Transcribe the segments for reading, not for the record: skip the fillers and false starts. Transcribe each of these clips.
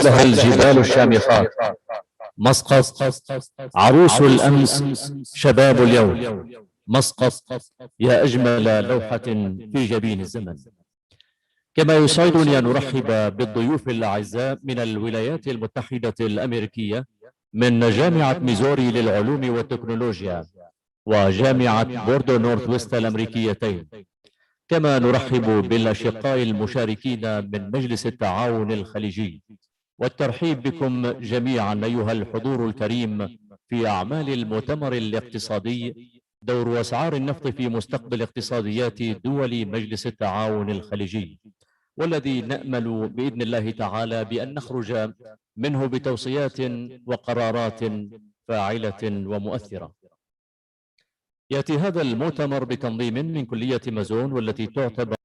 لها الجبال الشامخات. مسقط عروس الأمس شباب اليوم. مسقط يا أجمل لوحة في جبين الزمن. كما يسعدني أن أرحب بالضيوف الأعزاء من الولايات المتحدة الأمريكية، من جامعة ميزوري للعلوم والتكنولوجيا وجامعة بوردو نورثويست الأمريكيتين. كما نرحب بالأشقاء المشاركين من مجلس التعاون الخليجي. والترحيب بكم جميعا أيها الحضور الكريم في أعمال المؤتمر الاقتصادي دور أسعار النفط في مستقبل اقتصاديات دول مجلس التعاون الخليجي، والذي نأمل بإذن الله تعالى بأن نخرج منه بتوصيات وقرارات فاعلة ومؤثرة. يأتي هذا المؤتمر بتنظيم من كلية مازون، والتي تعتبر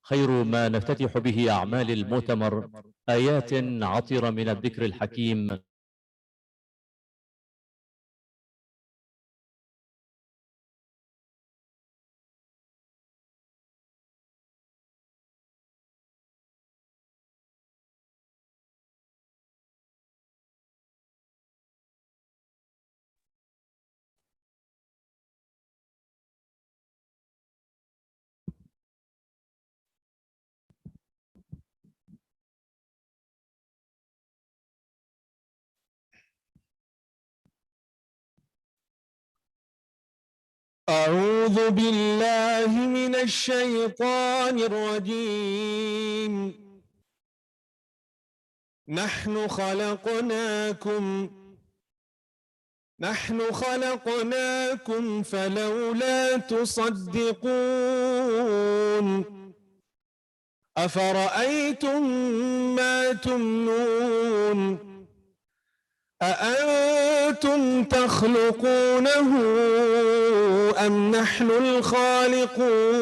خير ما نفتتح به أعمال المؤتمر آيات عطرة من الذكر الحكيم أعوذ بالله من الشيطان الرجيم. نحن خلقناكم فلولا تصدقون. أفرأيتم ما تمنون، أأنتم تخلقونه أم نحن الخالقون؟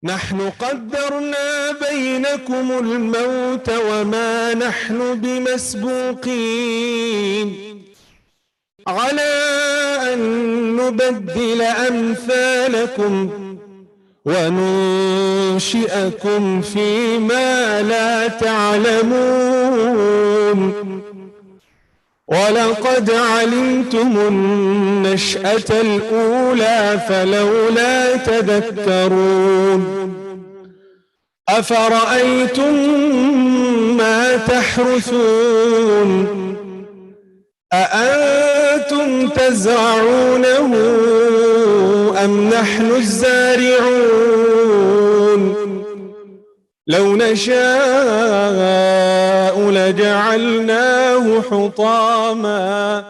نحن قدرنا بينكم الموت وما نحن بمسبوقين على أن نبدل أمثالكم وننشئكم فيما لا تعلمون. ولقد علمتم النشأة الأولى فلولا تذكرون. أفرأيتم ما تحرثون، أأنتم تزرعونه أم نحن الزارعون؟ لو نشاء لجعلناه حطاما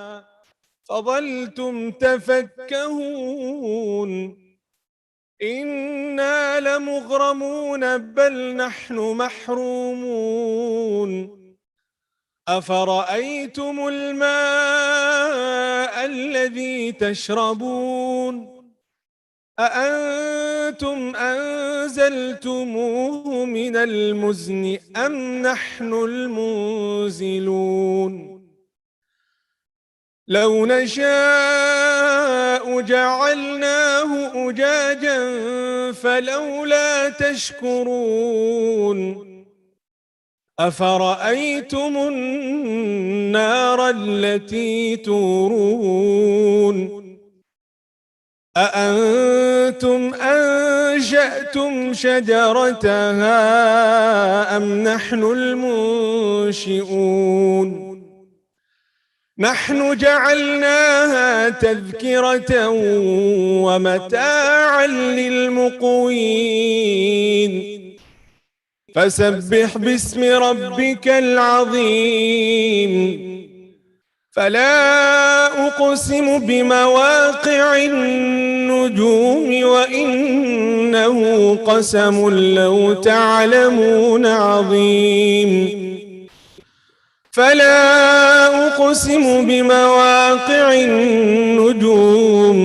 فظلتم تفكهون. إنا لمغرمون بل نحن محرومون. أفرأيتم الماء الذي تشربون، أأنتم أنزلتموه من المزن أم نحن المنزلون؟ لو نشاء جعلناه أجاجا فلولا تشكرون. أفرأيتم النار التي تورون، أأنتم أنشأتم شجرتها أم نحن المنشئون؟ نحن جعلناها تذكرة ومتاعا للمقوين. فسبح باسم ربك العظيم. فلا أقسم بمواقع النجوم وإنه قسم لو تعلمون عظيم. فلا أقسم بمواقع النجوم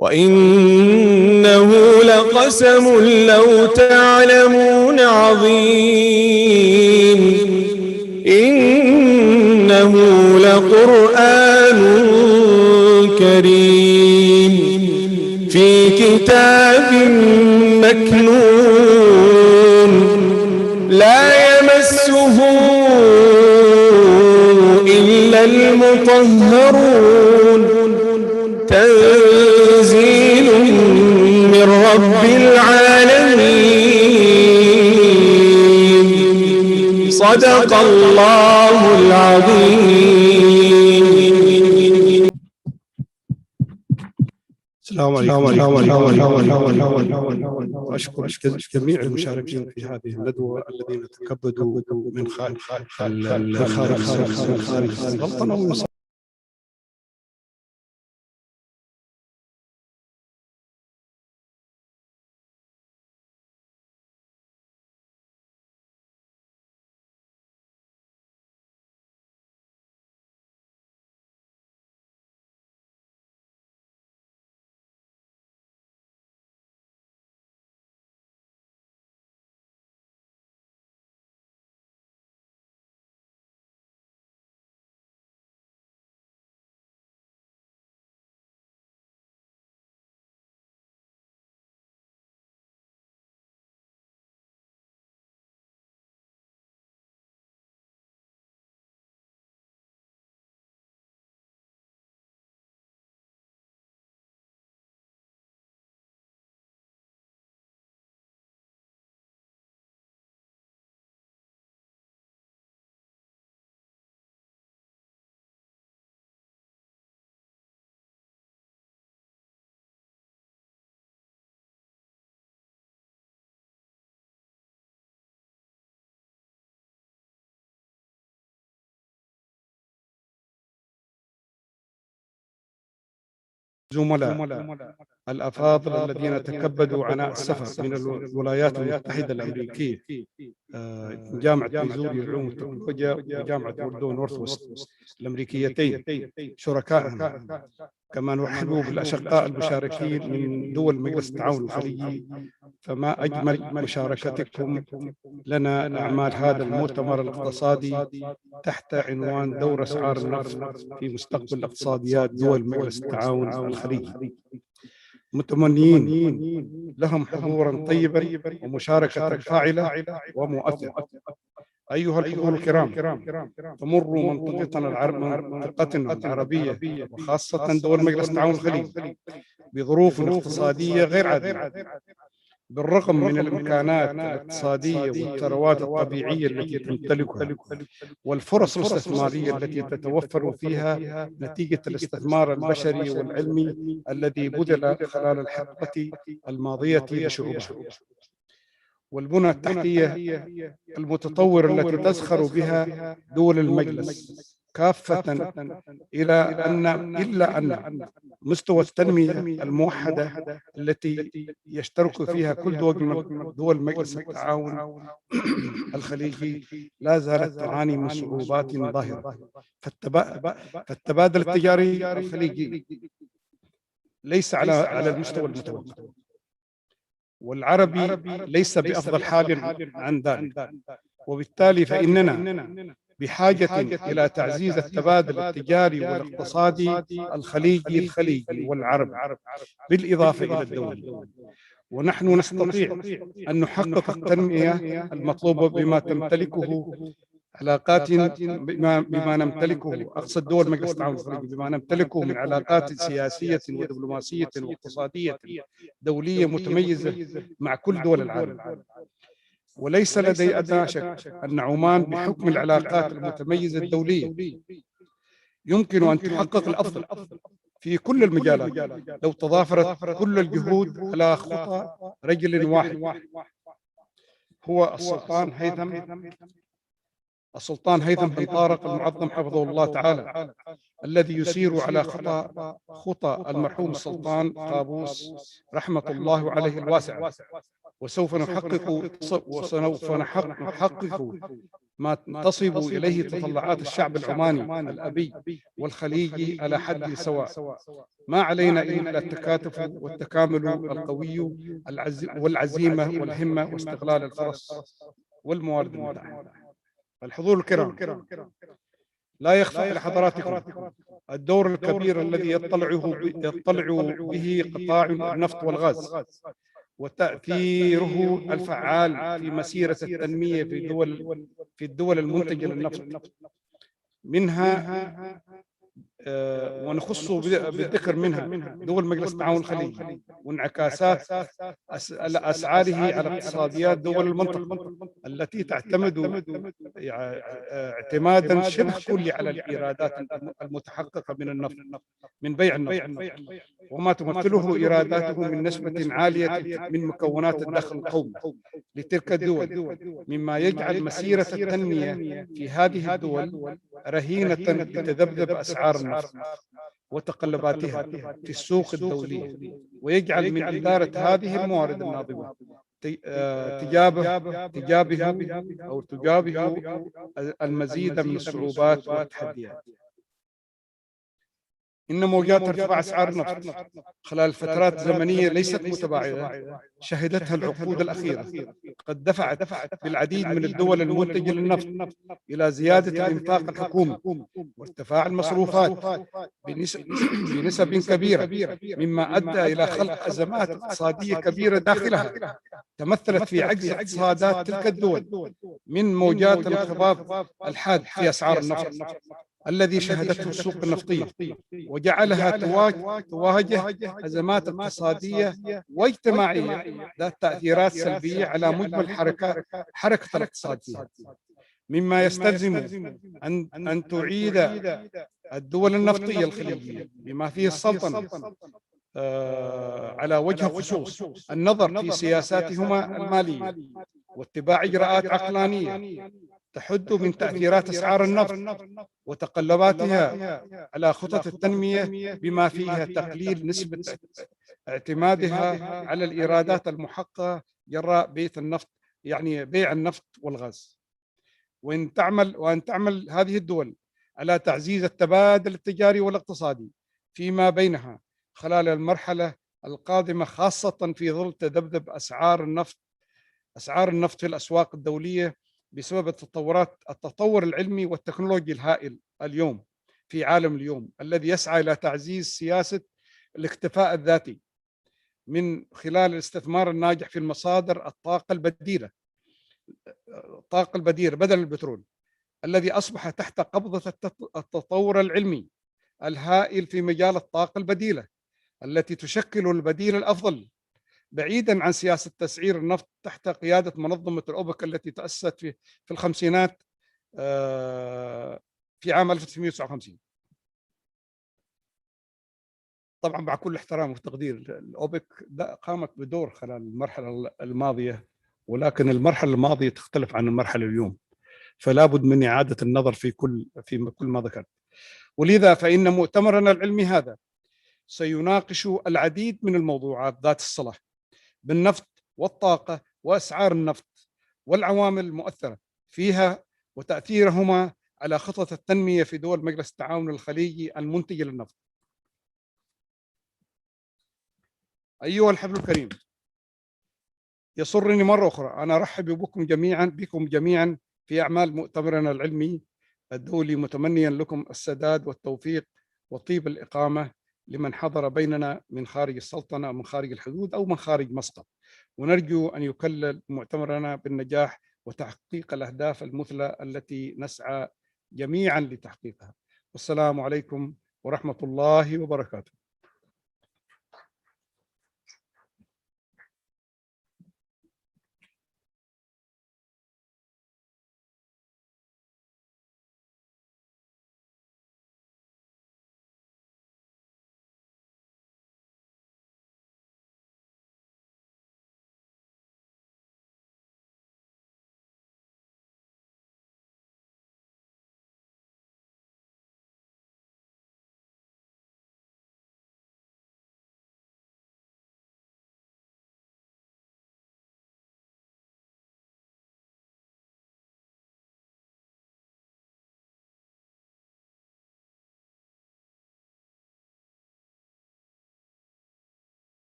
وإنه لقسم لو تعلمون عظيم إنه لقرآن كريم في كتاب مكنون لا يمسه إلا المطهرون تنزيل من رب العالمين صدق الله العظيم. السلام عليكم. أشكر جميع المشاركين في هذه الندوة الذين تكبدوا من خارج السلطنة. زملاء الأفاضل الذين تكبدوا عناء السفر من الولايات المتحدة الأمريكية، جامعة ميزوري للعلوم والتكنولوجيا وجامعة بوردو نورثوست الأمريكيتين شركائهم. كما نرحب بالأشقاء المشاركين من دول مجلس التعاون الخليجي، فما أجمل مشاركتكم لنا أعمال هذا المؤتمر الاقتصادي تحت عنوان دور أسعار النفط في مستقبل اقتصاديات دول مجلس التعاون الخليجي. متمنيين لهم حضورا طيبا ومشاركة فاعلة ومؤثرة. أيها الحضور الكرام، تمر منطقتنا العربية وخاصة دول مجلس التعاون الخليجي بظروف اقتصادية غير عادية، بالرغم من الإمكانات الاقتصادية والثروات الطبيعية التي تمتلكها والفرص الاستثمارية التي تتوفر فيها نتيجة الاستثمار البشري والعلمي الذي بذل خلال الحقبة الماضية لشعوبها، والبنى التحتية المتطورة التي تزخر بها دول المجلس كافة، إلا أن مستوى التنمية الموحدة التي يشترك فيها كل دول مجلس التعاون الخليجي لا زالت تعاني من صعوبات ظاهرة. فالتبادل التجاري الخليجي ليس على المستوى المتوقع، والعربي ليس بأفضل حال عن ذلك، وبالتالي فإننا بحاجة إلى تعزيز التبادل التجاري والاقتصادي الخليجي والعربي بالإضافة إلى الدولي. ونحن نستطيع أن نحقق التنمية المطلوبة بما تمتلكه علاقات بما نمتلكه، أقصد دول مجلس التعاون الخليجي، بما نمتلكه من علاقات سياسية ودبلوماسية واقتصادية دولية متميزة مع كل دول العالم. وليس لدي أدنى شك أن عمان بحكم العلاقات المتميزة الدولية يمكن أن تحقق الأفضل في كل المجالات لو تضافرت كل الجهود على خطى رجل واحد، هو السلطان هيثم بن طارق المعظم حفظه الله تعالى، الذي يسير على خطى المرحوم السلطان قابوس رحمة الله عليه الواسعة. وسوف نحقق ما تصب إليه تطلعات الشعب العماني الأبي والخليجي على حد سواء. ما علينا إلا التكاتف والتكامل القوي والعزيمة والهمة واستغلال الفرص والموارد المتاحة. الحضور الكرام، لا يخفى على حضراتكم الدور الكبير الذي يطلع به قطاع النفط والغاز وتأثيره الفعال في مسيرة التنمية في الدول المنتجة للنفط، منها ونخص بالذكر منها دول مجلس التعاون الخليجي وانعكاسات أسعاره على اقتصاديات دول المنطقة التي تعتمد اعتمادا شبه كلي على الإيرادات المتحققة من النفط، من بيع النفط، وما تمثله إيراداته من نسبة عالية من مكونات الدخل القومي لتلك الدول، مما يجعل مسيرة التنمية في هذه الدول رهينة بتذبذب أسعار النفط وتقلباتها في السوق الدولية، ويجعل من إدارة هذه الموارد الناضبة تجابه المزيد من الصعوبات والتحديات. إن موجات ارتفاع أسعار النفط خلال فترات زمنية ليست متباعدة شهدتها العقود الأخيرة قد دفعت بالعديد من الدول المنتجة للنفط إلى زيادة الإنفاق الحكومي وارتفاع المصروفات بنسب كبيرة، مما أدى إلى خلق أزمات اقتصادية كبيرة داخلها تمثلت في عجز اقتصادات تلك الدول من موجات الانخفاض الحاد في أسعار النفط الذي شهدته السوق النفطية، وجعلها تواجه أزمات اقتصادية واجتماعية ذات تأثيرات سلبية على مجمل حركة الاقتصاد فيها، مما يستلزم أن تعيد الدول النفطية الخليجية بما فيه السلطنة على وجه الخصوص النظر في سياساتهما المالية واتباع إجراءات عقلانية تحد من تأثيرات أسعار النفط وتقلباتها على خطط التنمية، بما فيها تقليل نسبة اعتمادها على الإيرادات المحققة جراء بيع النفط والغاز، وأن تعمل هذه الدول على تعزيز التبادل التجاري والاقتصادي فيما بينها خلال المرحلة القادمة، خاصة في ظل تذبذب أسعار النفط في الأسواق الدولية بسبب التطور العلمي والتكنولوجي الهائل اليوم في عالم اليوم، الذي يسعى إلى تعزيز سياسة الاكتفاء الذاتي من خلال الاستثمار الناجح في المصادر الطاقة البديلة بدل البترول، الذي أصبح تحت قبضة التطور العلمي الهائل في مجال الطاقة البديلة التي تشكل البديل الأفضل بعيدا عن سياسة تسعير النفط تحت قيادة منظمة الأوبك التي تأسست في الخمسينات في عام 1959. طبعا مع كل احترام وتقدير، الأوبك قامت بدور خلال المرحلة الماضية، ولكن المرحلة الماضية تختلف عن المرحلة اليوم، فلا بد من إعادة النظر في كل ما ذكرت. ولذا فإن مؤتمرنا العلمي هذا سيناقش العديد من الموضوعات ذات الصلة بالنفط والطاقة وأسعار النفط والعوامل المؤثرة فيها وتأثيرهما على خطط التنمية في دول مجلس التعاون الخليجي المنتجة للنفط. أيها الحفل الكريم، يسرني مرة أخرى أن أرحب بكم جميعا في أعمال مؤتمرنا العلمي الدولي، متمنيا لكم السداد والتوفيق وطيب الإقامة لمن حضر بيننا من خارج السلطنة أو من خارج الحدود أو من خارج مسقط، ونرجو أن يكلل مؤتمرنا بالنجاح وتحقيق الأهداف المثلى التي نسعى جميعا لتحقيقها. والسلام عليكم ورحمة الله وبركاته.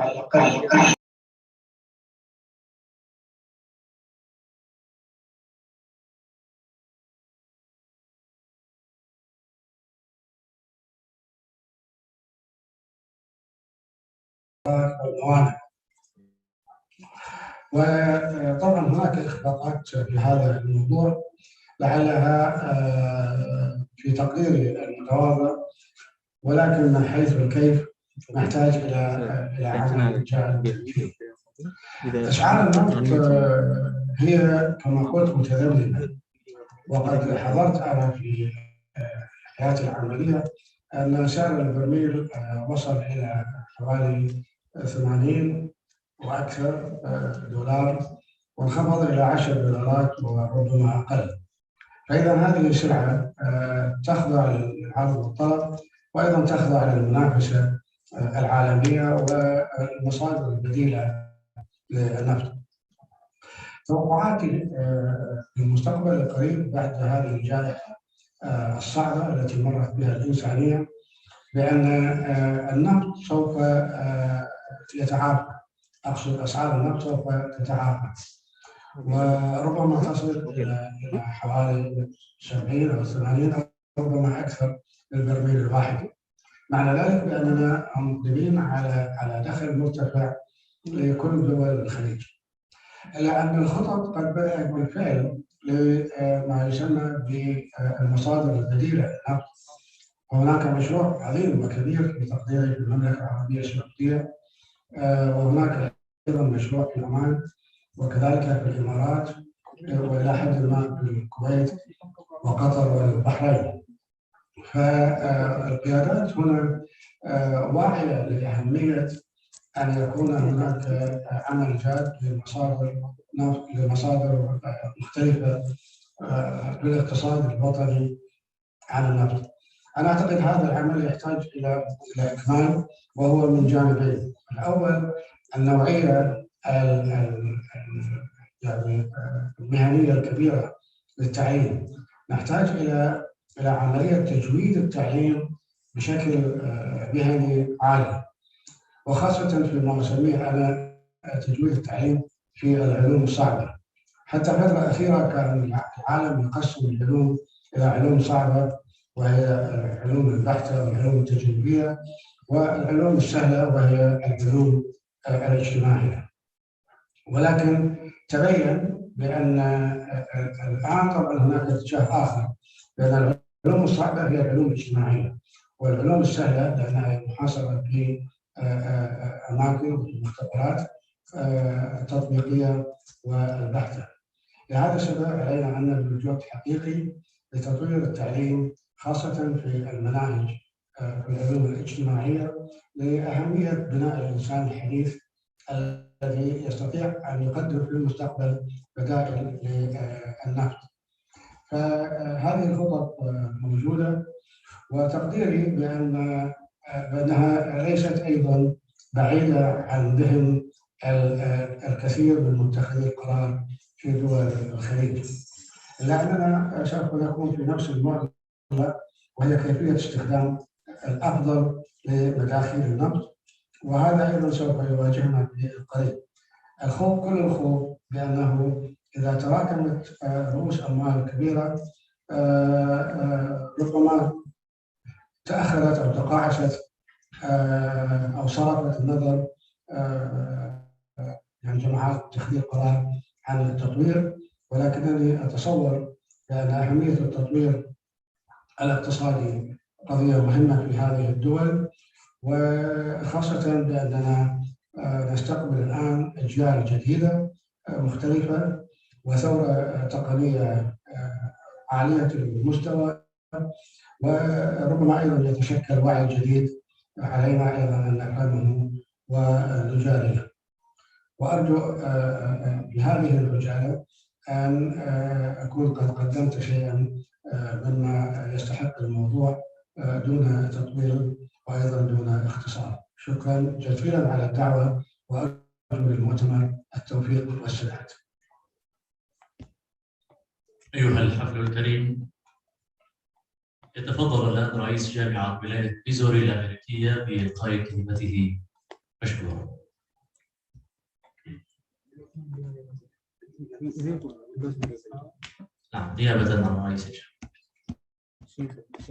على الأقل الموانع. وطبعا هناك إخفاقات في هذا الموضوع لعلها في تقديري المتواضع، ولكن من حيث الكيف نحتاج إلى عمل جاد فيه. أشعار النفط هي كما قلت متذبذبة، وقد حضرت أنا في حياتي العملية أن سعر البرميل وصل إلى حوالي 80 وأكثر دولار، وانخفض إلى 10 دولارات وربما أقل. فإذا هذه السلعة تخضع للعرض والطلب، وأيضا تخضع للمنافسة العالمية والمصادر البديلة للنفط. توقعاتي للمستقبل القريب بعد هذه الجائحة الصعبة التي مرت بها الإنسانية بأن النفط سوف يتعافى. أقصد أسعار النفط سوف تتعافى، وربما تصل إلى حوالي 70 أو 80 أو ربما أكثر للبرميل الواحد. معنى ذلك بأننا مقبلين على دخل مرتفع لكل دول الخليج، إلا أن الخطط قد بدأت بالفعل لما يسمى بالمصادر البديلة للنفط. وهناك مشروع عظيم وكبير في تقديره في المملكة العربية السعودية، وهناك أيضا مشروع في عمان، وكذلك في الإمارات، وإلى حد ما في الكويت وقطر والبحرين. فالقيادات هنا واعية لأهمية أن يكون هناك عمل جاد لمصادر مختلفة للاقتصاد الوطني عن النفط. أنا أعتقد هذا العمل يحتاج إلى إكمال، وهو من جانبين. الأول النوعية يعني المهنية الكبيرة للتعيين. نحتاج إلى عملية تجويد التعليم بشكل مهني عالي، وخاصة فيما أسميه أنا تجويد التعليم في العلوم الصعبة. حتى فترة أخيرة كان العالم يقسم العلوم إلى علوم صعبة، وهي العلوم البحتة والعلوم التجريبية، والعلوم السهلة وهي العلوم الاجتماعية. ولكن تبين بأن الآن طبعا هناك اتجاه آخر، بأن العلوم الصعبة هي العلوم الاجتماعية، والعلوم السهلة لأنها محاصرة في أماكن ومختبرات التطبيقية والبحثة. لهذا السبب علينا أن نبذل جهد حقيقي لتطوير التعليم، خاصة في المناهج في العلوم الاجتماعية، لأهمية بناء الإنسان الحديث الذي يستطيع أن يقدم في المستقبل بدائل للنفط. فهذه الخطط موجودة، وتقديري بأنها ليست أيضا بعيدة عن ذهن الكثير من متخذي القرار في دول الخليج، إلا أننا سوف نكون في نفس المعضلة، وهي كيفية استخدام الأفضل لمداخيل النفط. وهذا أيضا سوف يواجهنا في القريب. الخوف، كل الخوف بأنه إذا تراكمت رؤوس أموال كبيرة ربما تأخرت أو تقاعست أو صرفت النظر يعني جماعات اتخاذ القرار عن التطوير. ولكنني أتصور بأن أهمية التطوير الاقتصادي قضية مهمة في هذه الدول، وخاصة بأننا نستقبل الآن أجيال جديدة مختلفة، وثورة تقنية عالية المستوى، وربما أيضا يتشكل وعي جديد علينا أيضا أن نفهمه ونجاريه. وأرجو بهذه العجالة أن أكون قد قدمت شيئا مما يستحق الموضوع دون تطويل وأيضا دون اختصار. شكرا جزيلا على الدعوة، وأرجو للمؤتمر التوفيق والسداد. أيها الحفل الكريم، يتفضل الآن رئيس جامعة ولاية ميزوري الأمريكية بإلقاء كلمته مشكورا.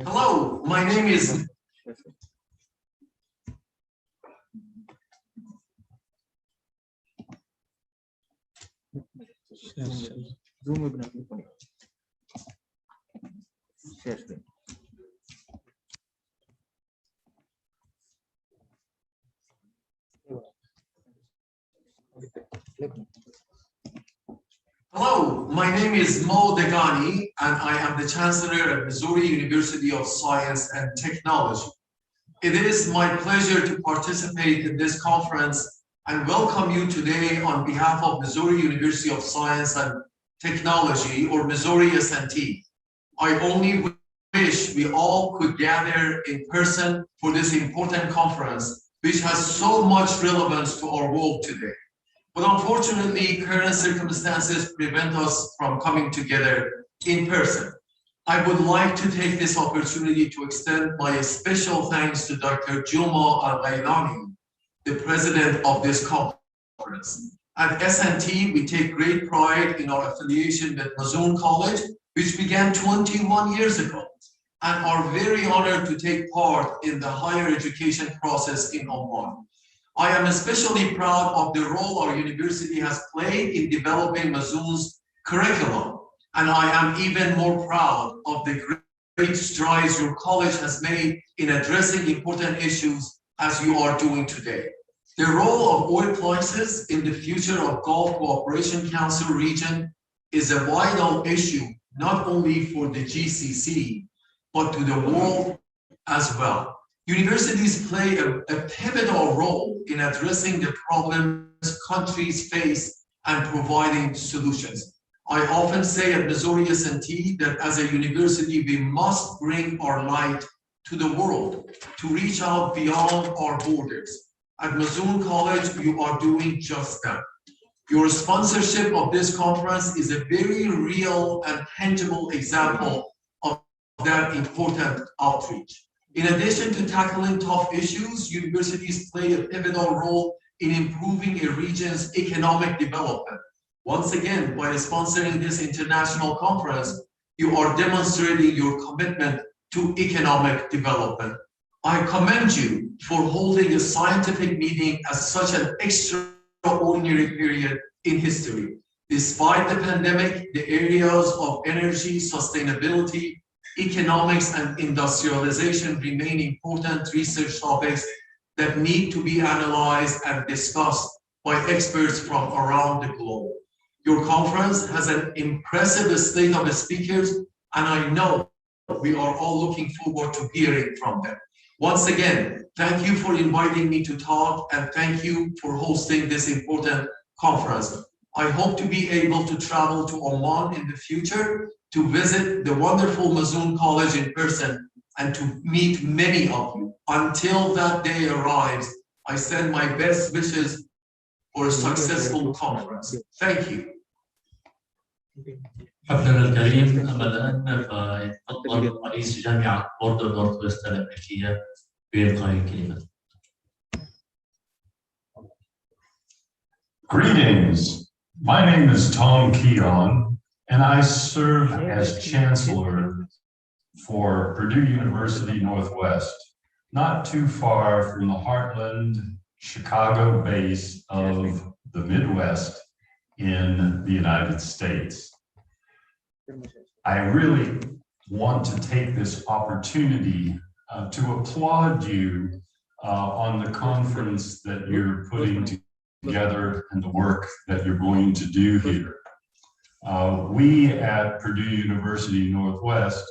Hello, my name is Hello, my name is Mo Degani, and I am the Chancellor at Missouri University of Science and Technology. It is my pleasure to participate in this conference and welcome you today on behalf of Missouri University of Science and Technology, or Missouri S&T. I only wish we all could gather in person for this important conference, which has so much relevance to our world today. But unfortunately, current circumstances prevent us from coming together in person. I would like to take this opportunity to extend my special thanks to Dr. Juma Al-Ghailani, the president of this conference. At S&T, we take great pride in our affiliation with Mazoon College, which began 21 years ago, and are very honored to take part in the higher education process in Oman. I am especially proud of the role our university has played in developing Mazoon's curriculum, and I am even more proud of the great strides your college has made in addressing important issues as you are doing today. The role of oil prices in the future of Gulf Cooperation Council region is a vital issue, not only for the GCC, but to the world as well. Universities play a pivotal role in addressing the problems countries face and providing solutions. I often say at Missouri S&T that as a university, we must bring our light to the world, to reach out beyond our borders. At Mazoon College, you are doing just that. Your sponsorship of this conference is a very real and tangible example of that important outreach. In addition to tackling tough issues, universities play a pivotal role in improving a region's economic development. Once again, by sponsoring this international conference, you are demonstrating your commitment to economic development. I commend you for holding a scientific meeting at such an extraordinary period in history. Despite the pandemic, the areas of energy, sustainability, economics, and industrialization remain important research topics that need to be analyzed and discussed by experts from around the globe. Your conference has an impressive slate of speakers, and I know we are all looking forward to hearing from them. Once again, thank you for inviting me to talk, and thank you for hosting this important conference. I hope to be able to travel to Oman in the future to visit the wonderful Mazoon College in person and to meet many of you. Until that day arrives, I send my best wishes for a successful conference. Thank you. حفلنا الكريم. أما الآن فيتفضل رئيس جامعة بوردو نورثويست الأمريكية بإلقاء الكلمة. Greetings. My name is Tom Keon, and I serve as Chancellor for Purdue University Northwest, not too far from the heartland Chicago base of the Midwest in the United States. I really want to take this opportunity to applaud you on the conference that you're putting together and the work that you're going to do here. We at Purdue University Northwest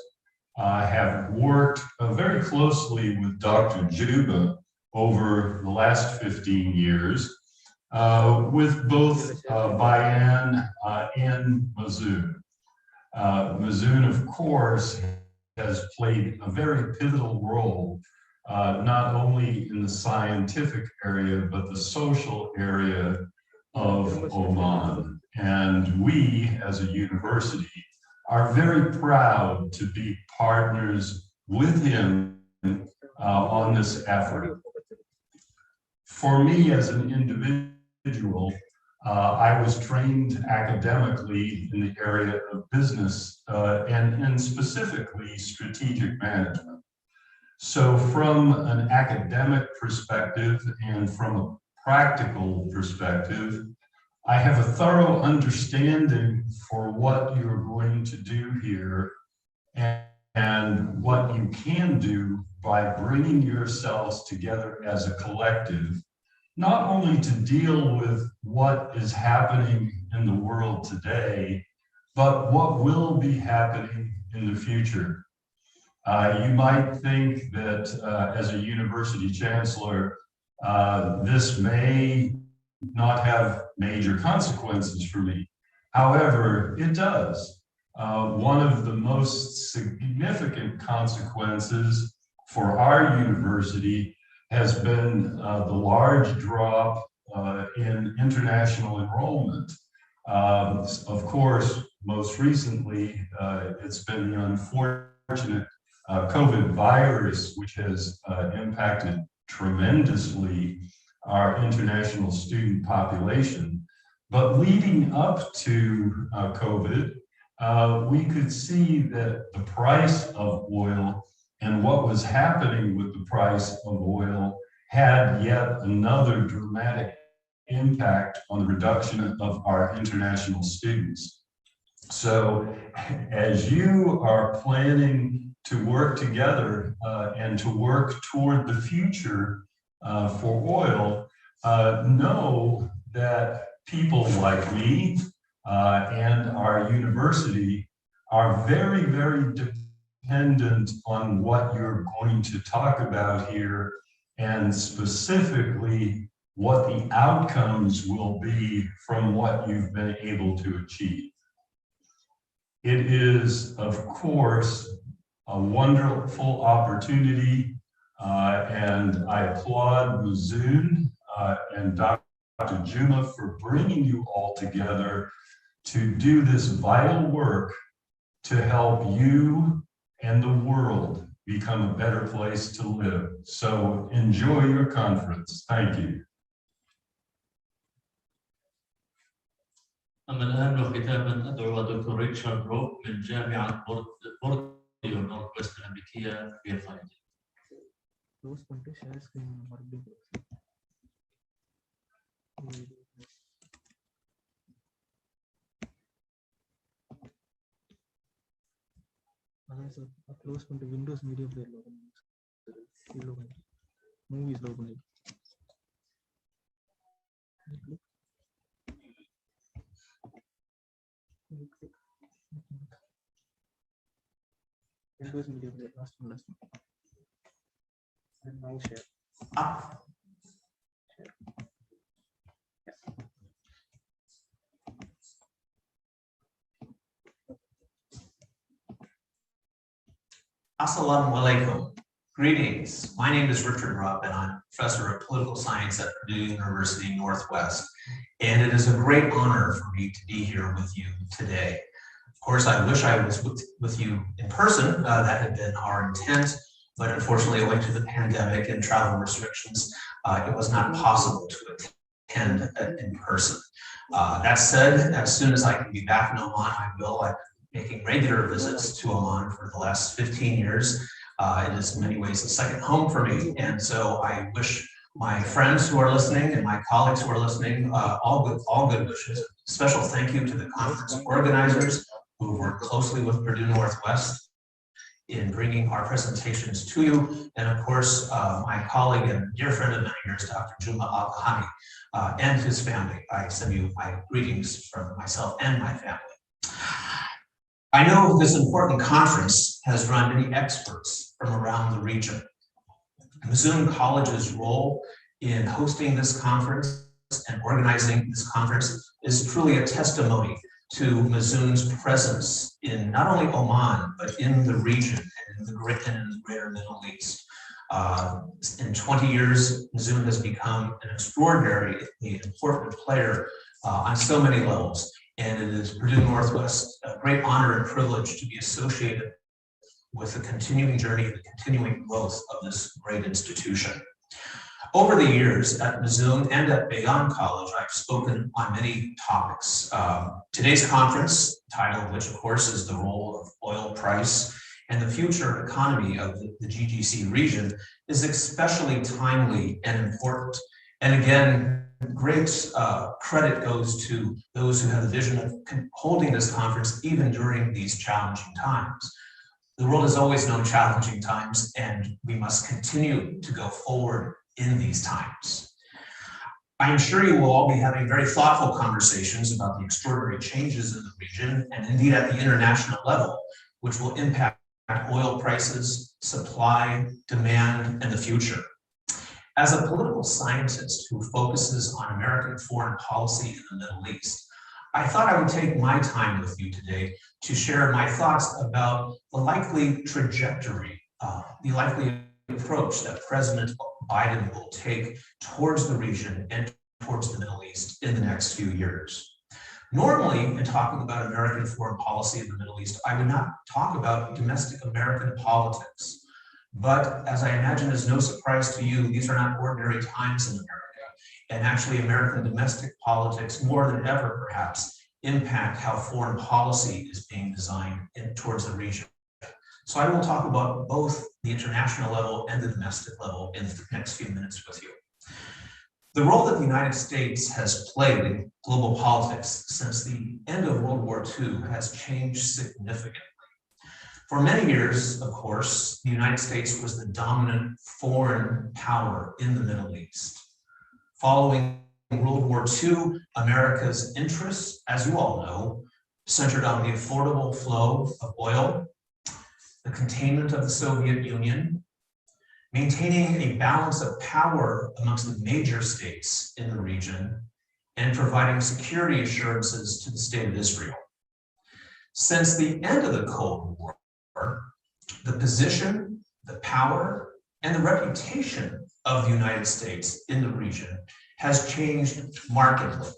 have worked very closely with Dr. Juba over the last 15 years with both Bayan and Mazoon. Mazoon, of course, has played a very pivotal role, not only in the scientific area, but the social area of Oman. And we, as a university, are very proud to be partners with him on this effort. For me as an individual, I was trained academically in the area of business and specifically strategic management. So from an academic perspective and from a practical perspective, I have a thorough understanding for what you're going to do here and what you can do by bringing yourselves together as a collective, not only to deal with what is happening in the world today, but what will be happening in the future. You might think that as a university chancellor, this may not have major consequences for me. However, it does. One of the most significant consequences for our university has been the large drop in international enrollment. Of course, most recently, it's been the unfortunate COVID virus, which has impacted tremendously our international student population. But leading up to COVID, we could see that the price of oil and what was happening with the price of oil had yet another dramatic impact on the reduction of our international students. So as you are planning to work together and to work toward the future for oil, know that people like me and our university are very, very dependent on what you're going to talk about here, and specifically what the outcomes will be from what you've been able to achieve. It is, of course, a wonderful opportunity, and I applaud Mazoon and Dr. Juma for bringing you all together to do this vital work to help you and the world become a better place to live. So enjoy your conference. Thank you. أما الآن وختاما أدعو دكتور ريتشارد روك من جامعة بوردو نورث الأمريكية للقائمة. close to Windows Media Player movies logo. Windows Media Player last one. And now share. Share. Assalamu alaikum. Greetings. My name is Richard Rupp, and I'm professor of political science at Purdue University Northwest. And it is a great honor for me to be here with you today. Of course, I wish I was with you in person. That had been our intent, but unfortunately, owing to the pandemic and travel restrictions, it was not possible to attend in person. That said, as soon as I can be back in Oman, I will. I've been making regular visits to Oman for the last 15 years. It is in many ways a second home for me. And so I wish my friends who are listening and my colleagues who are listening all good wishes. Special thank you to the conference organizers who worked closely with Purdue Northwest in bringing our presentations to you. And of course, my colleague and dear friend of many years, Dr. Juma Al-Kahani, and his family. I send you my greetings from myself and my family. I know this important conference has drawn many experts from around the region. Mazoon College's role in hosting this conference and organizing this conference is truly a testimony to Mazoon's presence in not only Oman, but in the region and in the greater Middle East. In 20 years, Mazoon has become an extraordinarily important player on so many levels. And it is Purdue Northwest a great honor and privilege to be associated with the continuing journey, the continuing growth of this great institution. Over the years at Mazoon and at Mazoon College, I've spoken on many topics. Today's conference, title of which, of course, is The Role of Oil Price and the Future Economy of the GCC region, is especially timely and important. And again, great credit goes to those who have the vision of holding this conference even during these challenging times. The world has always known challenging times, and we must continue to go forward in these times. I am sure you will all be having very thoughtful conversations about the extraordinary changes in the region and indeed at the international level, which will impact oil prices, supply, demand, and the future. As a political scientist who focuses on American foreign policy in the Middle East, I thought I would take my time with you today to share my thoughts about the likely trajectory, the likely approach that President Biden will take towards the region and towards the Middle East in the next few years. Normally, in talking about American foreign policy in the Middle East, I would not talk about domestic American politics. But as I imagine is no surprise to you, these are not ordinary times in America. And actually, American domestic politics, more than ever perhaps, impact how foreign policy is being designed towards the region. So I will talk about both the international level and the domestic level in the next few minutes with you. The role that the United States has played in global politics since the end of World War II has changed significantly. For many years, of course, the United States was the dominant foreign power in the Middle East. Following World War II, America's interests, as you all know, centered on the affordable flow of oil, the containment of the Soviet Union, maintaining a balance of power amongst the major states in the region, and providing security assurances to the State of Israel. Since the end of the Cold War, the position, the power, and the reputation of the United States in the region has changed markedly.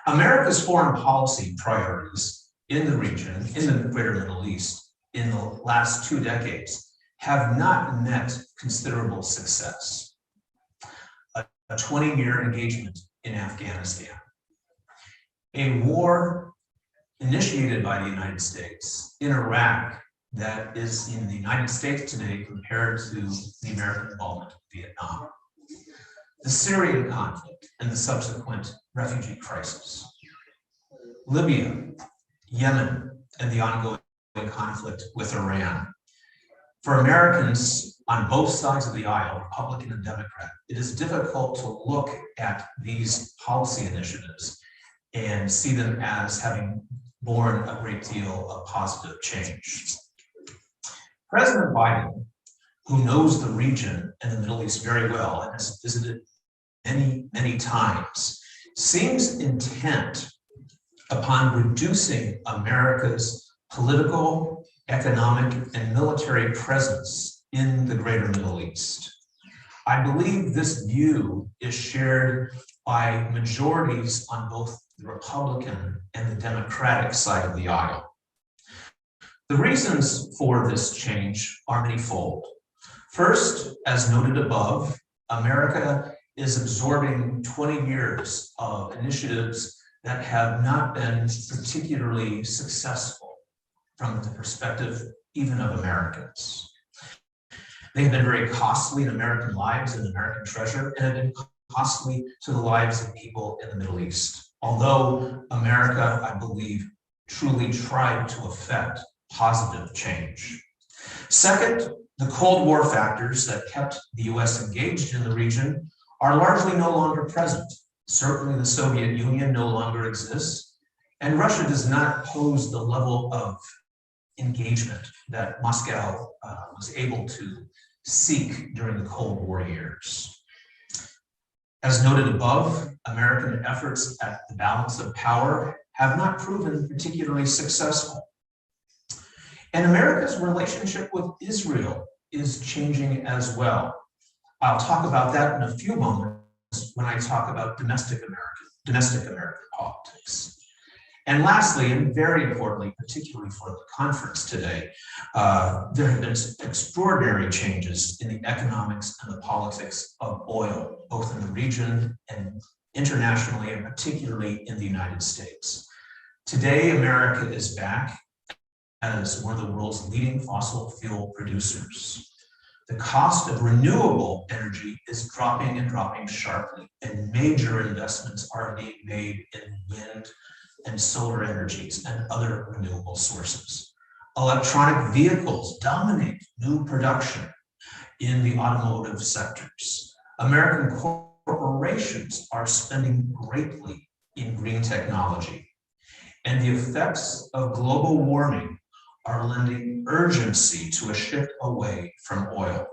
America's foreign policy priorities in the region, in the greater Middle East, in the last 2 decades, have not met considerable success. A 20-year engagement in Afghanistan, a war initiated by the United States in Iraq that is in the United States today compared to the American involvement in Vietnam, the Syrian conflict and the subsequent refugee crisis, Libya, Yemen, and the ongoing conflict with Iran. For Americans on both sides of the aisle, Republican and Democrat, it is difficult to look at these policy initiatives and see them as having borne a great deal of positive change. President Biden, who knows the region and the Middle East very well and has visited many, many times, seems intent upon reducing America's political, economic, and military presence in the greater Middle East. I believe this view is shared by majorities on both the Republican and the Democratic side of the aisle. The reasons for this change are manifold. First, as noted above, America is absorbing 20 years of initiatives that have not been particularly successful from the perspective even of Americans. They have been very costly in American lives and American treasure, and have been costly to the lives of people in the Middle East. Although America, I believe, truly tried to effect positive change. Second, the Cold War factors that kept the US engaged in the region are largely no longer present. Certainly the Soviet Union no longer exists, and Russia does not pose the level of engagement that Moscow was able to seek during the Cold War years. As noted above, American efforts at the balance of power have not proven particularly successful. And America's relationship with Israel is changing as well. I'll talk about that in a few moments when I talk about domestic American politics. And lastly, and very importantly, particularly for the conference today, there have been extraordinary changes in the economics and the politics of oil, both in the region and internationally, and particularly in the United States. Today, America is back as one of the world's leading fossil fuel producers. The cost of renewable energy is dropping and dropping sharply, and major investments are being made in wind and solar energies and other renewable sources. Electronic vehicles dominate new production in the automotive sectors. American corporations are spending greatly in green technology, and the effects of global warming are lending urgency to a shift away from oil.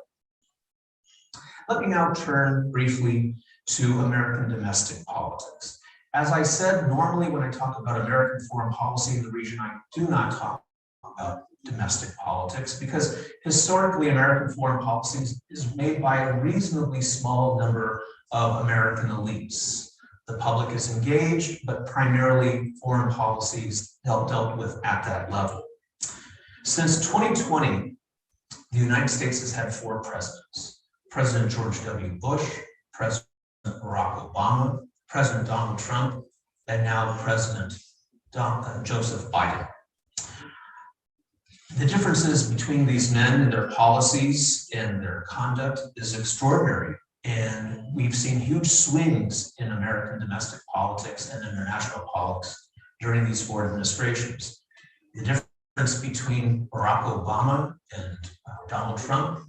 Let me now turn briefly to American domestic politics. As I said, normally when I talk about American foreign policy in the region, I do not talk about domestic politics because historically American foreign policy is made by a reasonably small number of American elites. The public is engaged, but primarily foreign policies dealt with at that level. Since 2020, the United States has had 4 presidents: President George W. Bush, President Barack Obama, President Donald Trump, and now President Joseph Biden. The differences between these men and their policies and their conduct is extraordinary. And we've seen huge swings in American domestic politics and international politics during these 4 administrations. The difference between Barack Obama and Donald Trump,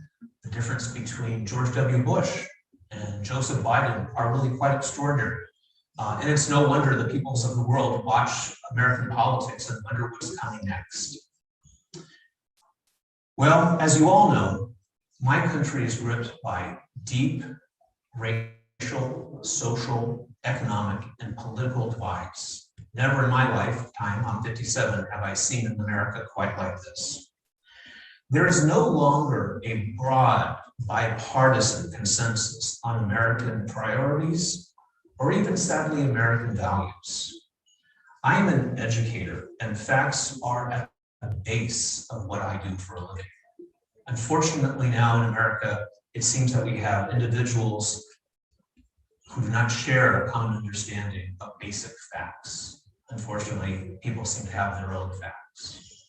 the difference between George W. Bush and Joseph Biden are really quite extraordinary. And it's no wonder the peoples of the world watch American politics and wonder what's coming next. Well, as you all know, my country is gripped by deep racial, social, economic, and political divides. Never in my lifetime, I'm 57, have I seen an America quite like this. There is no longer a broad bipartisan consensus on American priorities or even, sadly, American values. I am an educator, and facts are at the base of what I do for a living. Unfortunately, now in America, it seems that we have individuals who do not share a common understanding of basic facts. Unfortunately, people seem to have their own facts.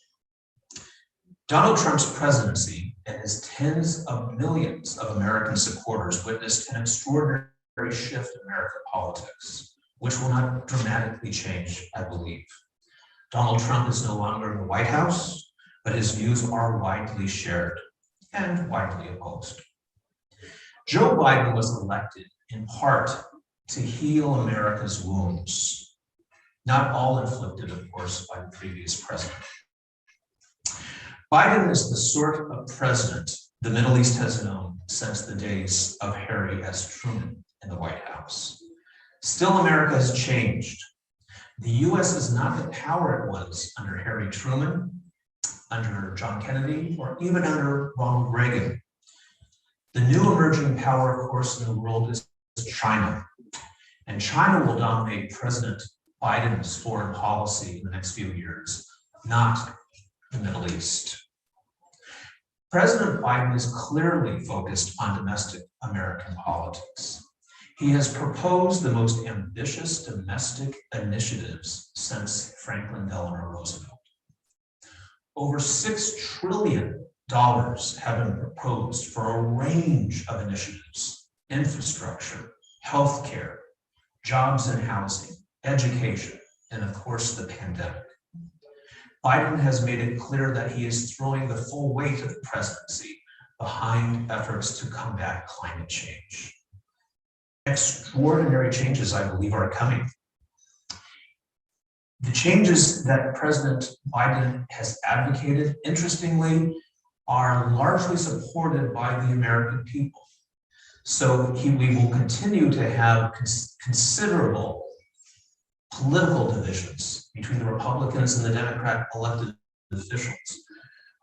Donald Trump's presidency and his tens of millions of American supporters witnessed an extraordinary shift in American politics, which will not dramatically change, I believe. Donald Trump is no longer in the White House, but his views are widely shared and widely opposed. Joe Biden was elected in part to heal America's wounds, not all inflicted, of course, by the previous president. Biden is the sort of president the Middle East has known since the days of Harry S. Truman in the White House. Still, America has changed. The US is not the power it was under Harry Truman, under John Kennedy, or even under Ronald Reagan. The new emerging power, of course, in the world is China. And China will dominate President Biden's foreign policy in the next few years, not the Middle East. President Biden is clearly focused on domestic American politics. He has proposed the most ambitious domestic initiatives since Franklin Delano Roosevelt. Over $6 trillion have been proposed for a range of initiatives: infrastructure, healthcare, jobs and housing, education, and of course the pandemic. Biden has made it clear that he is throwing the full weight of the presidency behind efforts to combat climate change. Extraordinary changes, I believe, are coming. The changes that President Biden has advocated, interestingly, are largely supported by the American people. So we will continue to have considerable political divisions between the Republicans and the Democrat elected officials.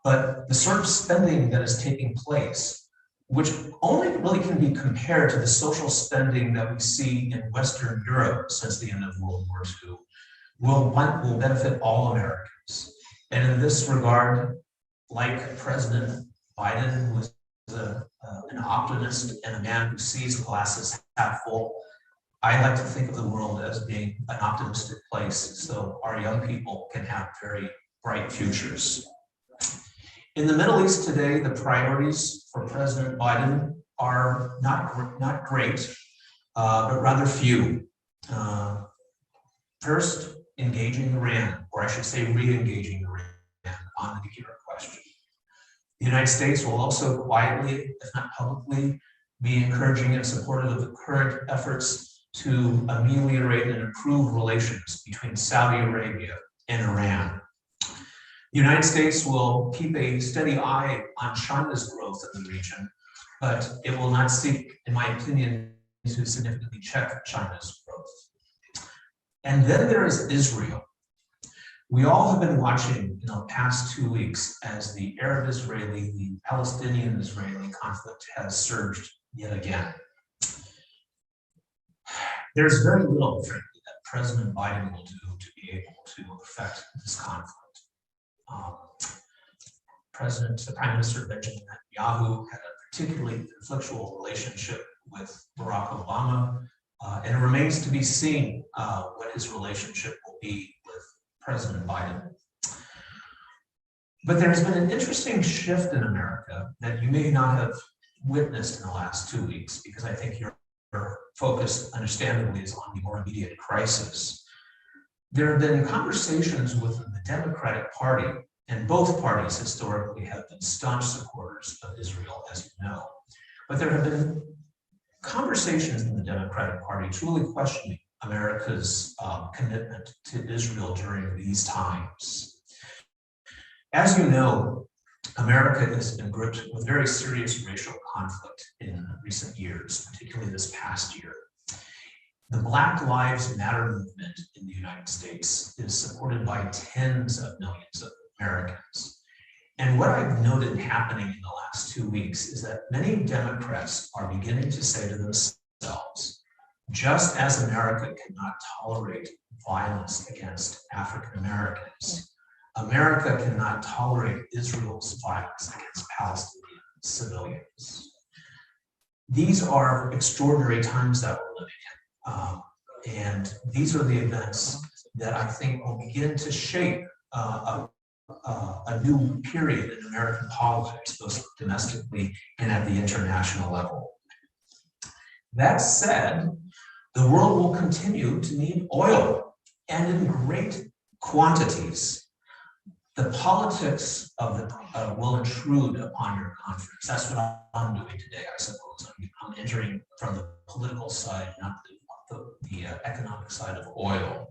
But the sort of spending that is taking place, which only really can be compared to the social spending that we see in Western Europe since the end of World War II, will benefit all Americans. And in this regard, like President Biden, who is an optimist and a man who sees glasses half full, I like to think of the world as being an optimistic place, so our young people can have very bright futures. In the Middle East today, the priorities for President Biden are not great, but rather few. First, engaging Iran, or I should say re-engaging Iran on the nuclear question. The United States will also quietly, if not publicly, be encouraging and supportive of the current efforts to ameliorate and improve relations between Saudi Arabia and Iran. The United States will keep a steady eye on China's growth in the region, but it will not seek, in my opinion, to significantly check China's growth. And then there is Israel. We all have been watching in the past 2 weeks as the Arab-Israeli, the Palestinian-Israeli conflict has surged yet again. There's very little, frankly, that President Biden will do to be able to affect this conflict. The Prime Minister Benjamin Netanyahu had a particularly conflictual relationship with Barack Obama, and it remains to be seen what his relationship will be with President Biden. But there's been an interesting shift in America that you may not have witnessed in the last 2 weeks, because I think your focus, understandably, is on the more immediate crisis. There have been conversations within the Democratic Party, and both parties historically have been staunch supporters of Israel, as you know. But there have been conversations in the Democratic Party truly questioning America's commitment to Israel during these times. As you know, America has been gripped with very serious racial conflict in recent years, particularly this past year. The Black Lives Matter movement in the United States is supported by tens of millions of Americans. And what I've noted happening in the last 2 weeks is that many Democrats are beginning to say to themselves, just as America cannot tolerate violence against African Americans, America cannot tolerate Israel's violence against Palestinian civilians. These are extraordinary times that we're living in. And these are the events that I think will begin to shape a new period in American politics, both domestically and at the international level. That said, the world will continue to need oil, and in great quantities. The politics of will intrude upon your conference. That's what I'm doing today, I suppose. I'm entering from the political side, not the economic side of oil.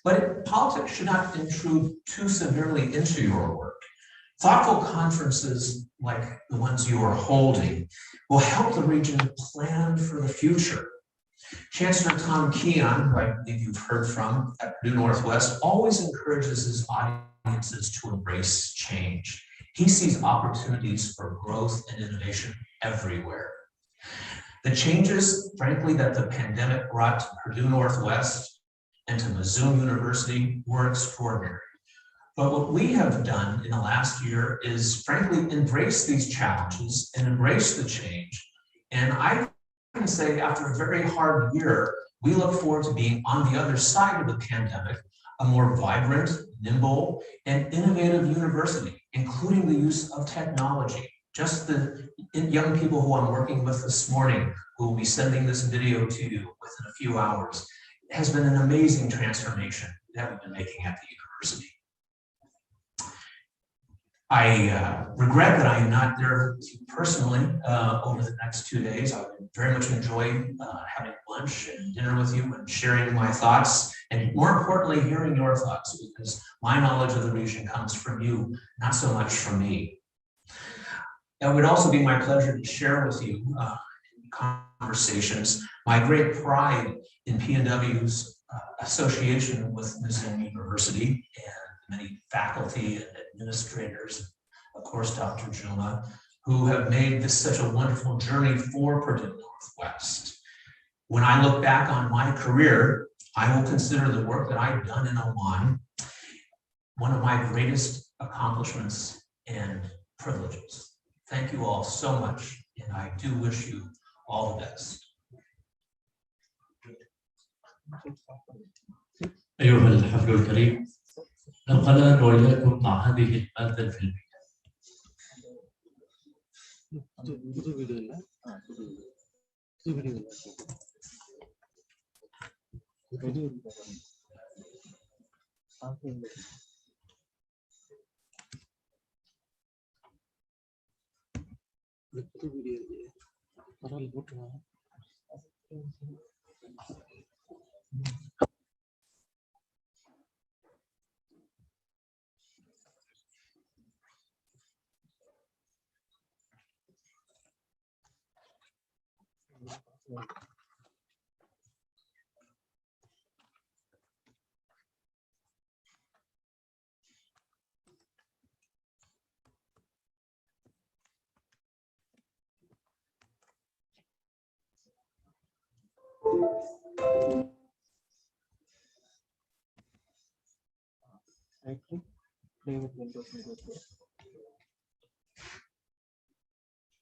But politics should not intrude too severely into your work. Thoughtful conferences like the ones you are holding will help the region plan for the future. Chancellor Tom Keon, who I believe you've heard from at Purdue Northwest, always encourages his audiences to embrace change. He sees opportunities for growth and innovation everywhere. The changes, frankly, that the pandemic brought to Purdue Northwest and to Mazoon University were extraordinary. But what we have done in the last year is, frankly, embrace these challenges and embrace the change. And I can say, after a very hard year, we look forward to being on the other side of the pandemic, a more vibrant, nimble, and innovative university, including the use of technology. Just the young people who I'm working with this morning, who will be sending this video to you within a few hours, has been an amazing transformation that we've been making at the university. I regret that I am not there with you personally over the next 2 days. I would very much enjoy having lunch and dinner with you and sharing my thoughts, and more importantly, hearing your thoughts, because my knowledge of the region comes from you, not so much from me. It would also be my pleasure to share with you in conversations my great pride in PNW's association with Mazoon University and many faculty and administrators, of course, Dr. Juma, who have made this such a wonderful journey for Purdue Northwest. When I look back on my career, I will consider the work that I've done in Oman one of my greatest accomplishments and privileges. Thank you all so much, and I do wish you all the best. أيها الحفل الكريم، نبقى الآن وإياكم مع هذه المادة الفيلمية. Play with Windows Media Player.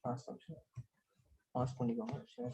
Pass function. Pass பண்ணிக்கோங்க. Share.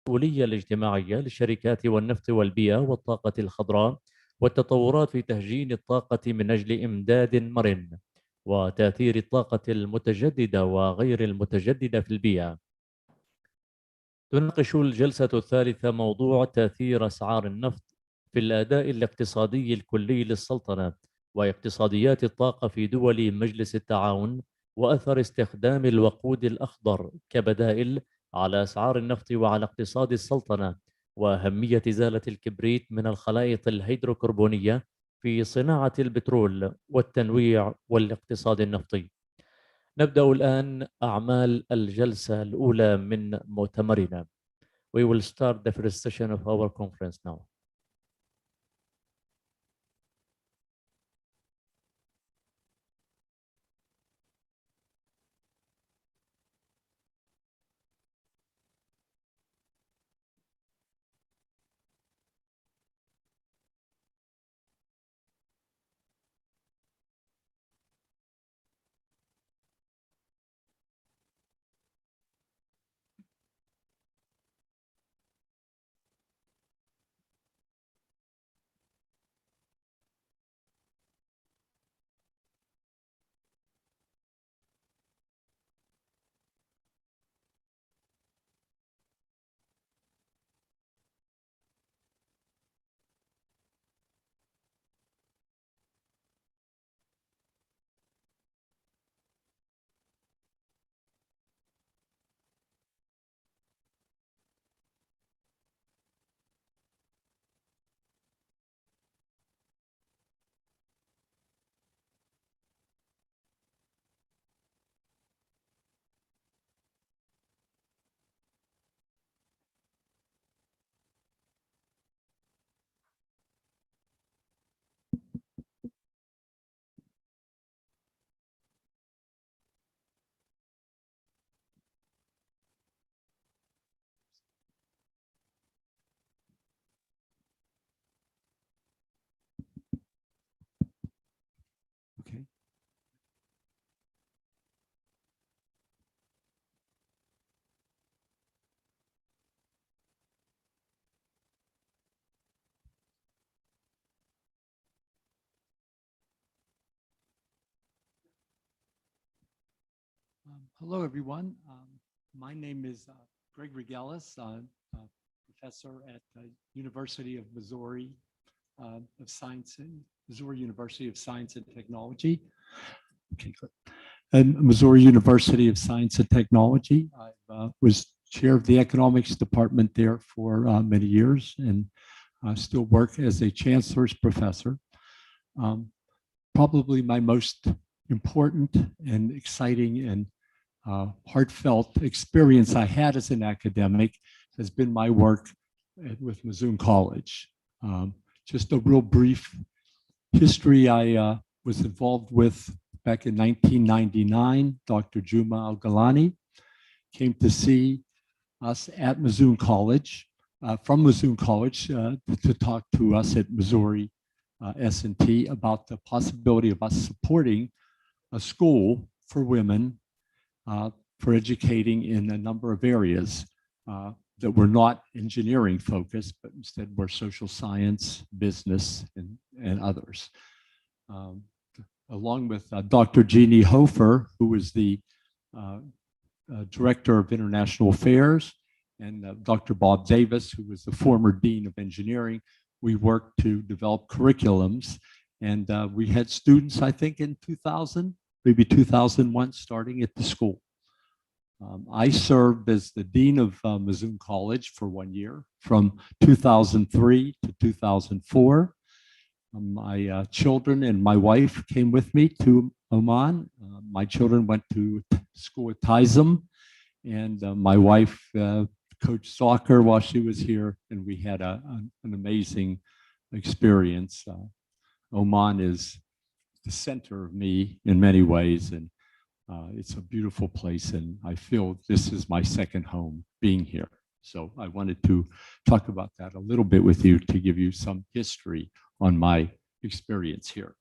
المسؤولية الاجتماعية للشركات والنفط والبيئة والطاقة الخضراء والتطورات في تهجين الطاقة من أجل إمداد مرن وتأثير الطاقة المتجددة وغير المتجددة في البيئة. تناقش الجلسة الثالثة موضوع تأثير أسعار النفط في الأداء الاقتصادي الكلي للسلطنة واقتصاديات الطاقة في دول مجلس التعاون، وأثر استخدام الوقود الأخضر كبدائل على أسعار النفط وعلى اقتصاد السلطنة، وأهمية إزالة الكبريت من الخلائط الهيدروكربونية في صناعة البترول والتنويع والاقتصاد النفطي. نبدأ الآن أعمال الجلسة الأولى من مؤتمرنا. We will start the first session of our conference now. Okay. Hello, everyone. My name is Greg Regalis, professor at the University of Missouri of Science and Missouri University of Science and Technology. Okay, good. And Missouri University of Science and Technology. I was chair of the economics department there for many years, and still work as a chancellor's professor. Probably my most important and exciting and heartfelt experience I had as an academic has been my work with Mazoon College. Just a real brief history. I was involved with back in 1999. Dr. Juma Al-Galani came to see us at Mazoon College, from Mazoon College, to talk to us at Missouri S&T about the possibility of us supporting a school for women for educating in a number of areas that were not engineering focused, but instead were social science, business, and others. Along with Dr. Jeannie Hofer, who was the Director of International Affairs, and Dr. Bob Davis, who was the former Dean of Engineering, we worked to develop curriculums. And we had students, I think, in 2000, maybe 2001, starting at the school. I served as the Dean of Mazoon College for 1 year, from 2003 to 2004. My children and my wife came with me to Oman. My children went to school at Taizum, and my wife coached soccer while she was here, and we had an amazing experience. Oman is the center of me in many ways, and it's a beautiful place, and I feel this is my second home being here. So I wanted to talk about that a little bit with you to give you some history on my experience here.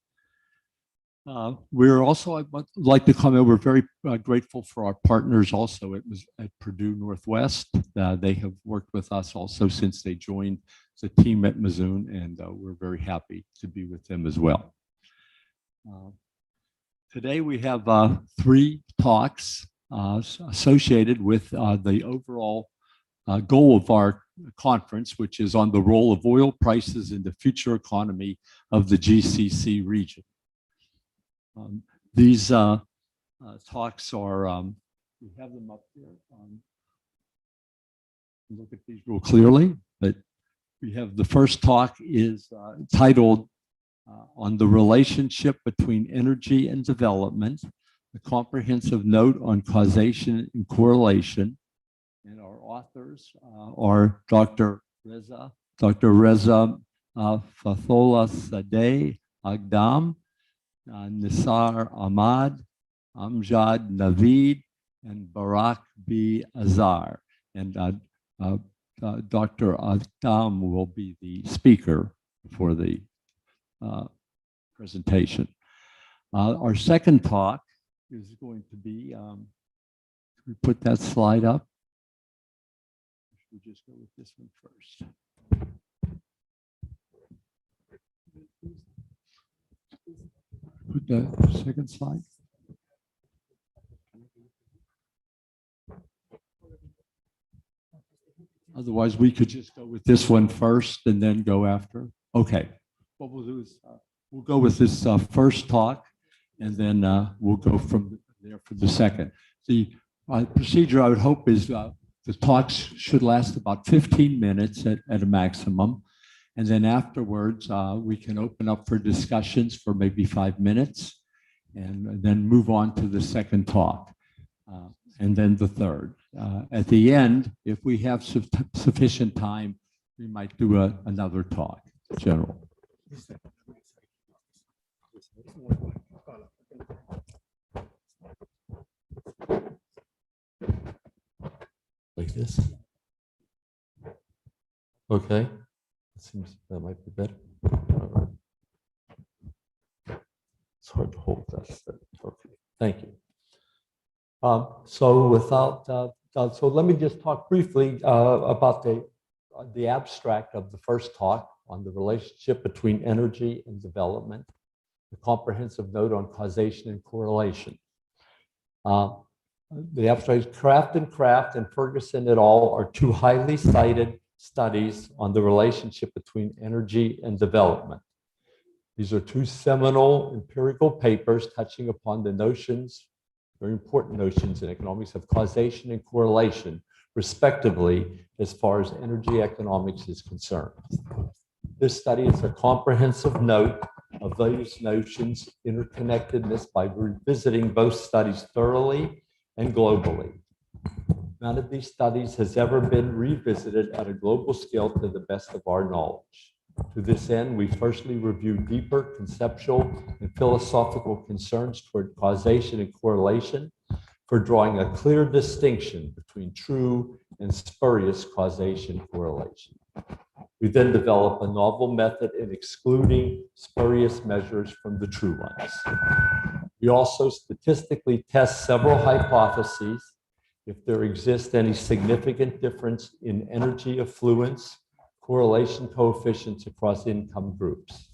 We're also, I'd like to comment, we're very grateful for our partners also at Purdue Northwest. They have worked with us also since they joined the team at Mazoon, and we're very happy to be with them as well. Today we have 3 talks associated with the overall goal of our conference, which is on the role of oil prices in the future economy of the GCC region. These talks are, we have them up here. Look at these real clearly, but we have the first talk is titled on the relationship between energy and development, a comprehensive note on causation and correlation. And our authors are Dr. Reza Fathola Sadeh Agdam, Nisar Ahmad, Amjad Naveed, and Barak B. Azar. And Dr. Agdam will be the speaker for the presentation. Our second talk is going to be, we put that slide up. We'll just go with this one first. Put the second slide. Otherwise, we could just go with this one first and then go after. Okay. What we'll do is we'll go with this first talk, and then we'll go from there for the second. The procedure I would hope is the talks should last about 15 minutes at a maximum. And then afterwards, we can open up for discussions for maybe 5 minutes, and then move on to the second talk, and then the third. At the end, if we have sufficient time, we might do another talk, general. Like this. Okay. It seems that might be better. All right. It's hard to hold that. Okay. Thank you. So let me just talk briefly about the abstract of the first talk on the relationship between energy and development, the comprehensive note on causation and correlation. The abstract is Kraft and Ferguson et al. Are 2 highly cited studies on the relationship between energy and development. These are 2 seminal empirical papers touching upon the notions, very important notions in economics, of causation and correlation, respectively, as far as energy economics is concerned. This study is a comprehensive note of those notions' interconnectedness by revisiting both studies thoroughly and globally. None of these studies has ever been revisited at a global scale to the best of our knowledge. To this end, we firstly reviewed deeper conceptual and philosophical concerns toward causation and correlation for drawing a clear distinction between true and spurious causation correlation. We then develop a novel method in excluding spurious measures from the true ones. We also statistically test several hypotheses if there exists any significant difference in energy affluence correlation coefficients across income groups.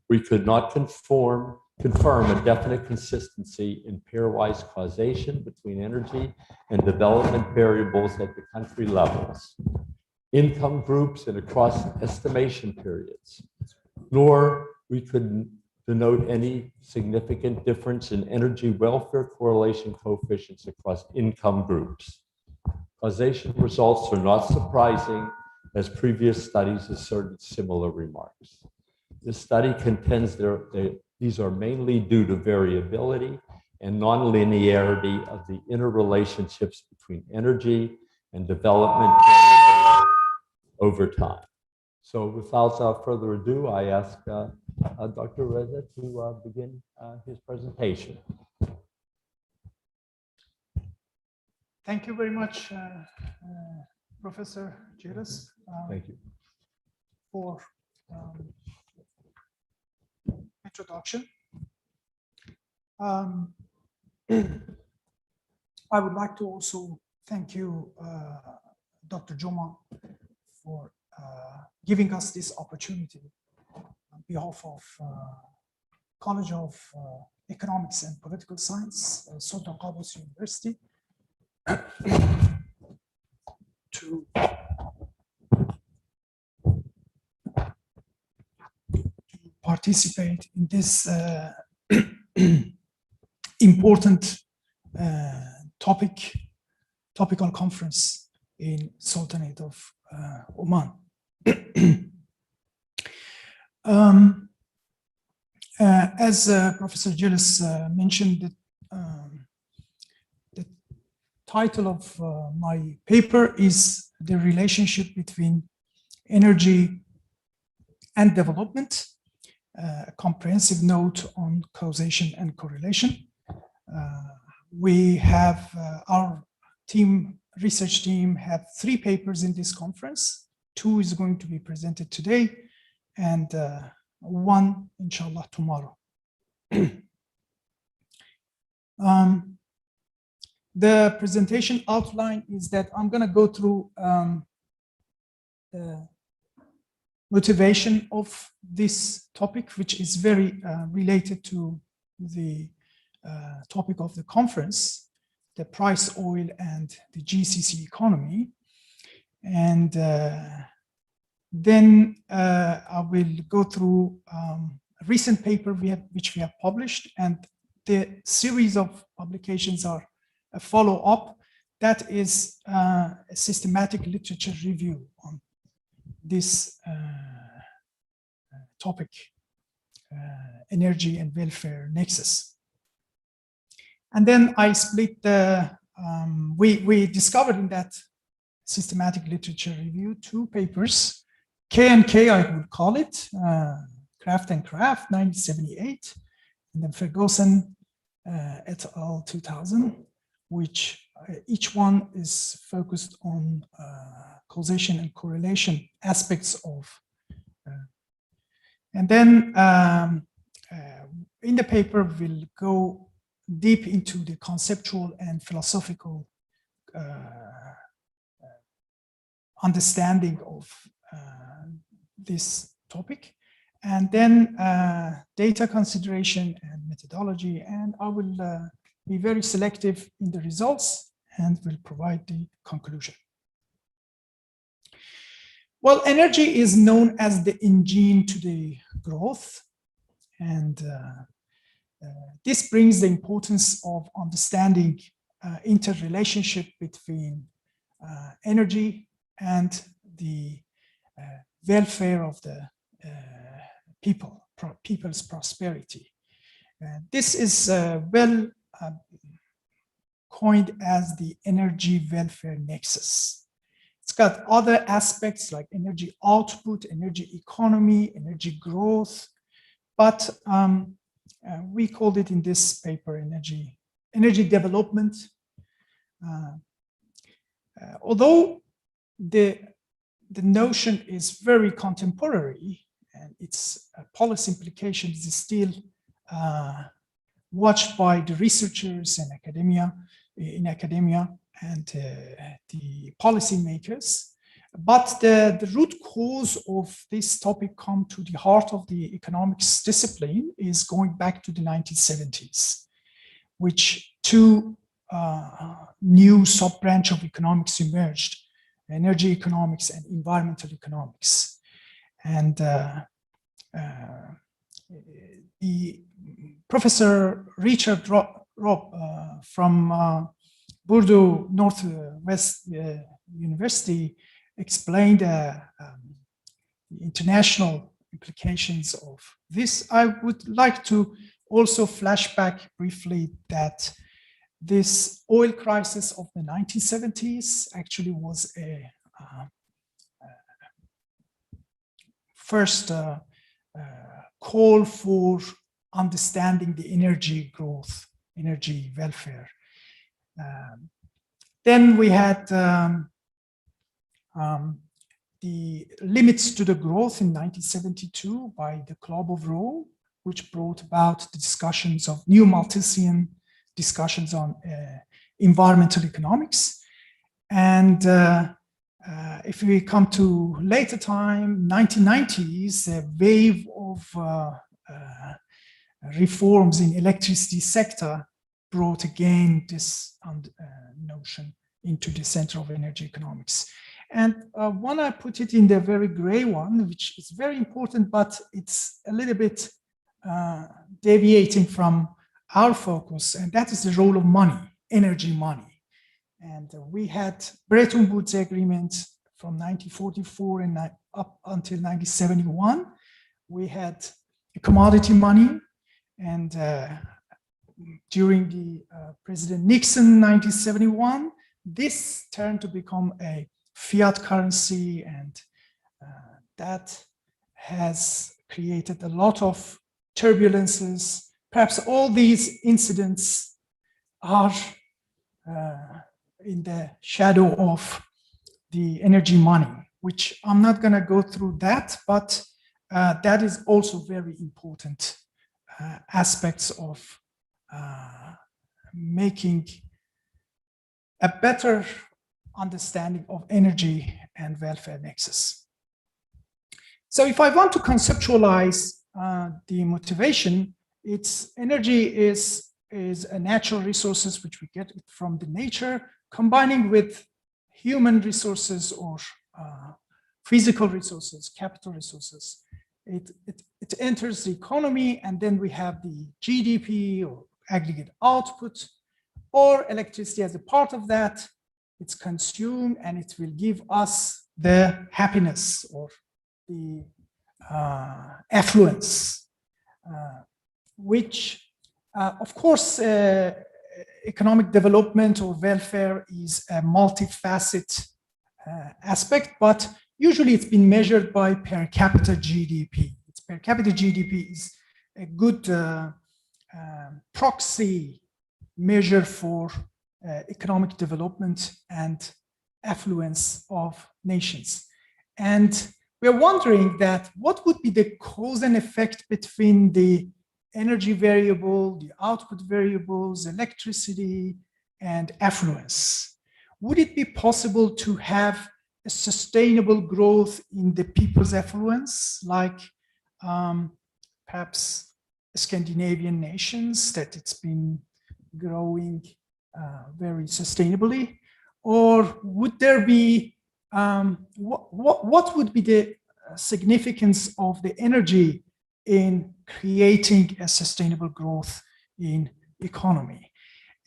We could not confirm a definite consistency in pairwise causation between energy and development variables at the country levels, income groups, and across estimation periods, nor we could denote any significant difference in energy welfare correlation coefficients across income groups. Causation results are not surprising, as previous studies asserted similar remarks. This study contends these are mainly due to variability and nonlinearity of the interrelationships between energy and development variables over time. So without further ado, I ask Dr. Reza to begin his presentation. Thank you very much, Professor Jiras. Thank you. For introduction. I would like to also thank you, Dr. Joma, for giving us this opportunity on behalf of College of Economics and Political Science, Sultan Qaboos University, to participate in this important topical conference in Sultanate of Oman. As Professor Gillis mentioned, the title of my paper is The Relationship Between Energy and Development, a comprehensive note on causation and correlation. We have our research team have 3 papers in this conference. 2 is going to be presented today, and 1, inshallah, tomorrow. The presentation outline is that I'm going to go through the motivation of this topic, which is very related to the topic of the conference, the price oil and the GCC economy. And then I will go through a recent paper which we have published, and the series of publications are a follow-up. That is a systematic literature review on this topic, energy and welfare nexus. And then I split the, we discovered in that systematic literature review 2 papers, K and K I would call it, Kraft and Kraft, 1978, and then Ferguson et al. 2000, which each one is focused on causation and correlation aspects of. And then in the paper, we'll go deep into the conceptual and philosophical understanding of this topic, and then data consideration and methodology. And I will be very selective in the results and will provide the conclusion. Well, energy is known as the engine to the growth, and this brings the importance of understanding interrelationship between energy and the welfare of the people's prosperity. This is well coined as the energy welfare nexus. It's got other aspects like energy output, energy economy, energy growth, but we called it in this paper energy development. Although the notion is very contemporary and its policy implications is still watched by the researchers and academia and the policymakers, but the root cause of this topic come to the heart of the economics discipline is going back to the 1970s, which 2 new sub-branch of economics emerged: energy economics and environmental economics. And the Professor Richard Robb from Purdue Northwest University explained the international implications of this. I would like to also flash back briefly that this oil crisis of the 1970s actually was a first call for understanding the energy growth, energy welfare. Then we had the limits to the growth in 1972 by the Club of Rome, which brought about the discussions of new Malthusian discussions on environmental economics. And if we come to later time, 1990s, a wave of reforms in electricity sector brought again this notion into the center of energy economics. And when I put it in the very gray one, which is very important, but it's a little bit deviating from our focus, and that is the role of money, energy money. And we had Bretton Woods Agreement from 1944 and up until 1971. We had commodity money, and during the President Nixon 1971, this turned to become a fiat currency, and that has created a lot of turbulences. Perhaps all these incidents are in the shadow of the energy money, which I'm not going to go through that, but that is also very important aspects of making a better understanding of energy and welfare nexus. So if I want to conceptualize the motivation, it's energy is a natural resources which we get from the nature, combining with human resources or physical resources, capital resources. It enters the economy, and then we have the GDP or aggregate output, or electricity as a part of that. It's consumed, and it will give us the happiness or the affluence, which, of course, economic development or welfare is a multifaceted aspect, but usually it's been measured by per capita GDP. Its per capita GDP is a good proxy measure for economic development and affluence of nations. And we're wondering that what would be the cause and effect between the energy variable, the output variables, electricity, and affluence? Would it be possible to have a sustainable growth in the people's affluence, like perhaps Scandinavian nations, that it's been growing very sustainably? Or would there be, what would be the significance of the energy in creating a sustainable growth in economy?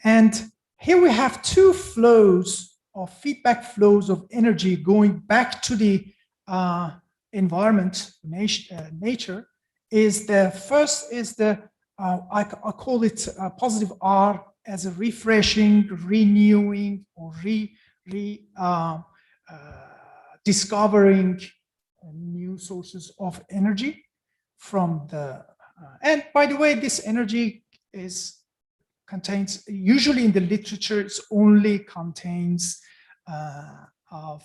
And here we have two flows of feedback flows of energy going back to the environment, nature. Is the first is the, I call it positive R as a refreshing, renewing, or discovering new sources of energy from the, and by the way, this energy contains, usually in the literature, it only contains of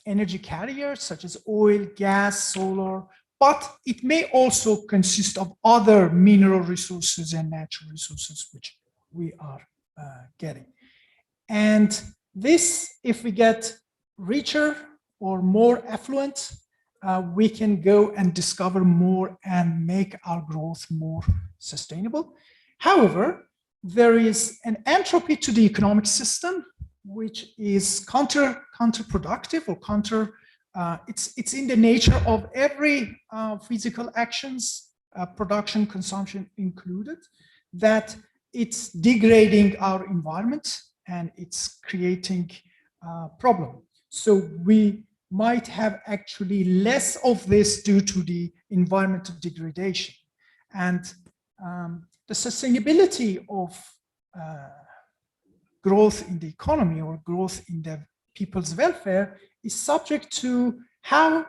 energy carriers such as oil, gas, solar, but it may also consist of other mineral resources and natural resources which we are getting. And this, if we get richer or more affluent, we can go and discover more and make our growth more sustainable. However, there is an entropy to the economic system, which is counterproductive or it's in the nature of every physical actions, production, consumption included, that it's degrading our environment and it's creating a problem. So we might have actually less of this due to the environmental degradation. And the sustainability of growth in the economy or growth in the people's welfare is subject to how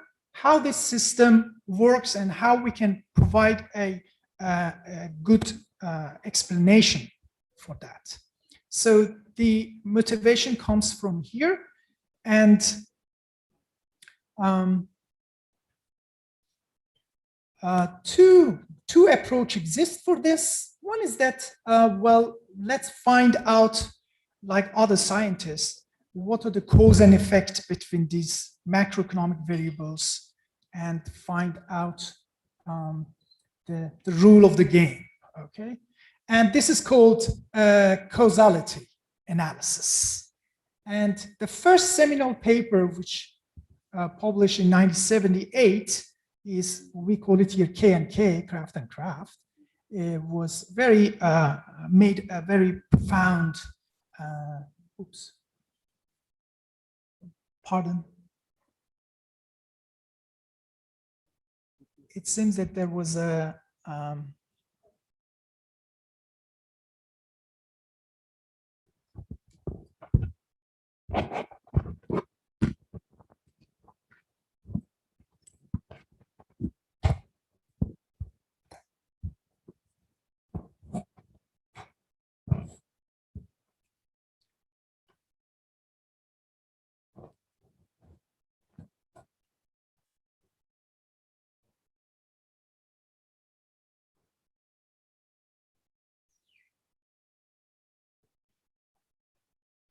this system works and how we can provide a good explanation for that. So the motivation comes from here, and two approach exist for this. One is that, well, let's find out, like other scientists, what are the cause and effect between these macroeconomic variables and find out the rule of the game, okay? And this is called Causality Analysis. And the first seminal paper, which published in 1978, is, we call it here K&K, Craft and Craft. It was very, made a very profound, oops, pardon. It seems that there was a,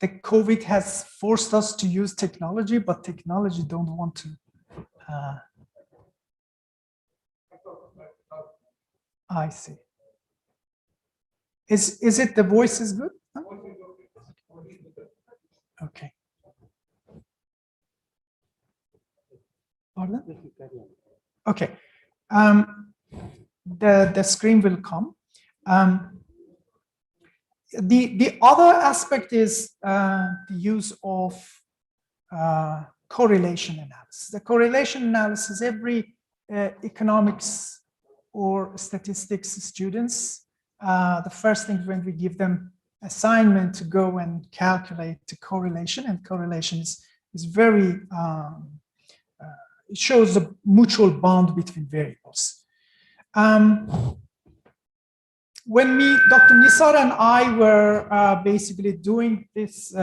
the COVID has forced us to use technology, but technology don't want to. I see. Is it the voice is good? Huh? Okay. Pardon? Okay. The screen will come. The other aspect is the use of correlation analysis. The correlation analysis, every economics or statistics students, the first thing when we give them assignment to go and calculate the correlation, and correlation is very, it shows the mutual bond between variables. When Dr. Nisar and I were basically doing this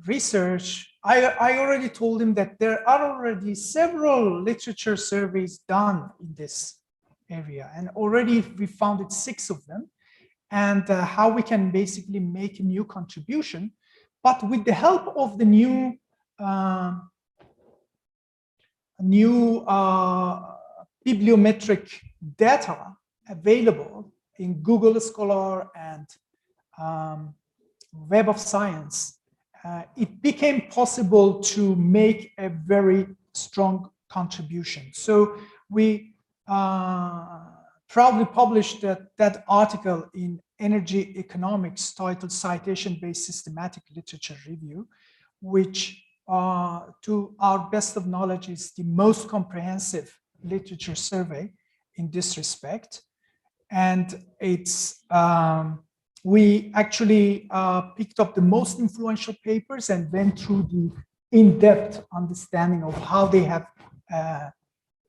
research, I already told him that there are already several literature surveys done in this area, and already we founded 6 of them, and how we can basically make a new contribution, but with the help of the new bibliometric data available in Google Scholar and Web of Science, it became possible to make a very strong contribution. So we proudly published that article in Energy Economics titled Citation-Based Systematic Literature Review, which to our best of knowledge is the most comprehensive literature survey in this respect. And it's, we actually picked up the most influential papers and went through the in-depth understanding of how they have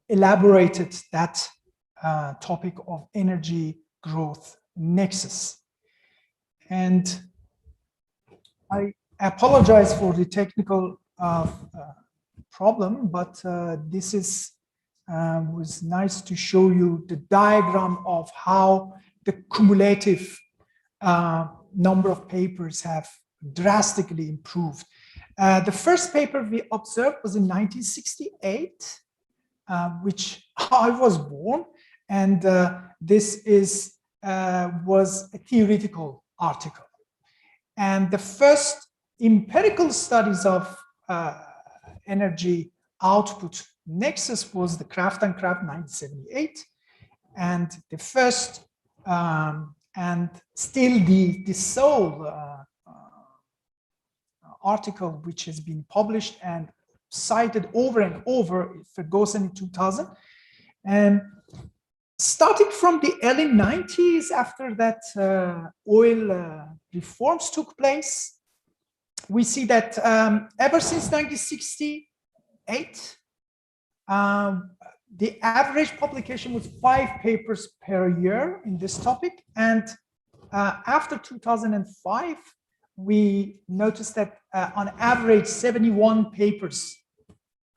elaborated that topic of energy growth nexus. And I apologize for the technical problem, but this is was nice to show you the diagram of how the cumulative number of papers have drastically improved. The first paper we observed was in 1968, which I was born, and this is was a theoretical article. And the first empirical studies of energy output nexus was the Craft and Craft 1978, and the first and still the sole article which has been published and cited over and over, Ferguson in 2000. And starting from the early 90s, after that oil reforms took place, we see that ever since 1968, the average publication was 5 papers per year in this topic. And after 2005, we noticed that on average 71 papers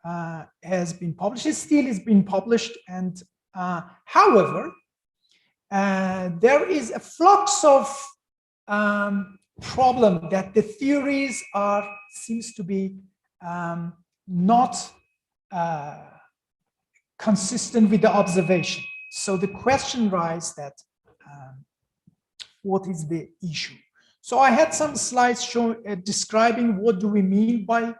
has been published. It still is being published, and however, there is a flux of problem that the theories seems to be not consistent with the observation. So the question arises that what is the issue? So I had some slides describing what do we mean by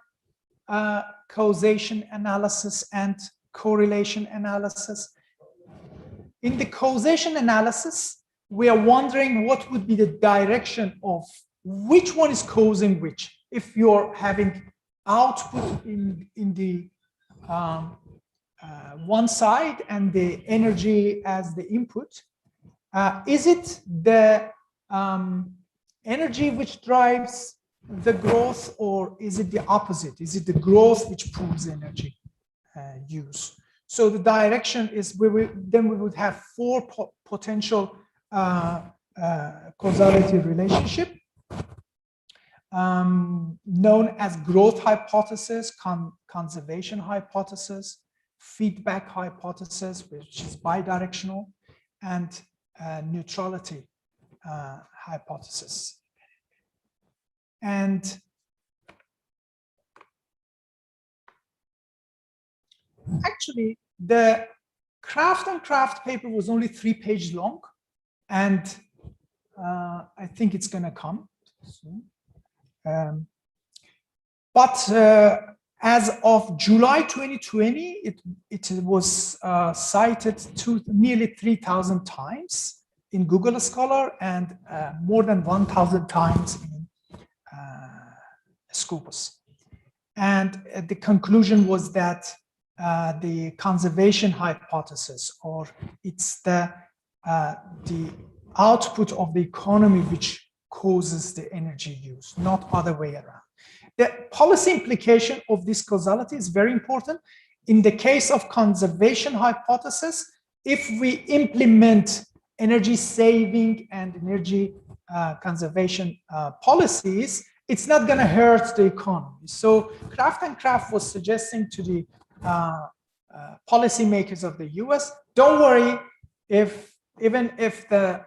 causation analysis and correlation analysis. In the causation analysis, we are wondering what would be the direction of which one is causing which. If you're having output in the one side and the energy as the input, is it the energy which drives the growth, or is it the opposite? Is it the growth which proves energy use? So the direction is then we would have four potential causality relationship known as growth hypothesis, conservation hypothesis, feedback hypothesis, which is bidirectional, and neutrality hypothesis. And actually, the Kraft paper was only 3 pages long, and I think it's going to come soon. But as of July 2020, it was cited nearly 3,000 times in Google Scholar and more than 1,000 times in Scopus. And the conclusion was that the conservation hypothesis, or it's the output of the economy which causes the energy use, not other way around. The policy implication of this causality is very important. In the case of conservation hypothesis, if we implement energy saving and energy conservation policies, it's not going to hurt the economy. So Kraft was suggesting to the policymakers of the US, don't worry, even if the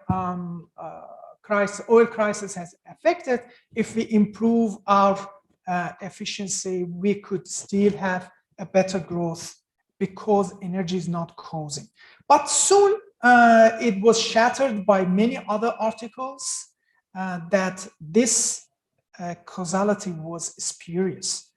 oil crisis has affected, if we improve our efficiency, we could still have a better growth because energy is not causing. But soon it was shattered by many other articles that this causality was spurious.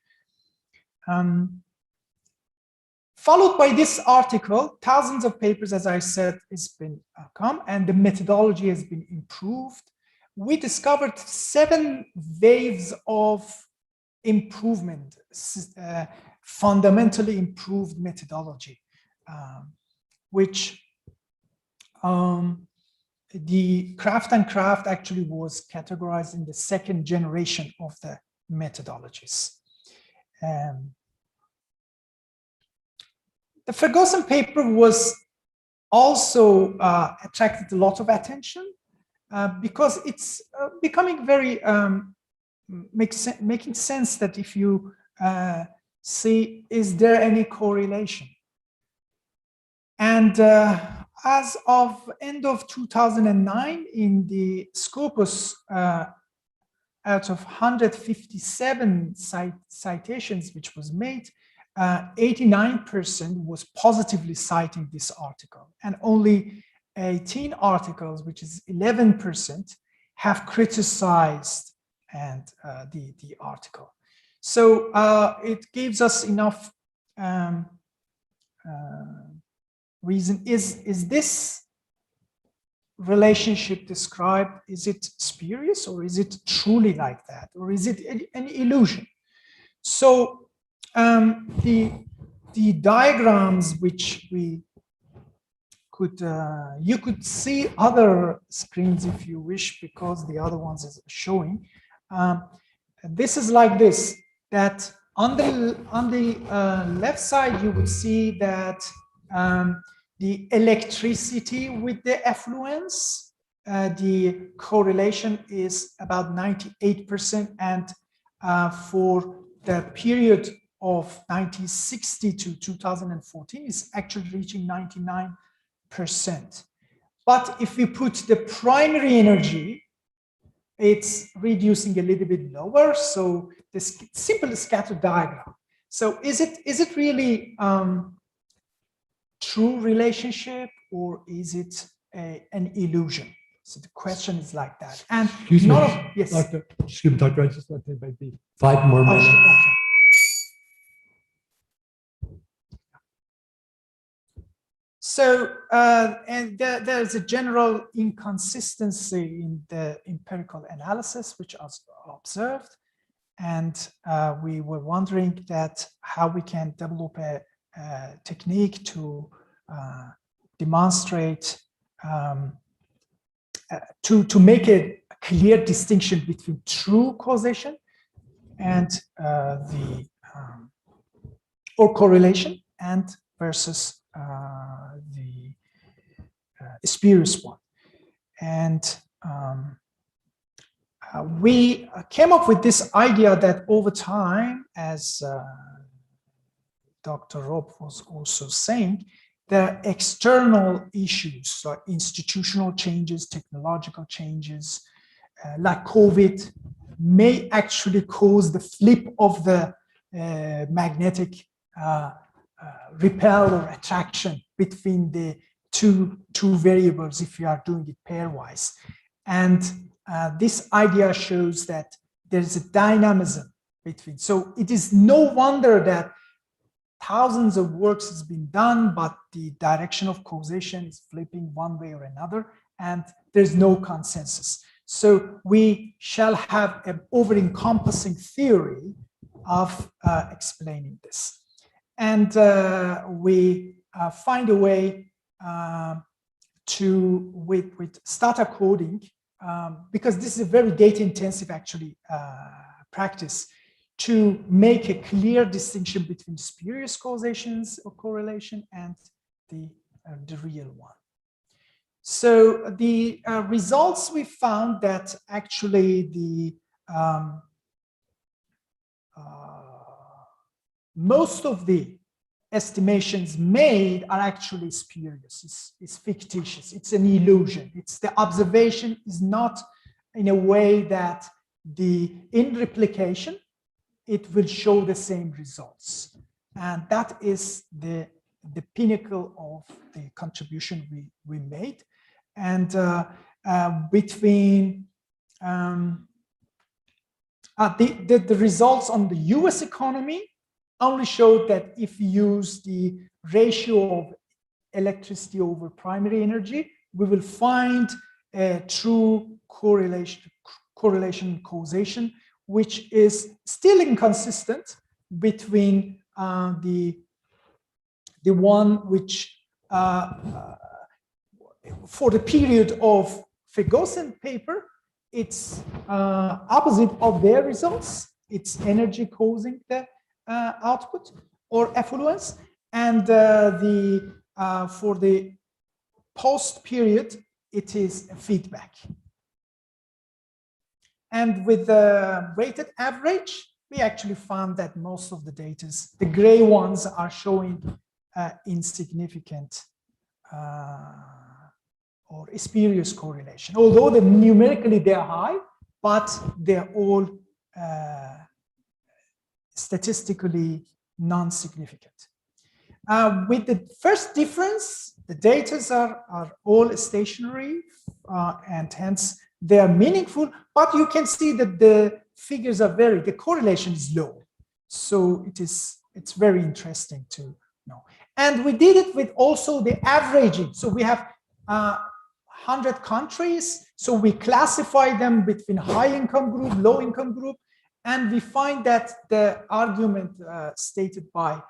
Followed by this article, thousands of papers, as I said, has been come, and the methodology has been improved. We discovered 7 waves of improvement, fundamentally improved methodology, which the Kraft actually was categorized in the 2nd generation of the methodologies. The Ferguson paper was also attracted a lot of attention because it's becoming very making sense that if you see, is there any correlation? And as of end of 2009, in the Scopus, out of 157 citations which was made, 89% was positively citing this article, and only 18 articles, which is 11%, have criticized the article. So it gives us enough reason. Is this relationship described, is it spurious, or is it truly like that, or is it an illusion? So the diagrams which we could, you could see other screens if you wish, because the other ones is showing. This is like this, that on the left side, you would see that the electricity with the effluence, the correlation is about 98%, and for the period of 1960 to 2014 is actually reaching 99%. But if we put the primary energy, it's reducing a little bit lower. So this simple scatter diagram. So is it really true relationship, or is it an illusion? So the question is like that. And excuse me, yes, Dr. Excuse me, Dr. I just want to maybe 5 more minutes. Okay. So, and there's a general inconsistency in the empirical analysis, which was observed. And we were wondering that how we can develop a technique to demonstrate, to make a clear distinction between true causation and or correlation and versus the spurious one. And we came up with this idea that over time, as Dr. Rob was also saying, the external issues like institutional changes, technological changes, like COVID, may actually cause the flip of the magnetic repel or attraction between the two variables if you are doing it pairwise. And this idea shows that there's a dynamism between. So it is no wonder that thousands of works has been done, but the direction of causation is flipping one way or another, and there's no consensus. So we shall have an over-encompassing theory of explaining this. And we find a way to, with stata coding, because this is a very data-intensive actually practice, to make a clear distinction between spurious causations or correlation and the real one. So the results we found that actually the most of the estimations made are actually spurious. It's fictitious. It's an illusion. It's the observation is not in a way that in replication, it will show the same results. And that is the pinnacle of the contribution we made. And between the results on the US economy only showed that if you use the ratio of electricity over primary energy, we will find a true correlation causation, which is still inconsistent between the one which for the period of Ferguson paper, it's opposite of their results. It's energy causing the output or effluence, and for the post period, it is a feedback. And with the weighted average, we actually found that most of the data, the gray ones, are showing insignificant or spurious correlation. Although numerically they're high, but they're all statistically non-significant. With the first difference, the data are all stationary and hence they are meaningful, but you can see that the figures are the correlation is low. So it's very interesting to know. And we did it with also the averaging. So we have 100 countries. So we classify them between high income group, low income group. And we find that the argument stated by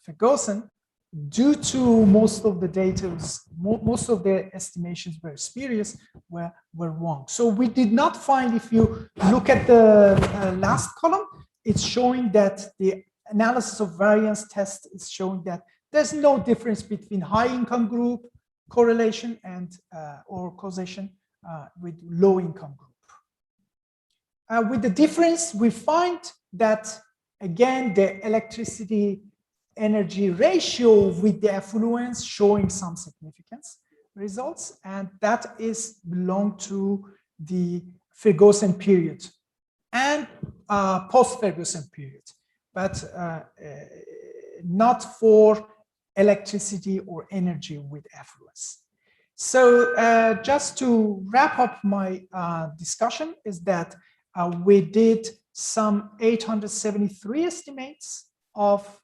Ferguson, due to most of the data, most of the estimations were spurious, were wrong. So we did not find, if you look at the last column, it's showing that the analysis of variance test is showing that there's no difference between high income group correlation and or causation with low income group. With the difference, we find that Again, the electricity energy ratio with the effluence showing some significance results, and that is belong to the Ferguson period and post-Ferguson period, but not for electricity or energy with effluence. So just to wrap up my discussion is that we did some 873 estimates of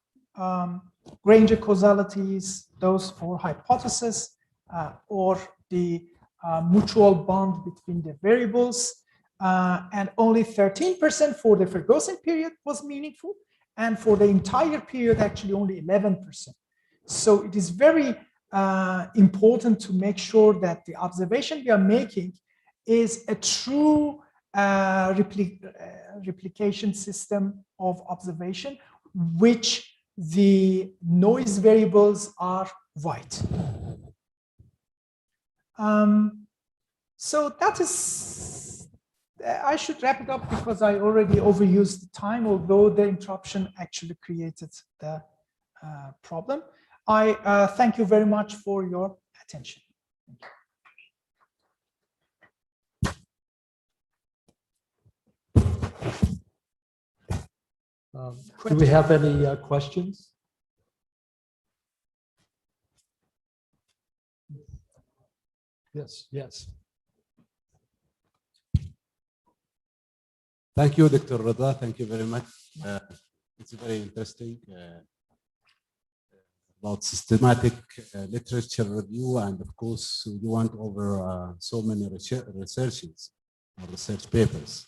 Granger causalities, those for hypothesis or the mutual bond between the variables, and only 13% for the Ferguson period was meaningful, and for the entire period actually only 11%. So it is very important to make sure that the observation we are making is a true replication system of observation, which the noise variables are white. So that is, I should wrap it up because I already overused the time, although the interruption actually created the problem. I thank you very much for your attention. Do we have any questions? Yes, yes. Thank you, Dr. Rada. Thank you very much. It's very interesting about systematic literature review, and of course, you went over so many researches or research papers.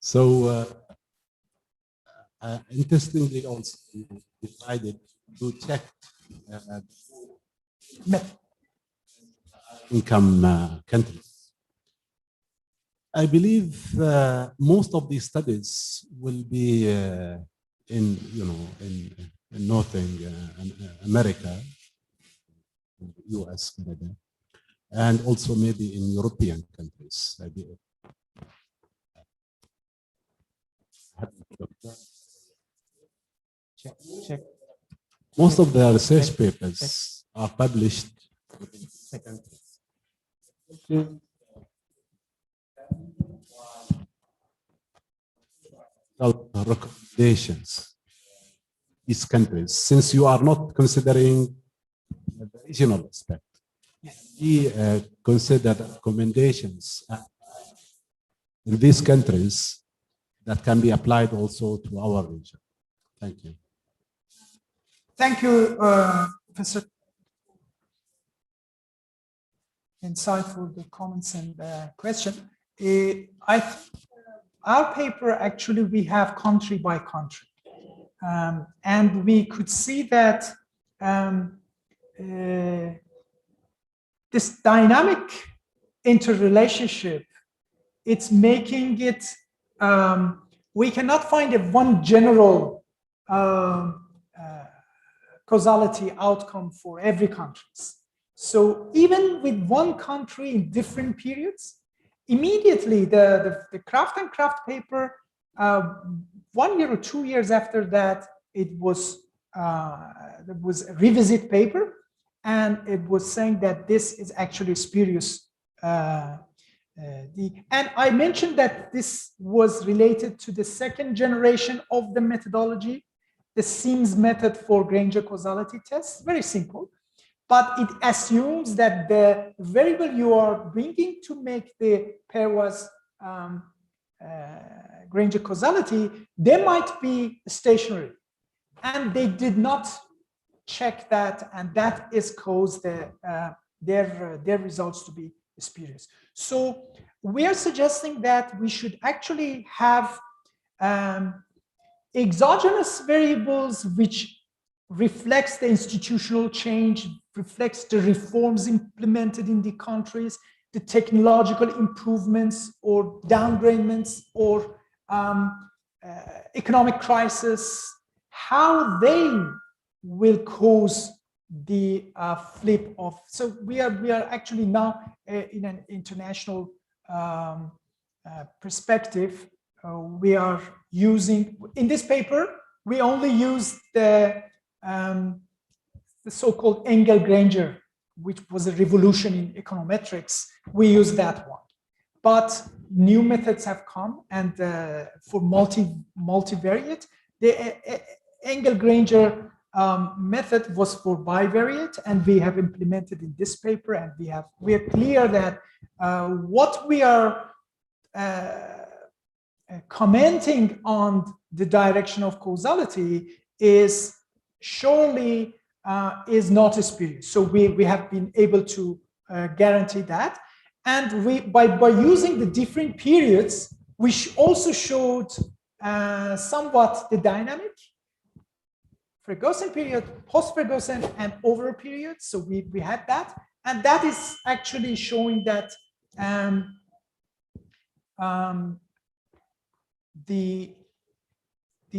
So, interestingly, also decided to check income countries. I believe most of these studies will be in Northern America, US, Canada, and also maybe in European countries. Check. Most of the research papers are published in countries. Recommendations, these countries, since you are not considering the regional aspect, we consider recommendations in these countries that can be applied also to our region. Thank you. Thank you, Professor. Insightful the comments and question. Our paper, actually, we have country by country. And we could see that this dynamic interrelationship, it's making it, we cannot find a one general causality outcome for every country. So even with one country in different periods, immediately the Kraft and Kraft paper, 1 year or 2 years after that, it was there was a revisit paper, and it was saying that this is actually spurious. And I mentioned that this was related to the second generation of the methodology, the Sims method for Granger causality tests. Very simple, but it assumes that the variable you are bringing to make the pairwise Granger causality, they might be stationary, and they did not check that, and that is caused their results to be spurious. So we are suggesting that we should actually have exogenous variables which reflects the institutional change, reflects the reforms implemented in the countries, the technological improvements or downgradements or economic crisis, how they will cause the flip of, so we are actually now in an international perspective. We are using, in this paper, we only use the so-called Engel-Granger, which was a revolution in econometrics. We use that one. But new methods have come, and for multivariate, the Engel-Granger method was for bivariate, and we have implemented in this paper, and we are clear that what we are commenting on the direction of causality is surely is not spurious. So we have been able to guarantee that. And we, by using the different periods, we also showed somewhat the dynamic, Ferguson period, post-Ferguson, and over period. So we had that. And that is actually showing that the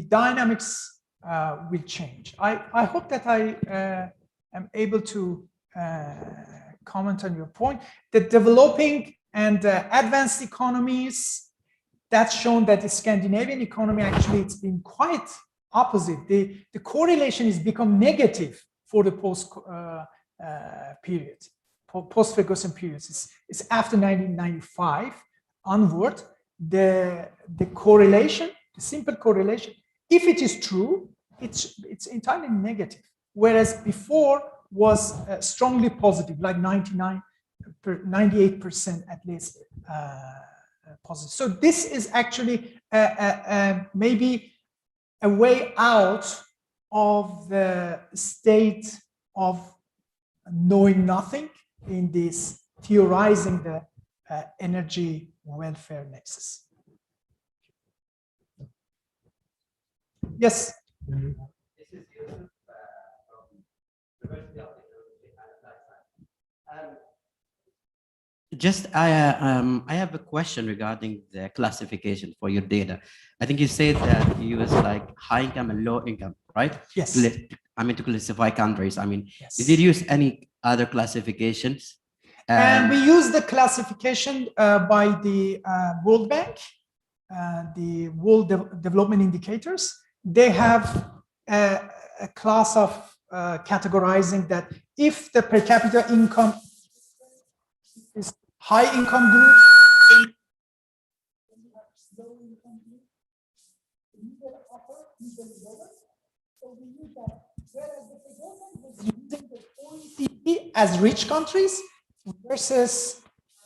dynamics will change. I hope that I am able to comment on your point. The developing and advanced economies, that's shown that the Scandinavian economy, actually, it's been quite opposite. The correlation has become negative for the post-Ferguson periods. It's after 1995 onward, the correlation, the simple correlation, if it is true, it's entirely negative. Whereas before was strongly positive, like 98% at least positive. So this is actually maybe a way out of the state of knowing nothing in this theorizing the energy welfare nexus. Yes. Just I have a question regarding the classification for your data. I think you said that you use like high income and low income, right? Yes. I mean, to classify countries. I mean, yes. Did you use any other classifications? And we use the classification by the World Bank, the World Development Indicators. They have a class of categorizing that if the per capita income is high income group, then low income group, middle upper, middle lower. So we use that. Whereas the government was using the OECD as rich countries versus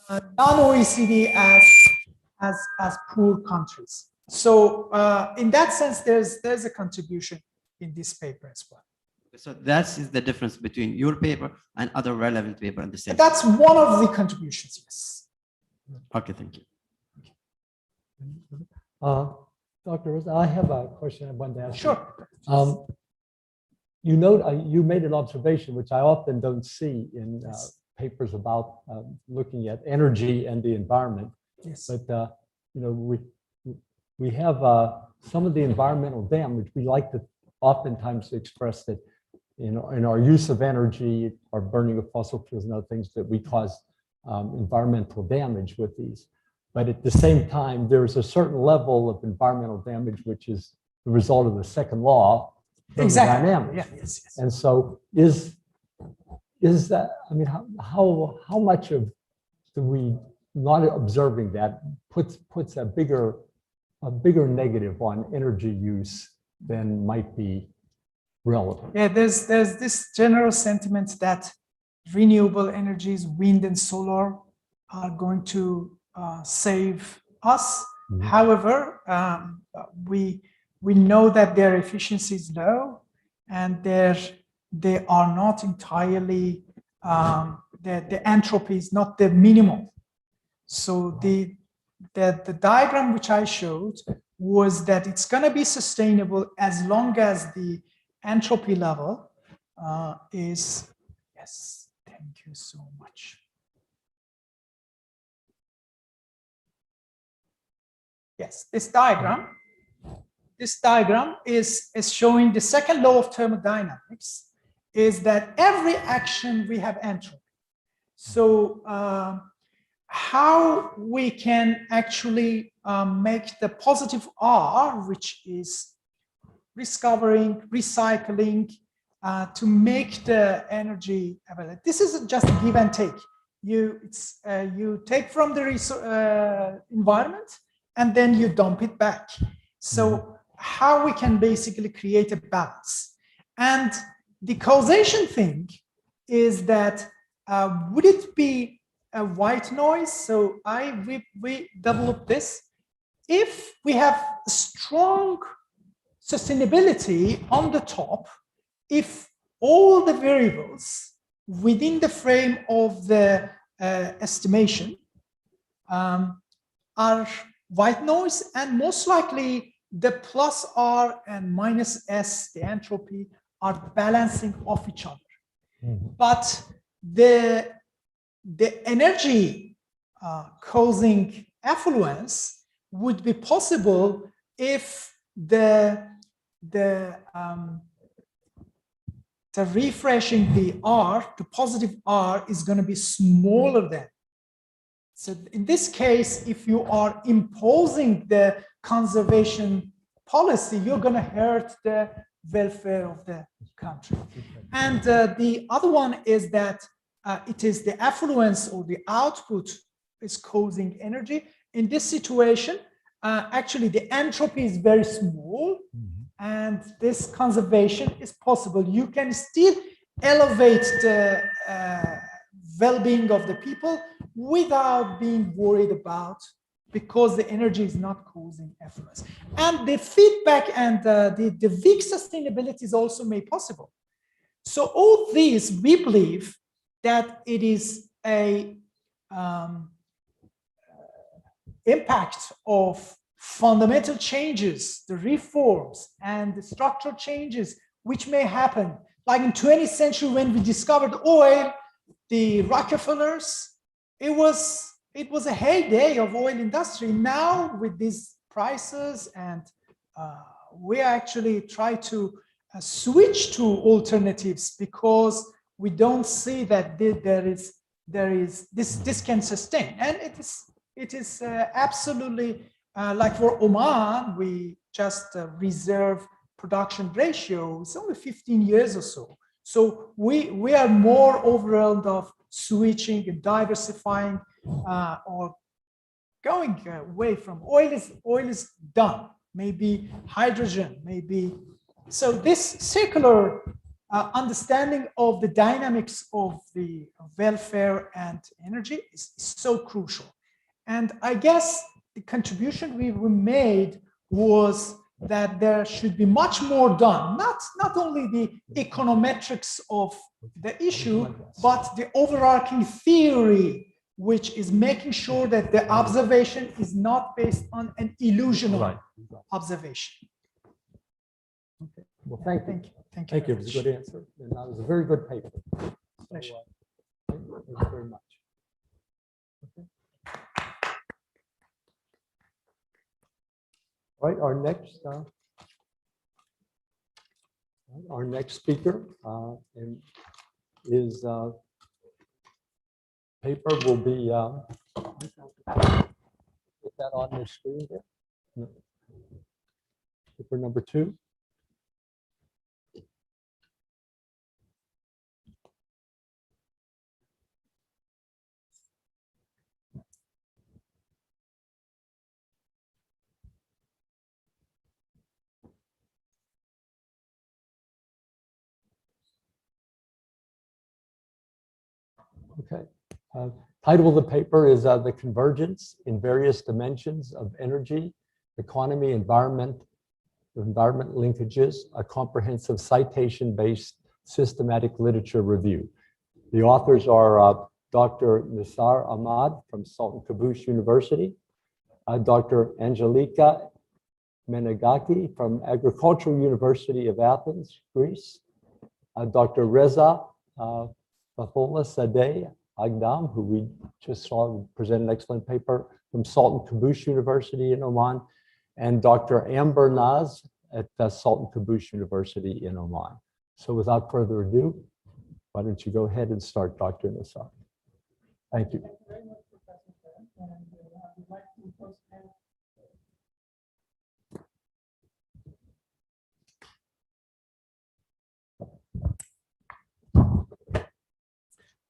non-OECD as poor countries. So in that sense, there's a contribution in this paper as well. So that's the difference between your paper and other relevant paper in the same. That's one of the contributions, yes. Okay, thank you. Dr. Rose, I have a question I wanted to ask. Sure. You made an observation, which I often don't see in papers about looking at energy and the environment. Yes. But we have some of the environmental damage. We like to oftentimes express that in our use of energy, our burning of fossil fuels and other things, that we cause environmental damage with these. But at the same time, there's a certain level of environmental damage which is the result of the second law of thermodynamics. Yeah, yes. And so is that, I mean, how much of do we not observing that puts a bigger negative on energy use than might be relevant? Yeah, there's this general sentiment that renewable energies, wind and solar, are going to save us. Mm-hmm. However, we know that their efficiency is low, and they are not entirely the entropy is not the minimum. So the diagram which I showed was that it's going to be sustainable as long as the entropy level is, yes, thank you so much. Yes, this diagram is showing the second law of thermodynamics is that every action we have entropy. So how we can actually make the positive R, which is discovering, recycling, to make the energy available. This is just a give and take. You take from the environment and then you dump it back. So how we can basically create a balance. And the causation thing is that would it be a white noise? So we developed this. If we have strong sustainability on the top, if all the variables within the frame of the estimation are white noise, and most likely the plus R and minus S, the entropy, are balancing off each other. But the energy causing affluence would be possible if the refreshing the R to positive R is going to be smaller than. So in this case, if you are imposing the conservation policy, you're going to hurt the welfare of the country. And the other one is that it is the affluence or the output is causing energy. In this situation, actually the entropy is very small, and this conservation is possible. You can still elevate the well-being of the people without being worried about, because the energy is not causing affluence. And the feedback and the weak sustainability is also made possible. So all these, we believe that it is a impact of fundamental changes, the reforms and the structural changes which may happen. Like in 20th century when we discovered oil, the Rockefellers, it was a heyday of oil industry. Now with these prices, and we actually try to switch to alternatives, because we don't see that this can sustain. And it is absolutely like for Oman, we just reserve production ratio. It's only 15 years or so. So we are more overwhelmed of switching and diversifying or going away from oil is done. Maybe hydrogen, maybe. So this circular understanding of the dynamics of the welfare and energy is so crucial. And I guess the contribution we made was that there should be much more done, not only the econometrics of the issue, but the overarching theory, which is making sure that the observation is not based on an illusional observation. Okay. Well, thank you. Thank you. It was a good answer, and that was a very good paper. So, thank you very much. Okay. All right, our next speaker is paper will be put that on the screen there. No. Paper number 2. Okay. Title of the paper is The Convergence in Various Dimensions of Energy, Economy, Environment Linkages, a Comprehensive Citation-Based Systematic Literature Review. The authors are Dr. Nisar Ahmad from Sultan Qaboos University, Dr. Angelika Menegaki from Agricultural University of Athens, Greece, Dr. Reza Fathola Sadeh Agdam, who we just saw present an excellent paper from Sultan Qaboos University in Oman, and Dr. Amber Naz at Sultan Qaboos University in Oman. So without further ado, why don't you go ahead and start, Dr. Nassar? Thank you.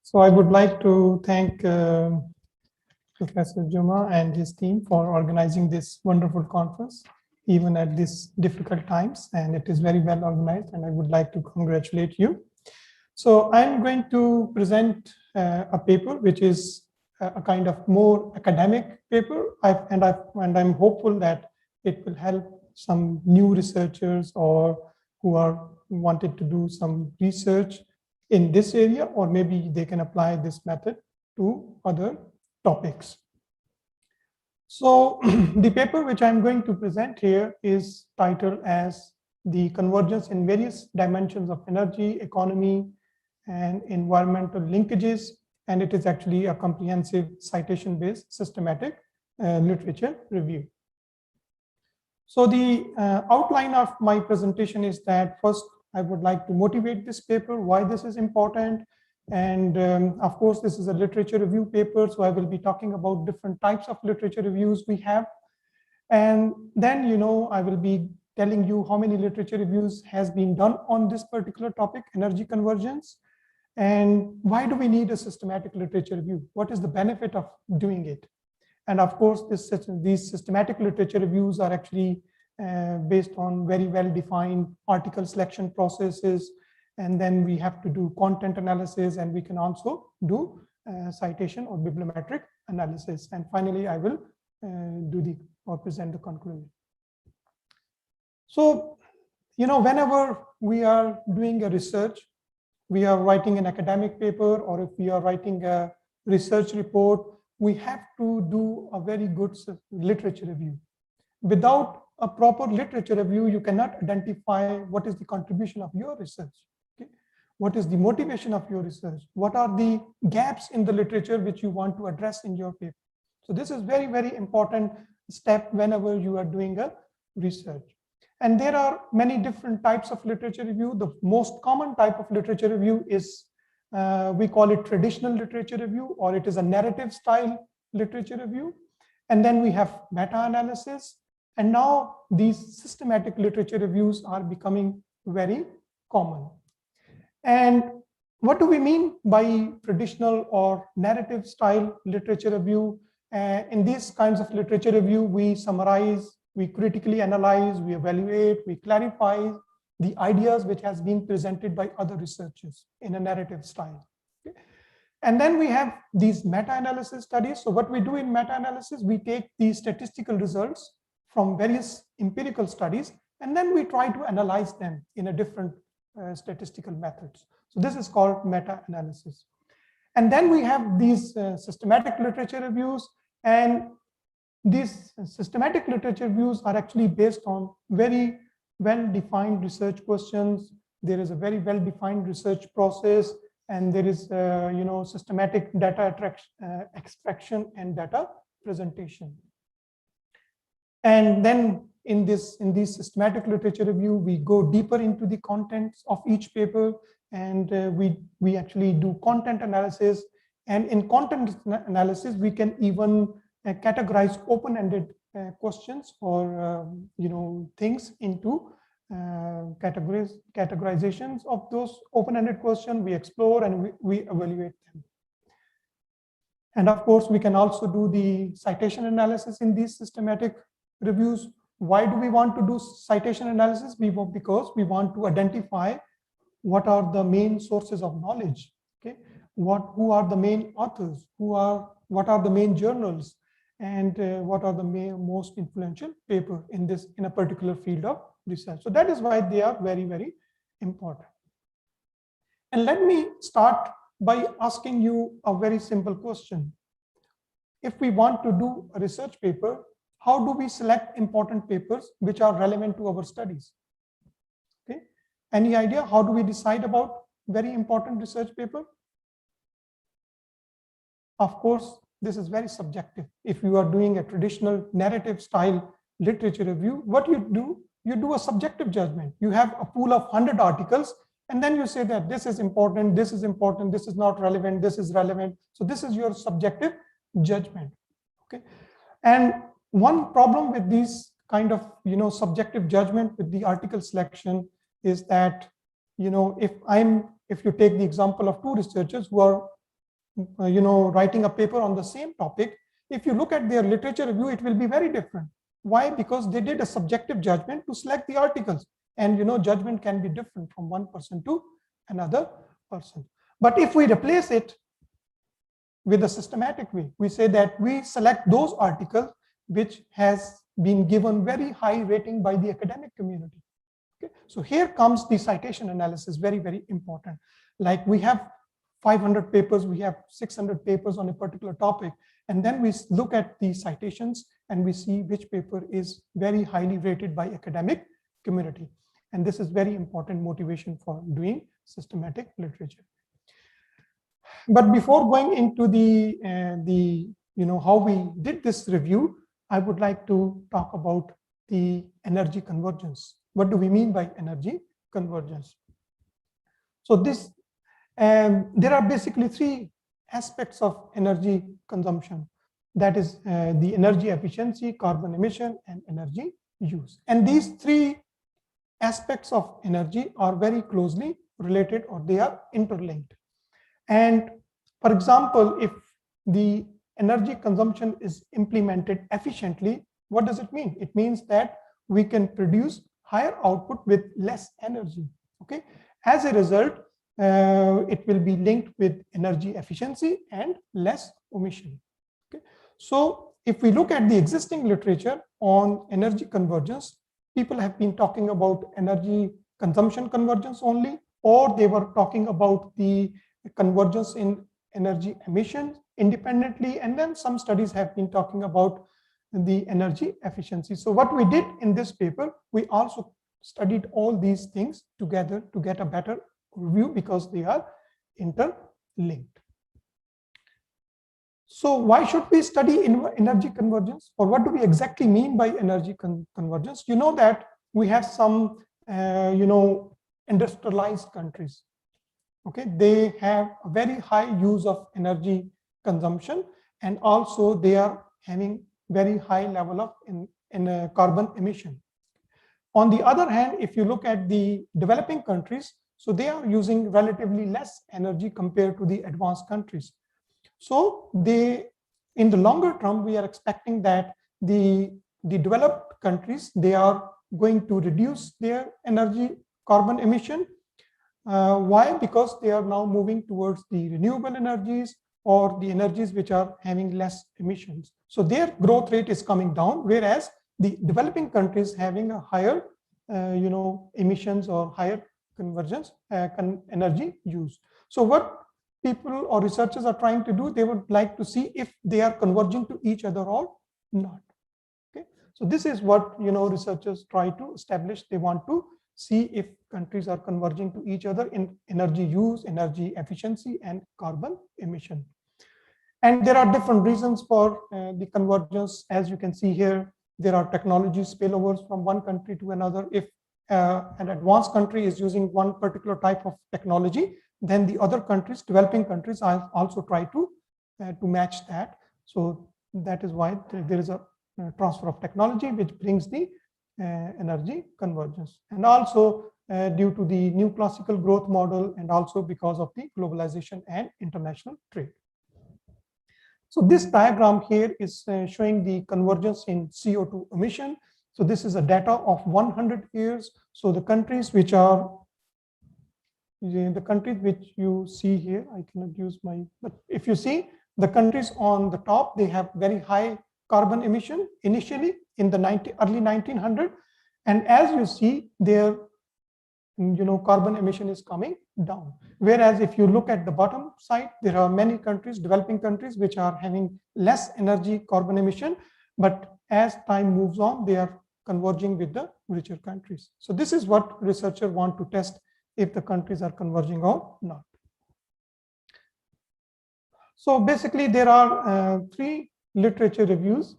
So I would like to thank Professor Juma and his team for organizing this wonderful conference, even at these difficult times, and it is very well organized, and I would like to congratulate you. So I'm going to present a paper which is a kind of more academic paper, and I'm hopeful that it will help some new researchers or who are wanted to do some research in this area, or maybe they can apply this method to other topics. So the paper which I'm going to present here is titled as the Convergence in Various Dimensions of Energy, Economy, and Environmental Linkages, and it is actually a comprehensive citation-based systematic literature review. So the outline of my presentation is that first I would like to motivate this paper, why this is important. And of course, this is a literature review paper, so I will be talking about different types of literature reviews we have. And then, I will be telling you how many literature reviews has been done on this particular topic, energy convergence. And why do we need a systematic literature review? What is the benefit of doing it? And of course, these systematic literature reviews are actually based on very well-defined article selection processes. And then we have to do content analysis, and we can also do citation or bibliometric analysis. And finally, I will present the conclusion. So, whenever we are doing a research, we are writing an academic paper, or if we are writing a research report, we have to do a very good literature review. Without a proper literature review, you cannot identify what is the contribution of your research. Okay? What is the motivation of your research? What are the gaps in the literature which you want to address in your paper? So this is very, very important step whenever you are doing a research. And there are many different types of literature review. The most common type of literature review is, we call it traditional literature review, or it is a narrative style literature review. And then we have meta-analysis. And now these systematic literature reviews are becoming very common. And what do we mean by traditional or narrative style literature review? In these kinds of literature review, we summarize, we critically analyze, we evaluate, we clarify the ideas which has been presented by other researchers in a narrative style. Okay? And then we have these meta-analysis studies. So what we do in meta-analysis, we take these statistical results from various empirical studies, and then we try to analyze them in a different statistical methods. So this is called meta-analysis. And then we have these systematic literature reviews, and these systematic literature reviews are actually based on very well-defined research questions. There is a very well-defined research process, and there is systematic data extraction and data presentation. And then in this systematic literature review, we go deeper into the contents of each paper, and we actually do content analysis. And in content analysis, we can even categorize open-ended questions or things into categorizations of those open-ended questions. We explore and we evaluate them. And of course, we can also do the citation analysis in these systematic reviews. Why do we want to do citation analysis? Because we want to identify what are the main sources of knowledge. Okay, who are the main authors? What are the main journals? And what are the most influential paper in a particular field of research? So that is why they are very, very important. And let me start by asking you a very simple question. If we want to do a research paper, how do we select important papers which are relevant to our studies? Okay, any idea how do we decide about very important research paper? Of course, this is very subjective. If you are doing a traditional narrative style literature review, what you do a subjective judgment. You have a pool of 100 articles, And then you say that this is important, this is important, this is not relevant, this is relevant. So this is your subjective judgment. Okay. And one problem with these kind of, subjective judgment with the article selection is that, if you take the example of two researchers who are, writing a paper on the same topic, if you look at their literature review, it will be very different. Why? Because they did a subjective judgment to select the articles. And, judgment can be different from one person to another person. But if we replace it with a systematic way, we say that we select those articles which has been given very high rating by the academic community. Okay. So here comes the citation analysis, very, very important. Like we have 500 papers, we have 600 papers on a particular topic, and then we look at the citations and we see which paper is very highly rated by academic community. And this is very important motivation for doing systematic literature. But before going into the how we did this review, I would like to talk about the energy convergence. What do we mean by energy convergence? So this, there are basically three aspects of energy consumption. That is the energy efficiency, carbon emission, and energy use. And these three aspects of energy are very closely related, or they are interlinked. And for example, if the energy consumption is implemented efficiently, what does it mean? It means that we can produce higher output with less energy. Okay. As a result, it will be linked with energy efficiency and less emission. Okay. So if we look at the existing literature on energy convergence, people have been talking about energy consumption convergence only, or they were talking about the convergence in energy emissions independently, and then some studies have been talking about the energy efficiency. So what we did in this paper, we also studied all these things together to get a better review because they are interlinked. So why should we study energy convergence, or what do we exactly mean by energy convergence? You know that we have some industrialized countries. Okay, they have a very high use of energy consumption, and also they are having very high level of carbon emission. On the other hand, if you look at the developing countries, so they are using relatively less energy compared to the advanced countries. So in the longer term, we are expecting that the developed countries, they are going to reduce their energy carbon emission. Why? Because they are now moving towards the renewable energies or the energies which are having less emissions. So their growth rate is coming down, whereas the developing countries having a higher, emissions or higher convergence energy use. So what people or researchers are trying to do, they would like to see if they are converging to each other or not. Okay, so this is what researchers try to establish. They want to see if countries are converging to each other in energy use, energy efficiency, and carbon emission. And there are different reasons for the convergence. As you can see here, there are technology spillovers from one country to another. If an advanced country is using one particular type of technology, then the other countries, developing countries, also try to match that. So that is why there is a transfer of technology which brings the energy convergence. And also due to the new classical growth model, and also because of the globalization and international trade. So this diagram here is showing the convergence in CO2 emission. So this is a data of 100 years. So the countries which are which you see here, I cannot use my, but if you see the countries on the top, they have very high carbon emission initially in the early 1900s, and as you see their carbon emission is coming down. Whereas if you look at the bottom side, there are many countries, developing countries, which are having less energy carbon emission, but as time moves on, they are converging with the richer countries. So this is what researchers want to test, if the countries are converging or not. So basically there are three literature reviews.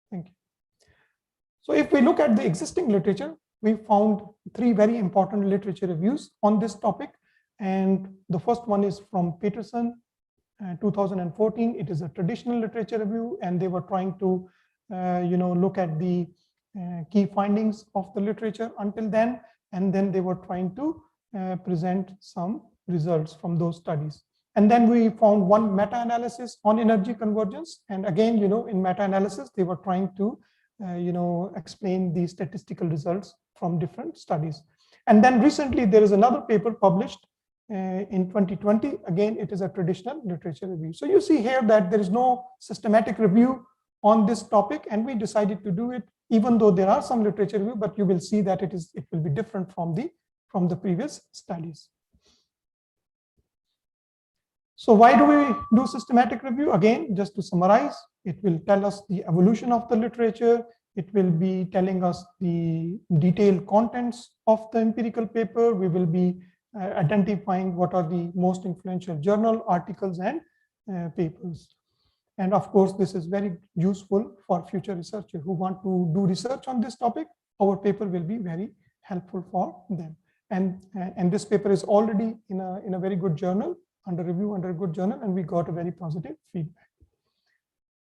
Thank you. So if we look at the existing literature, we found 3 very important literature reviews on this topic. And the first one is from Peterson, 2014. It is a traditional literature review, and they were trying to look at the key findings of the literature until then, and then they were trying to present some results from those studies. And then we found one meta-analysis on energy convergence. And again, in meta-analysis, they were trying to, explain the statistical results from different studies. And then recently, there is another paper published in 2020. Again, it is a traditional literature review. So you see here that there is no systematic review on this topic, and we decided to do it, even though there are some literature review, but you will see that it will be different from the previous studies. So why do we do systematic review? Again, just to summarize, it will tell us the evolution of the literature. It will be telling us the detailed contents of the empirical paper. We will be identifying what are the most influential journal articles and papers. And of course, this is very useful for future researchers who want to do research on this topic. Our paper will be very helpful for them. And this paper is already in a very good journal, under review, under a good journal, and we got a very positive feedback.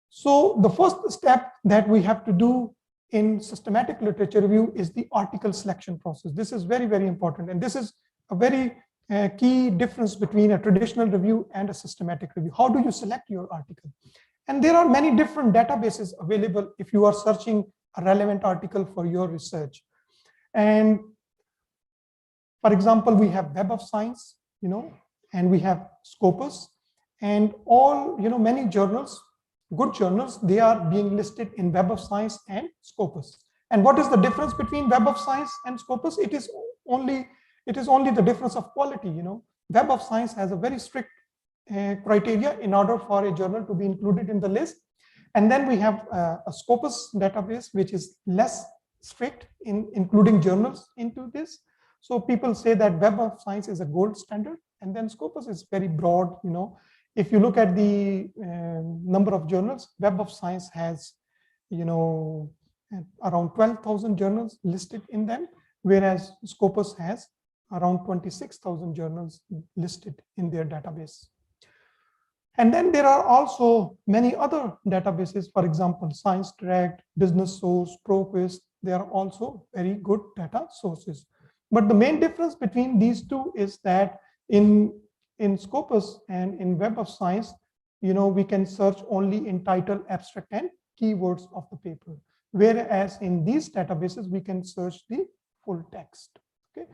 So the first step that we have to do in systematic literature review is the article selection process. This is very, very important. And this is a very key difference between a traditional review and a systematic review. How do you select your article? And there are many different databases available if you are searching a relevant article for your research. And for example, we have Web of Science, and we have Scopus, and all, many journals, good journals, they are being listed in Web of Science and Scopus. And what is the difference between Web of Science and Scopus? It is only the difference of quality. Web of Science has a very strict criteria in order for a journal to be included in the list. And then we have a Scopus database, which is less strict in including journals into this. So people say that Web of Science is a gold standard, and then Scopus is very broad. If you look at the number of journals, Web of Science has, around 12,000 journals listed in them, whereas Scopus has around 26,000 journals listed in their database. And then there are also many other databases, for example, Science Direct, Business Source, ProQuest. They are also very good data sources. But the main difference between these two is that in Scopus and in Web of Science, we can search only in title, abstract, and keywords of the paper. Whereas in these databases, we can search the full text. Okay.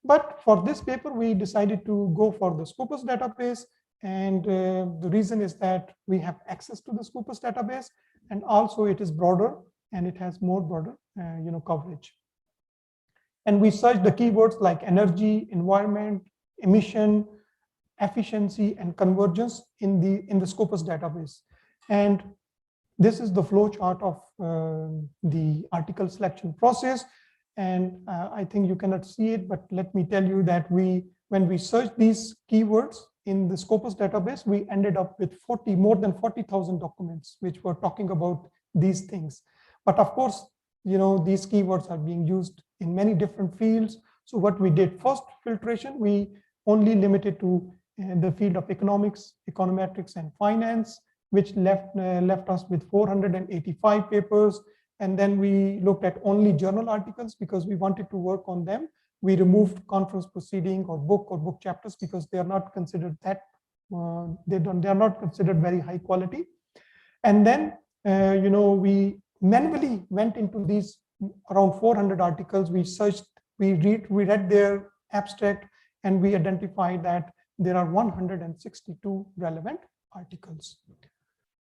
But for this paper, we decided to go for the Scopus database. And the reason is that we have access to the Scopus database, and also it is broader and it has more broader coverage. And we search the keywords like energy, environment, emission, efficiency, and convergence in the Scopus database. And this is the flow chart of the article selection process. And I think you cannot see it, but let me tell you that when we searched these keywords in the Scopus database, we ended up with more than 40,000 documents, which were talking about these things. But of course, these keywords are being used in many different fields. So what we did, first filtration, we only limited to the field of economics, econometrics, and finance, which left us with 485 papers. And then we looked at only journal articles because we wanted to work on them. We removed conference proceeding or book chapters because they are not considered they are not considered very high quality. And then we manually went into these around 400 articles. We searched, we read their abstract, and we identified that there are 162 relevant articles.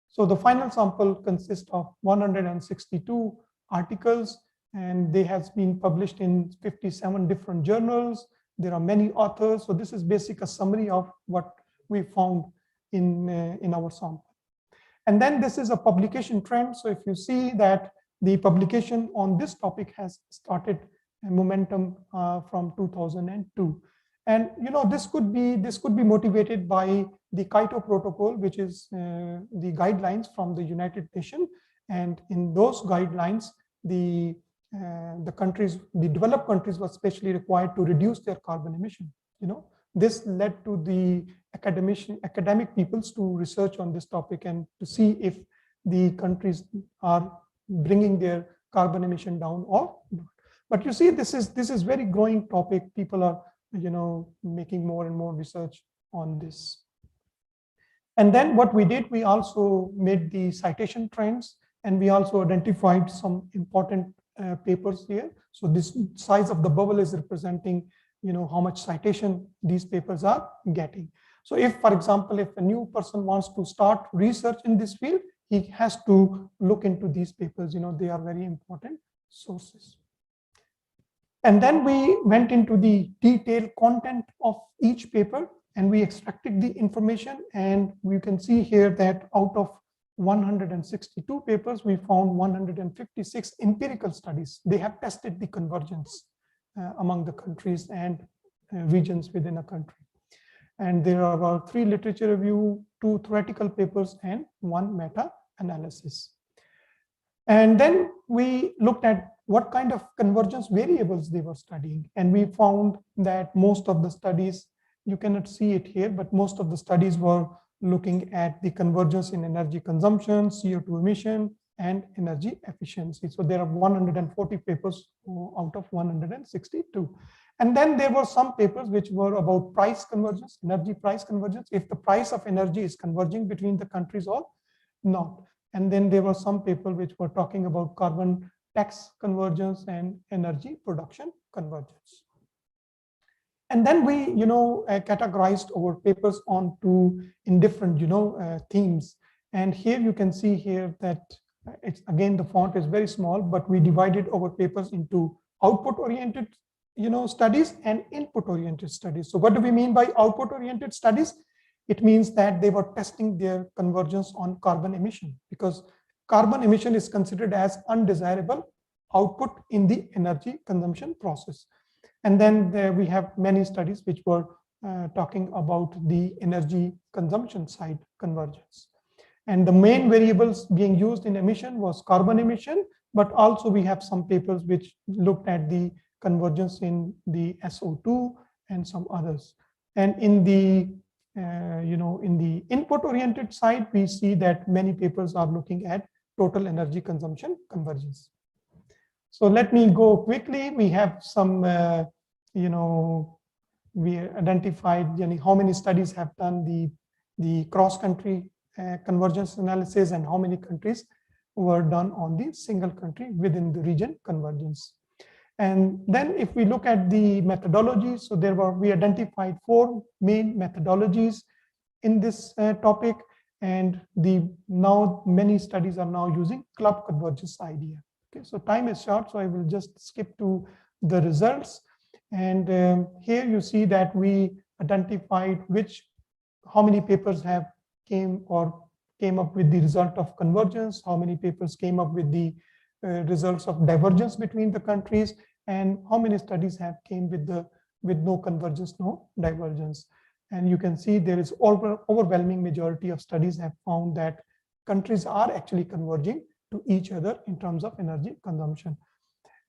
So the final sample consists of 162 articles, and they have been published in 57 different journals. There are many authors. So this is basically a summary of what we found in our sample. And then this is a publication trend. So if you see that the publication on this topic has started a momentum from 2002. And this could be motivated by the Co2 protocol, which is the guidelines from the United Nations. And in those guidelines, the the developed countries were especially required to reduce their carbon emission. This led to the academic peoples to research on this topic and to see if the countries are bringing their carbon emission down or not. But you see, this is very growing topic. People are making more and more research on this. And then what we did, we also made the citation trends, and we also identified some important papers here. So this size of the bubble is representing how much citation these papers are getting. So if, for example, if a new person wants to start research in this field, he has to look into these papers. They are very important sources. And then we went into the detailed content of each paper, and we extracted the information. And we can see here that out of 162 papers, we found 156 empirical studies. They have tested the convergence among the countries and regions within a country. And there are about 3 literature review, 2 theoretical papers, and 1 meta-analysis. And then we looked at what kind of convergence variables they were studying. And we found that most of the studies, you cannot see it here, but most of the studies were looking at the convergence in energy consumption, CO2 emission, and energy efficiency. So there are 140 papers out of 162. And then there were some papers which were about price convergence, energy price convergence, if the price of energy is converging between the countries or not. And then there were some papers which were talking about carbon tax convergence and energy production convergence. And then we, categorized our papers in different, themes. And here you can see here that it's, again, the font is very small, but we divided our papers into output-oriented, studies and input-oriented studies. So what do we mean by output-oriented studies? It means that they were testing their convergence on carbon emission, because carbon emission is considered as undesirable output in the energy consumption process. And then we have many studies which were talking about the energy consumption side convergence. And the main variables being used in emission was carbon emission, but also we have some papers which looked at the convergence in the SO2 and some others. And in the in the input-oriented side, we see that many papers are looking at total energy consumption convergence. So let me go quickly. We have some, we identified how many studies have done the cross-country convergence analysis and how many countries were done on the single country within the region convergence. And then if we look at the methodology, so we identified 4 main methodologies in this topic, and now many studies are now using club convergence idea. Okay, so time is short, so I will just skip to the results. And here you see that we identified how many papers came up with the result of convergence, how many papers came up with the results of divergence between the countries, and how many studies came with no convergence, no divergence. And you can see there is overwhelming majority of studies have found that countries are actually converging to each other in terms of energy consumption.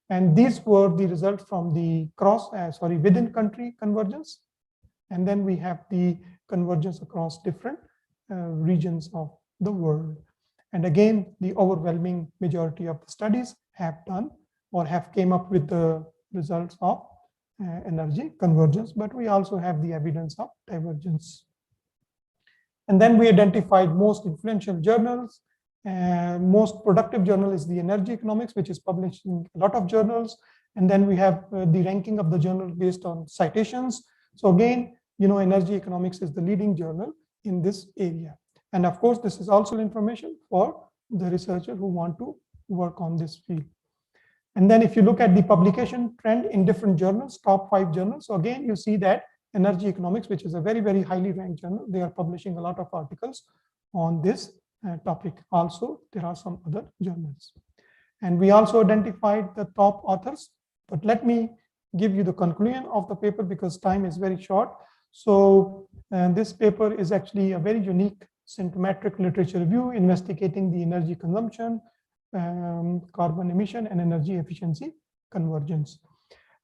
And these were the results from the within country convergence. And then we have the convergence across different regions of the world. And again, the overwhelming majority of the studies have done or have came up with the results of energy convergence, but we also have the evidence of divergence. And then we identified most influential journals. Most productive journal is the Energy Economics, which is published in a lot of journals. And then we have the ranking of the journal based on citations. So again, Energy Economics is the leading journal in this area. And of course, this is also information for the researcher who want to work on this field. And then if you look at the publication trend in different journals, top 5 journals, so again, you see that Energy Economics, which is a very, very highly ranked journal, they are publishing a lot of articles on this topic. Also, there are some other journals. And we also identified the top authors, but let me give you the conclusion of the paper because time is very short. So this paper is actually a very unique symptomatic literature review investigating the energy consumption carbon emission and energy efficiency convergence.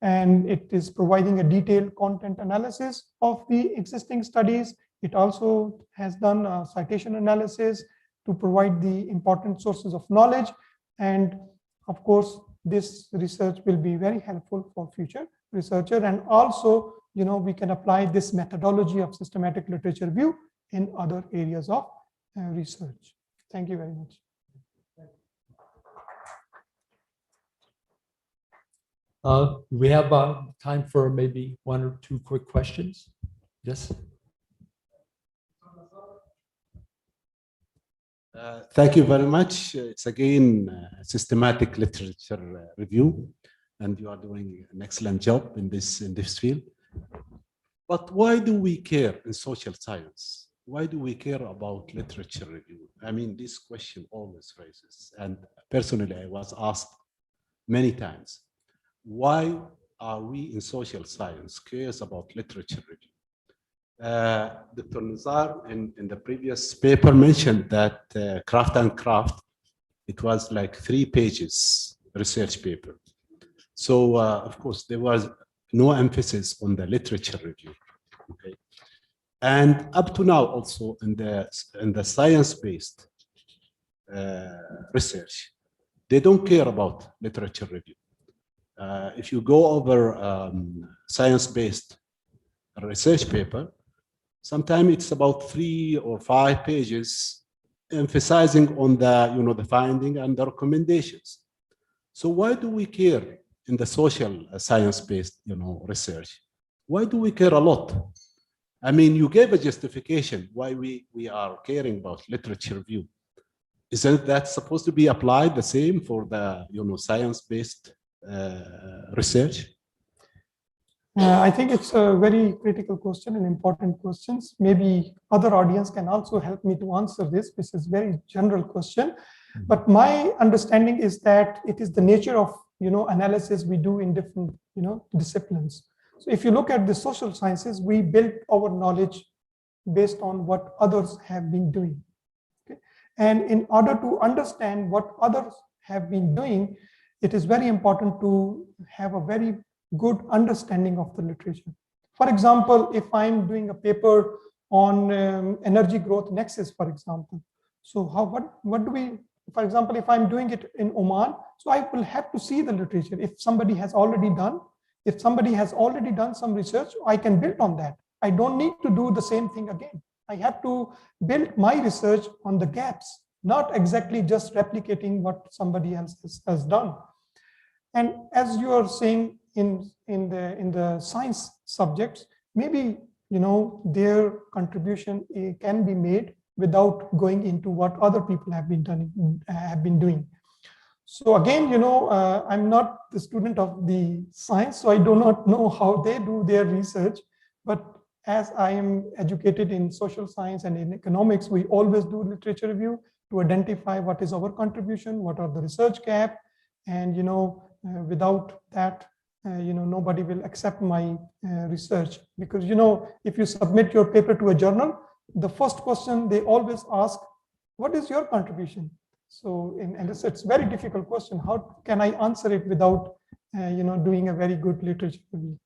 And it is providing a detailed content analysis of the existing studies. It also has done a citation analysis to provide the important sources of knowledge. And of course, this research will be very helpful for future researcher. And also, we can apply this methodology of systematic literature review in other areas of research. Thank you very much. We have time for maybe one or two quick questions. Yes. Thank you very much. It's again systematic literature review, and you are doing an excellent job in this field. But why do we care in social science? Why do we care about literature review? I mean, this question always raises, and personally, I was asked many times, why are we in social science curious about literature review? Dr. Nizar in the previous paper mentioned that Craft and Craft, it was like 3 pages research paper. So of course there was no emphasis on the literature review. Okay. And up to now also in the science-based research, they don't care about literature review. If you go over science-based research paper, sometimes it's about 3 or 5 pages emphasizing on the the finding and the recommendations. So why do we care in the social science-based research? Why do we care a lot? I mean, you gave a justification why we are caring about literature review. Isn't that supposed to be applied the same for the science-based research? I think it's a very critical question and important questions. Maybe other audience can also help me to answer this. This is very general question, but my understanding is that it is the nature of analysis we do in different disciplines. So if you look at the social sciences, we build our knowledge based on what others have been doing. Okay? And in order to understand what others have been doing, it is very important to have a very good understanding of the literature. For example, if I'm doing a paper on energy growth nexus, for example, so what do we, for example, if I'm doing it in Oman, so I will have to see the literature. If somebody has already done some research, I can build on that. I don't need to do the same thing again. I have to build my research on the gaps, not exactly just replicating what somebody else has done. And as you are saying, in the science subjects, maybe their contribution can be made without going into what other people have been doing. So again, I'm not the student of the science, so I do not know how they do their research. But as I am educated in social science and in economics, we always do literature review to identify what is our contribution, what are the research gap, and without that, nobody will accept my research, because if you submit your paper to a journal, the first question they always ask, what is your contribution? So and it's a very difficult question. How can I answer it without doing a very good literature review?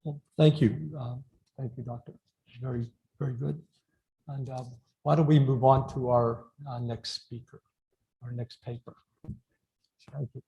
Well, thank you, Doctor. Very, very good. And why don't we move on to our next speaker, our next paper? Thank you.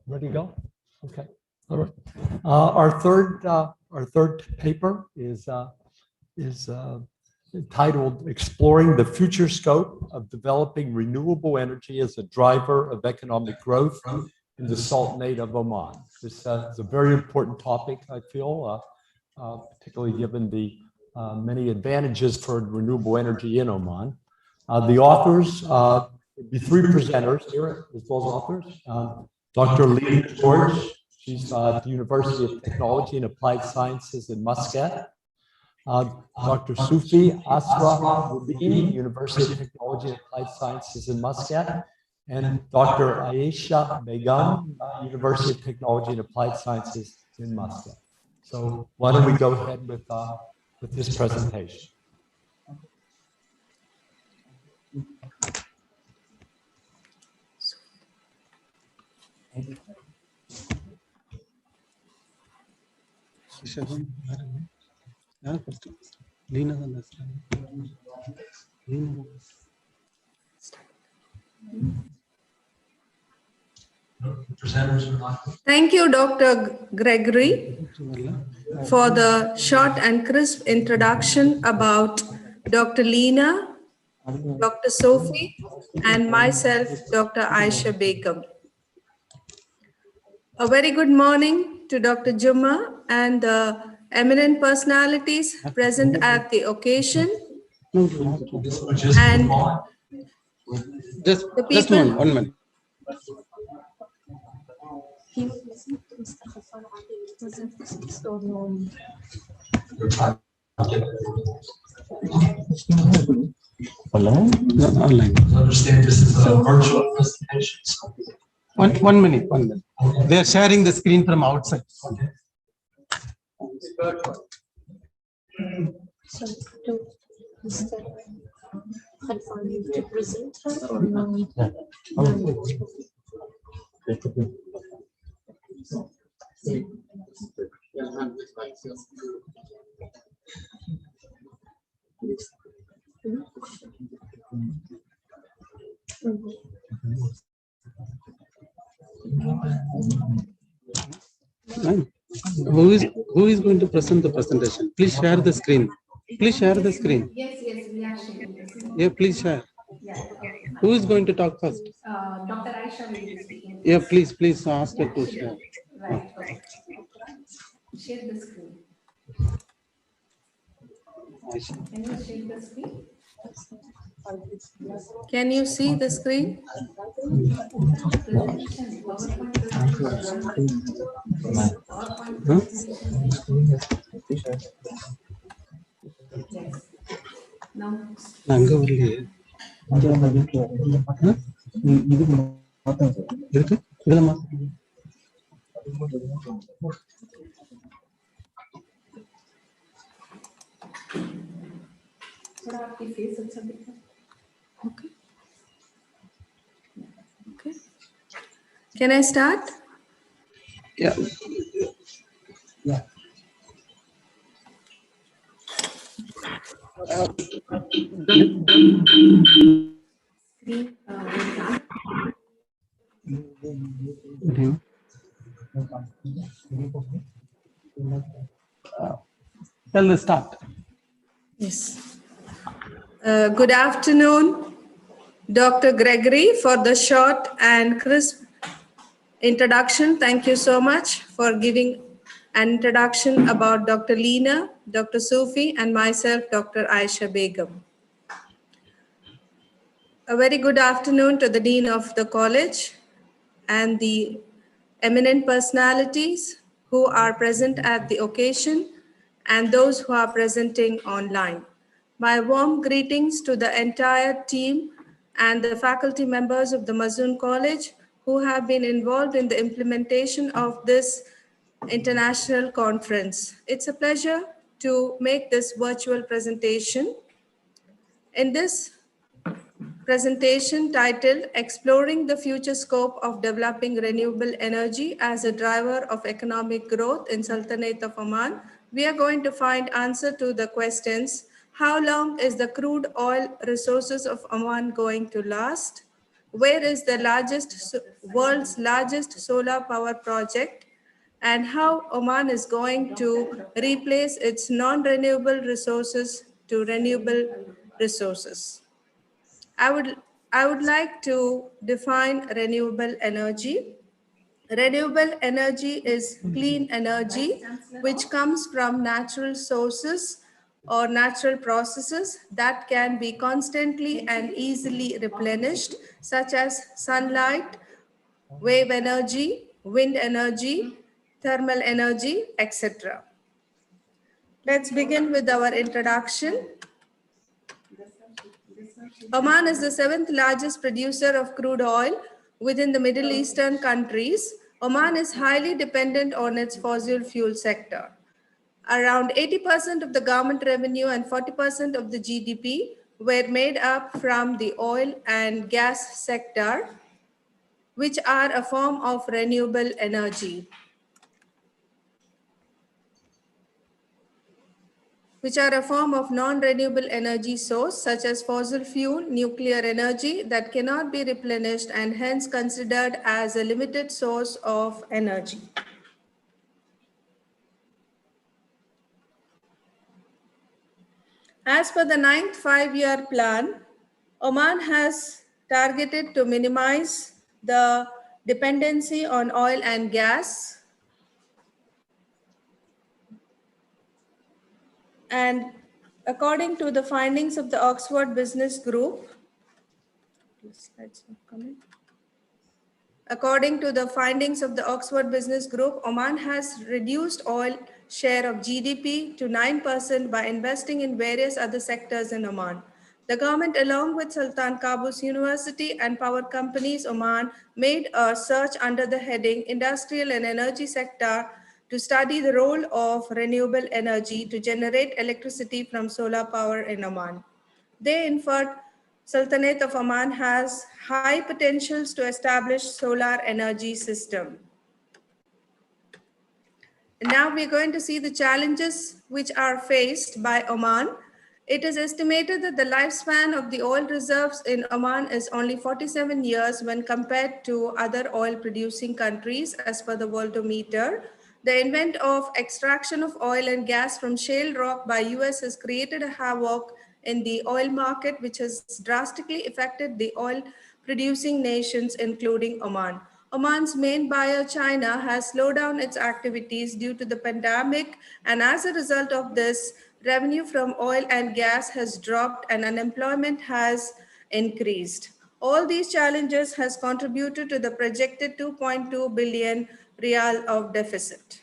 Ready to go? Okay. All right. Our third paper is entitled "Exploring the Future Scope of Developing Renewable Energy as a Driver of Economic Growth in the Sultanate of Oman." This is a very important topic, I feel, particularly given the many advantages for renewable energy in Oman. The authors there'll be three presenters here as well as authors. Dr. Lena George, she's at the University of Technology and Applied Sciences in Muscat. Dr. Sufi Asra Rubin, University of Technology and Applied Sciences in Muscat, and Dr. Aisha Begum, University of Technology and Applied Sciences in Muscat. So why don't we go ahead with this presentation? Thank you, Dr. Gregory, for the short and crisp introduction about Dr. Lena, Dr. Sophie, and myself, Dr. Aisha Begum. A very good morning to Dr. Juma and the eminent personalities present at the occasion. And just one minute. Online? Not online. Understand this is a virtual presentation. One minute. They are sharing the screen from outside. So, is that confirm you to present her or no? Who is going to present the presentation? Please share the screen. Please share the screen. Yes, we are sharing the screen. Yeah, please share. Yeah, okay. Who is going to talk first? Dr. Aisha will be speaking. Yeah, please ask her to share. Right, okay. Share the screen. Can you share the screen? Can you see the screen? Yes. No. Okay. Okay. Can I start? Yeah. Tell the start. Yes. Good afternoon, Dr. Gregory, for the short and crisp introduction. Thank you so much for giving an introduction about Dr. Lena, Dr. Sufi, and myself, Dr. Aisha Begum. A very good afternoon to the Dean of the College and the eminent personalities who are present at the occasion and those who are presenting online. My warm greetings to the entire team and the faculty members of the Mazoon College who have been involved in the implementation of this international conference. It's a pleasure to make this virtual presentation. In this presentation titled Exploring the Future Scope of Developing Renewable Energy as a Driver of Economic Growth in Sultanate of Oman, we are going to find answer to the questions: how long is the crude oil resources of Oman going to last? Where is the world's largest solar power project? And how Oman is going to replace its non-renewable resources to renewable resources. I would like to define renewable energy. Renewable energy is clean energy which comes from natural sources or natural processes that can be constantly and easily replenished, such as sunlight, wave energy, wind energy, thermal energy, etc. Let's begin with our introduction. Oman is the 7th largest producer of crude oil within the Middle Eastern countries. Oman is highly dependent on its fossil fuel sector. Around 80% of the government revenue and 40% of the GDP were made up from the oil and gas sector, which are a form of renewable energy. Which are a form of non-renewable energy source such as fossil fuel, nuclear energy that cannot be replenished and hence considered as a limited source of energy. As per the 9th five-year plan, Oman has targeted to minimize the dependency on oil and gas, and according to the findings of the Oxford Business Group, Oman has reduced oil share of GDP to 9% by investing in various other sectors in Oman. The government, along with Sultan Qaboos University and power companies Oman, made a search under the heading Industrial and Energy Sector to study the role of renewable energy to generate electricity from solar power in Oman. They inferred Sultanate of Oman has high potentials to establish solar energy system. Now we're going to see the challenges which are faced by Oman. It is estimated that the lifespan of the oil reserves in Oman is only 47 years when compared to other oil producing countries as per the Worldometer. The invent of extraction of oil and gas from shale rock by US has created a havoc in the oil market, which has drastically affected the oil producing nations, including Oman. Oman's main buyer, China, has slowed down its activities due to the pandemic, and as a result of this, revenue from oil and gas has dropped and unemployment has increased. All these challenges has contributed to the projected 2.2 billion rial of deficit.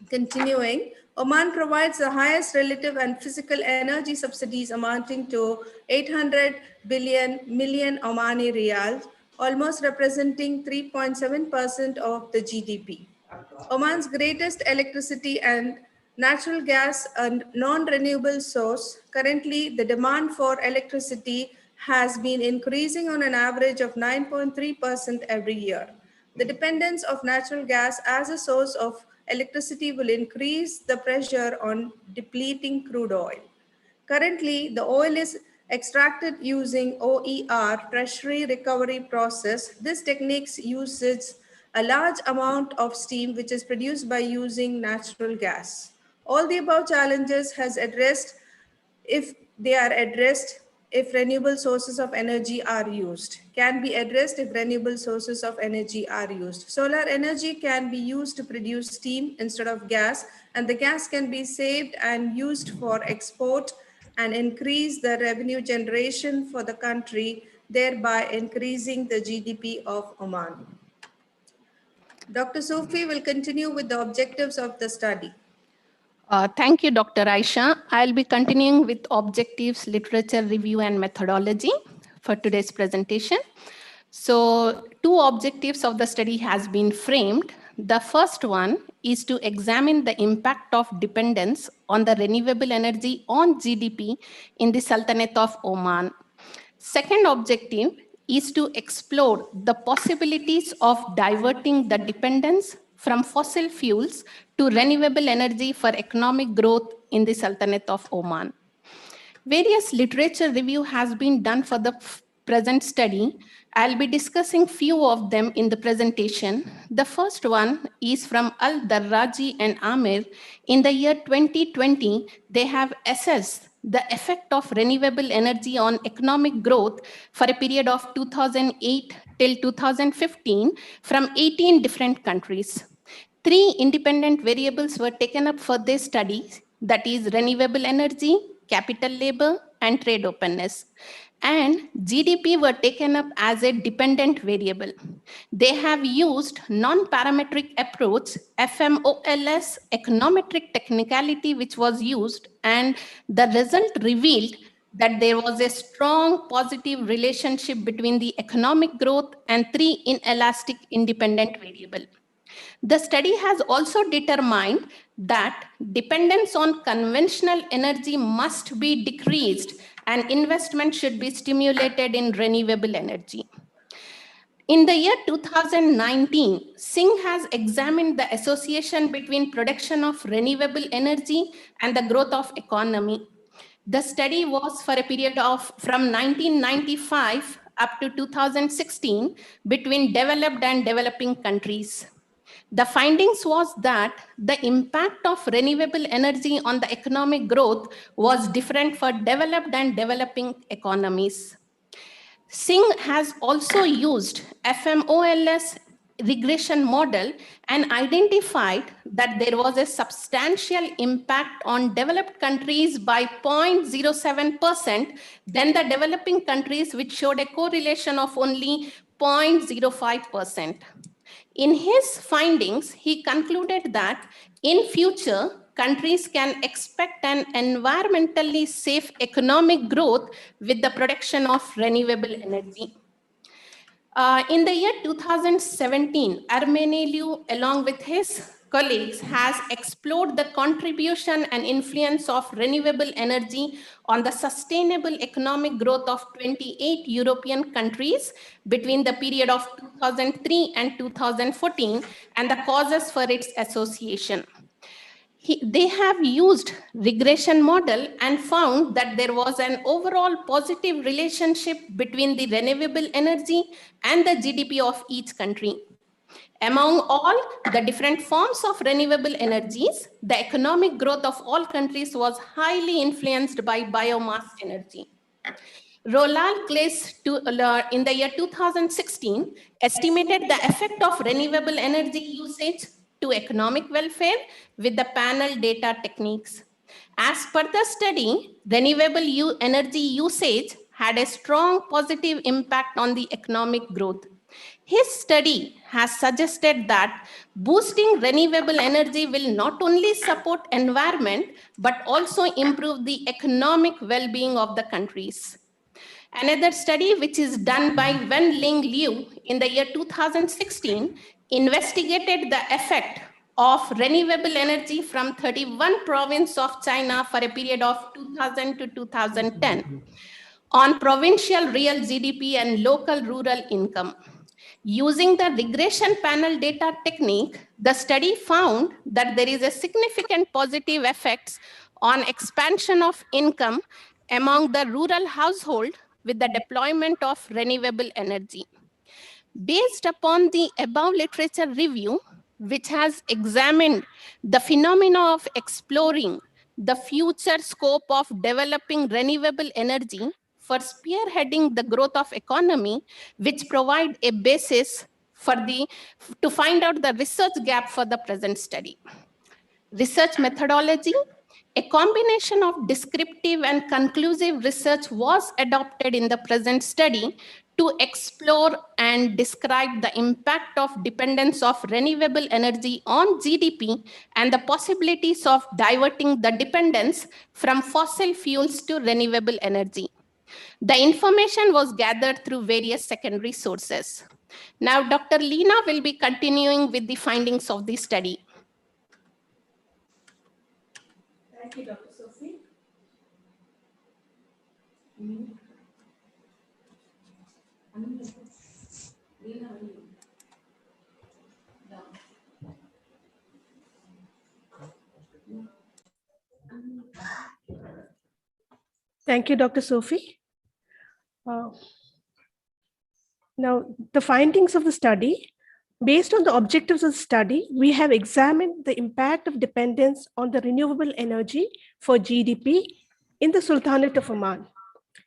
Continuing, Oman provides the highest relative and physical energy subsidies amounting to 800 million Omani riyals, almost representing 3.7% of the GDP. Oman's greatest electricity and natural gas and non-renewable source. Currently, the demand for electricity has been increasing on an average of 9.3% every year. The dependence of natural gas as a source of electricity will increase the pressure on depleting crude oil. Currently, the oil is extracted using OER, tertiary recovery process. This technique uses a large amount of steam which is produced by using natural gas. All the above challenges has addressed if they are addressed if renewable sources of energy are used, can be addressed if renewable sources of energy are used. Solar energy can be used to produce steam instead of gas, and the gas can be saved and used for export and increase the revenue generation for the country, thereby increasing the GDP of Oman. Dr. Sufi will continue with the objectives of the study. Thank you, Dr. Aisha. I'll be continuing with objectives, literature review, and methodology for today's presentation. So 2 objectives of the study has been framed. The first one is to examine the impact of dependence on the renewable energy on GDP in the Sultanate of Oman. Second objective is to explore the possibilities of diverting the dependence from fossil fuels to renewable energy for economic growth in the Sultanate of Oman. Various literature review has been done for the present study. I'll be discussing few of them in the presentation. The first one is from Al-Darraji and Amir. In the year 2020, they have assessed the effect of renewable energy on economic growth for a period of 2008 till 2015 from 18 different countries. 3 independent variables were taken up for this study. that is renewable energy, capital labor, and trade openness. And GDP were taken up as a dependent variable. They have used non-parametric approach, FMOLS, econometric technicality, which was used, and the result revealed that there was a strong positive relationship between the economic growth and three inelastic independent variables. The study has also determined that dependence on conventional energy must be decreased and investment should be stimulated in renewable energy. In the year 2019, Singh has examined the association between production of renewable energy and the growth of economy. The study was for a period of from 1995 up to 2016 between developed and developing countries. The findings was that the impact of renewable energy on the economic growth was different for developed and developing economies. Singh has also used FMOLS regression model and identified that there was a substantial impact on developed countries by 0.07% than the developing countries, which showed a correlation of only 0.05%. In his findings, he concluded that in future, countries can expect an environmentally safe economic growth with the production of renewable energy. In the year 2017, Armeneliu, along with his colleagues, has explored the contribution and influence of renewable energy on the sustainable economic growth of 28 European countries between the period of 2003 and 2014 and the causes for its association. They have used regression model and found that there was an overall positive relationship between the renewable energy and the GDP of each country. Among all the different forms of renewable energies, the economic growth of all countries was highly influenced by biomass energy. Roland Claes in the year 2016 estimated the effect of renewable energy usage to economic welfare with the panel data techniques. As per the study, renewable energy usage had a strong positive impact on the economic growth. His study has suggested that boosting renewable energy will not only support environment, but also improve the economic well-being of the countries. Another study, which is done by Wen Ling Liu in the year 2016, investigated the effect of renewable energy from 31 provinces of China for a period of 2000 to 2010 on provincial real GDP and local rural income. Using the regression panel data technique, the study found that there is a significant positive effects on expansion of income among the rural household with the deployment of renewable energy. Based upon the above literature review, which has examined the phenomena of exploring the future scope of developing renewable energy for spearheading the growth of economy, which provide a basis for to find out the research gap for the present study. Research methodology. A combination of descriptive and conclusive research was adopted in the present study to explore and describe the impact of dependence of renewable energy on GDP and the possibilities of diverting the dependence from fossil fuels to renewable energy. The information was gathered through various secondary sources. Now, Dr. Lina will be continuing with the findings of the study. Thank you, Dr. Sophie. Thank you, Dr. Sophie. Now, the findings of the study. Based on the objectives of the study, we have examined the impact of dependence on the renewable energy for GDP in the Sultanate of Oman.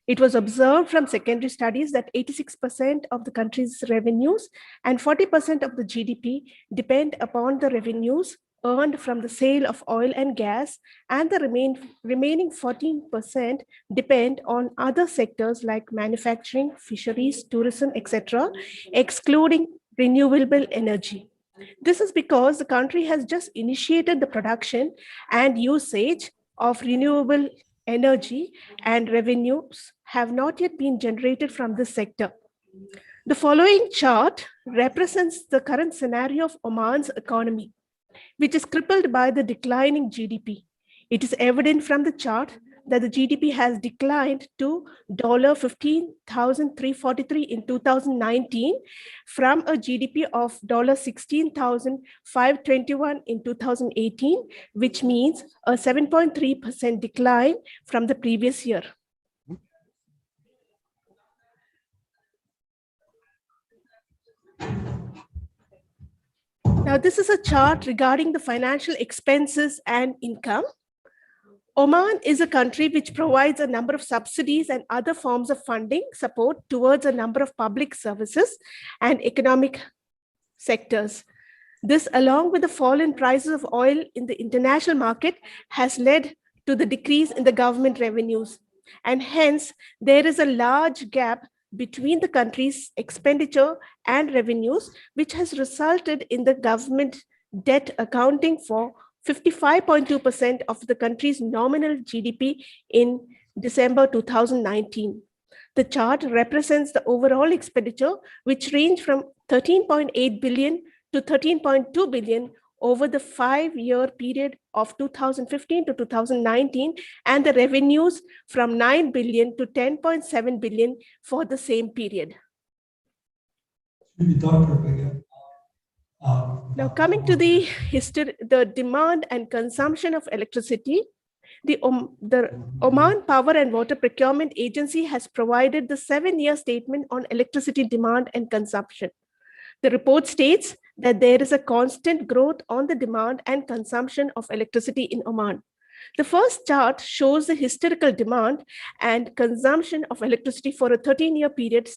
It was observed from secondary studies that 86% of the country's revenues and 40% of the GDP depend upon the revenues earned from the sale of oil and gas, and the remaining 14% depend on other sectors like manufacturing, fisheries, tourism, etc., excluding renewable energy. This is because the country has just initiated the production and usage of renewable energy, and revenues have not yet been generated from this sector. The following chart represents the current scenario of Oman's economy, which is crippled by the declining GDP. It is evident from the chart that the GDP has declined to $15,343 in 2019 from a GDP of $16,521 in 2018, which means a 7.3% decline from the previous year. Now, this is a chart regarding the financial expenses and income. Oman is a country which provides a number of subsidies and other forms of funding support towards a number of public services and economic sectors. This, along with the fall in prices of oil in the international market, has led to the decrease in the government revenues. And hence, there is a large gap between the country's expenditure and revenues, which has resulted in the government debt accounting for 55.2% of the country's nominal GDP in December 2019. The chart represents the overall expenditure, which range from 13.8 billion to 13.2 billion over the 5-year period of 2015 to 2019, and the revenues from 9 billion to 10.7 billion for the same period. Now, coming to the demand and consumption of electricity, the Oman Power and Water Procurement Agency has provided the 7-year statement on electricity demand and consumption. The report states that there is a constant growth on the demand and consumption of electricity in Oman. The first chart shows the historical demand and consumption of electricity for a 13-year period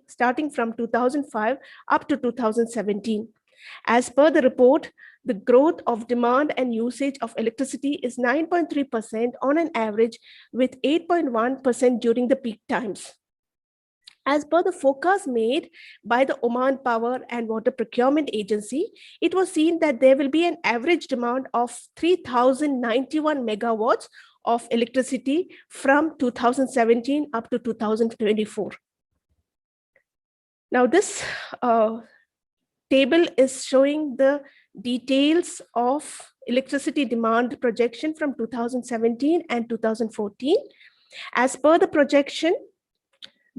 starting from 2005 up to 2017. As per the report, the growth of demand and usage of electricity is 9.3% on an average, with 8.1% during the peak times. As per the forecast made by the Oman Power and Water Procurement Agency, it was seen that there will be an average demand of 3,091 megawatts of electricity from 2017 up to 2024. Now, this table is showing the details of electricity demand projection from 2017 and 2014. As per the projection,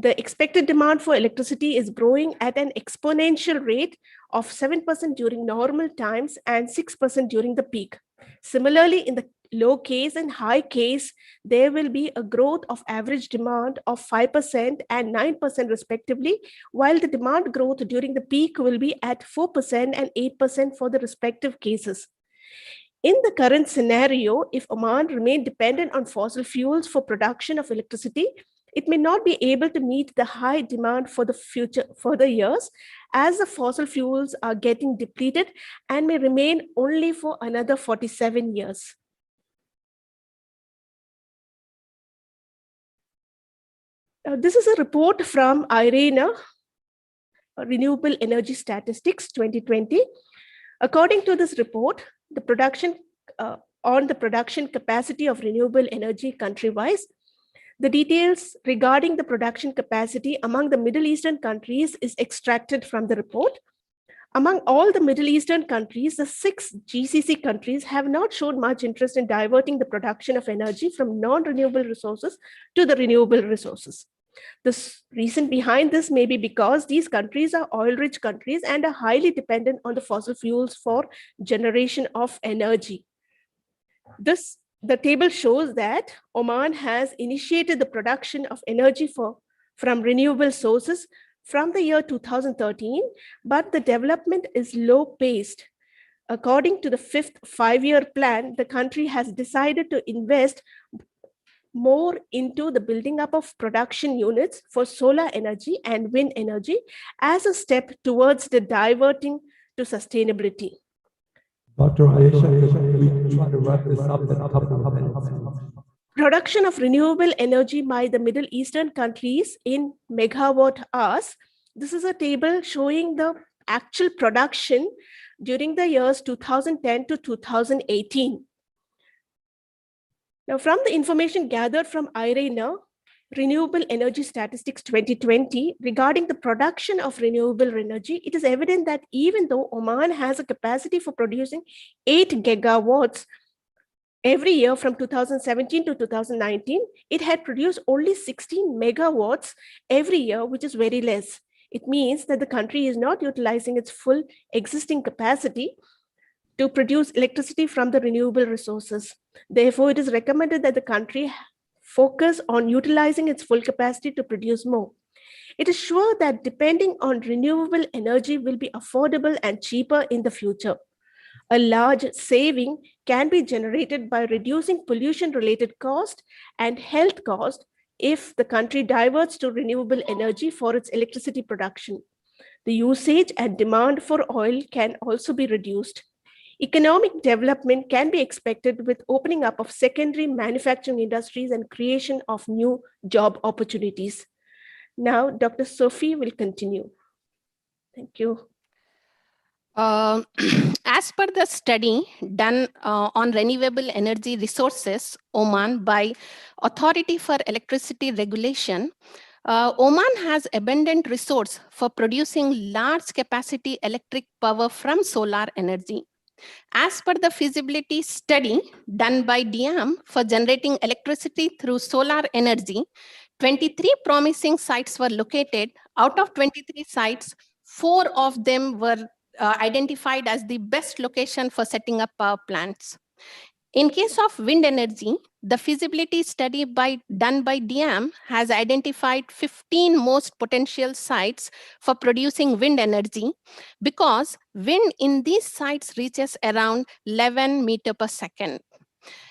the expected demand for electricity is growing at an exponential rate of 7% during normal times and 6% during the peak. Similarly, in the low case and high case, there will be a growth of average demand of 5% and 9% respectively, while the demand growth during the peak will be at 4% and 8% for the respective cases. In the current scenario, if Oman remained dependent on fossil fuels for production of electricity, it may not be able to meet the high demand for the further years, as the fossil fuels are getting depleted and may remain only for another 47 years. This is a report from IRENA, Renewable Energy Statistics 2020. According to this report, the production capacity of renewable energy country-wise, the details regarding the production capacity among the Middle Eastern countries is extracted from the report. Among all the Middle Eastern countries, the 6 GCC countries have not shown much interest in diverting the production of energy from non-renewable resources to the renewable resources. The reason behind this may be because these countries are oil-rich countries and are highly dependent on the fossil fuels for generation of energy. The table shows that Oman has initiated the production of energy from renewable sources from the year 2013, but the development is low-paced. According to the 5th five-year plan, the country has decided to invest more into the building up of production units for solar energy and wind energy as a step towards the diverting to sustainability. Dr. Aisha, we try to wrap this up in a couple of minutes. Production of renewable energy by the Middle Eastern countries in megawatt hours. This is a table showing the actual production during the years 2010 to 2018. Now, from the information gathered from IRENA, Renewable Energy Statistics 2020, regarding the production of renewable energy, it is evident that even though Oman has a capacity for producing 8 gigawatts every year from 2017 to 2019, it had produced only 16 megawatts every year, which is very less. It means that the country is not utilizing its full existing capacity to produce electricity from the renewable resources. Therefore, it is recommended that the country focus on utilizing its full capacity to produce more. It is sure that depending on renewable energy will be affordable and cheaper in the future. A large saving can be generated by reducing pollution-related cost and health cost if the country diverts to renewable energy for its electricity production. The usage and demand for oil can also be reduced. Economic development can be expected with opening up of secondary manufacturing industries and creation of new job opportunities. Now, Dr. Sophie will continue. Thank you. As per the study done on renewable energy resources, Oman, by Authority for Electricity Regulation, Oman has abundant resource for producing large capacity electric power from solar energy. As per the feasibility study done by DIAM for generating electricity through solar energy, 23 promising sites were located. Out of 23 sites, 4 of them were identified as the best location for setting up power plants. In case of wind energy, the feasibility study done by DIAM has identified 15 most potential sites for producing wind energy because wind in these sites reaches around 11 meters per second.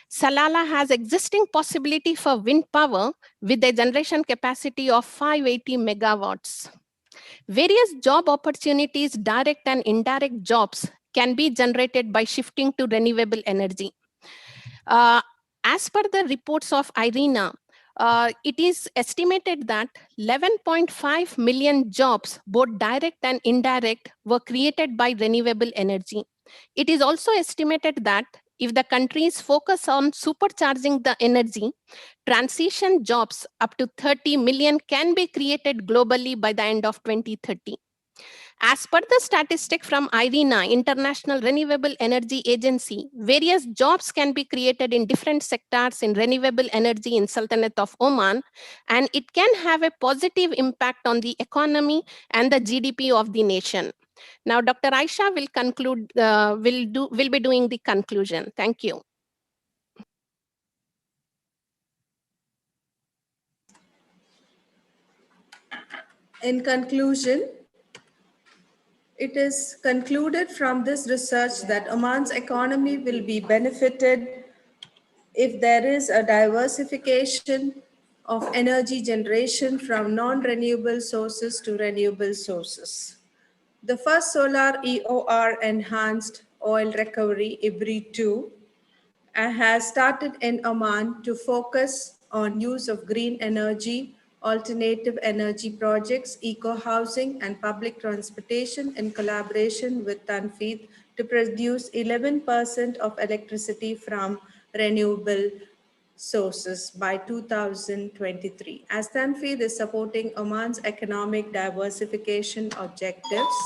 Salalah has existing possibility for wind power with a generation capacity of 580 megawatts. Various job opportunities, direct and indirect jobs, can be generated by shifting to renewable energy. As per the reports of IRENA, it is estimated that 11.5 million jobs, both direct and indirect, were created by renewable energy. It is also estimated that if the countries focus on supercharging the energy, transition jobs up to 30 million can be created globally by the end of 2030. As per the statistic from IRENA, International Renewable Energy Agency, various jobs can be created in different sectors in renewable energy in Sultanate of Oman, and it can have a positive impact on the economy and the GDP of the nation. Now, Dr. Aisha will conclude, will be doing the conclusion. Thank you. In conclusion, it is concluded from this research that Oman's economy will be benefited if there is a diversification of energy generation from non-renewable sources to renewable sources. The first solar EOR enhanced oil recovery, IBRI-2, has started in Oman to focus on use of green energy, alternative energy projects, eco-housing, and public transportation in collaboration with Tanfeed to produce 11% of electricity from renewable sources by 2023. As Tanfeed is supporting Oman's economic diversification objectives,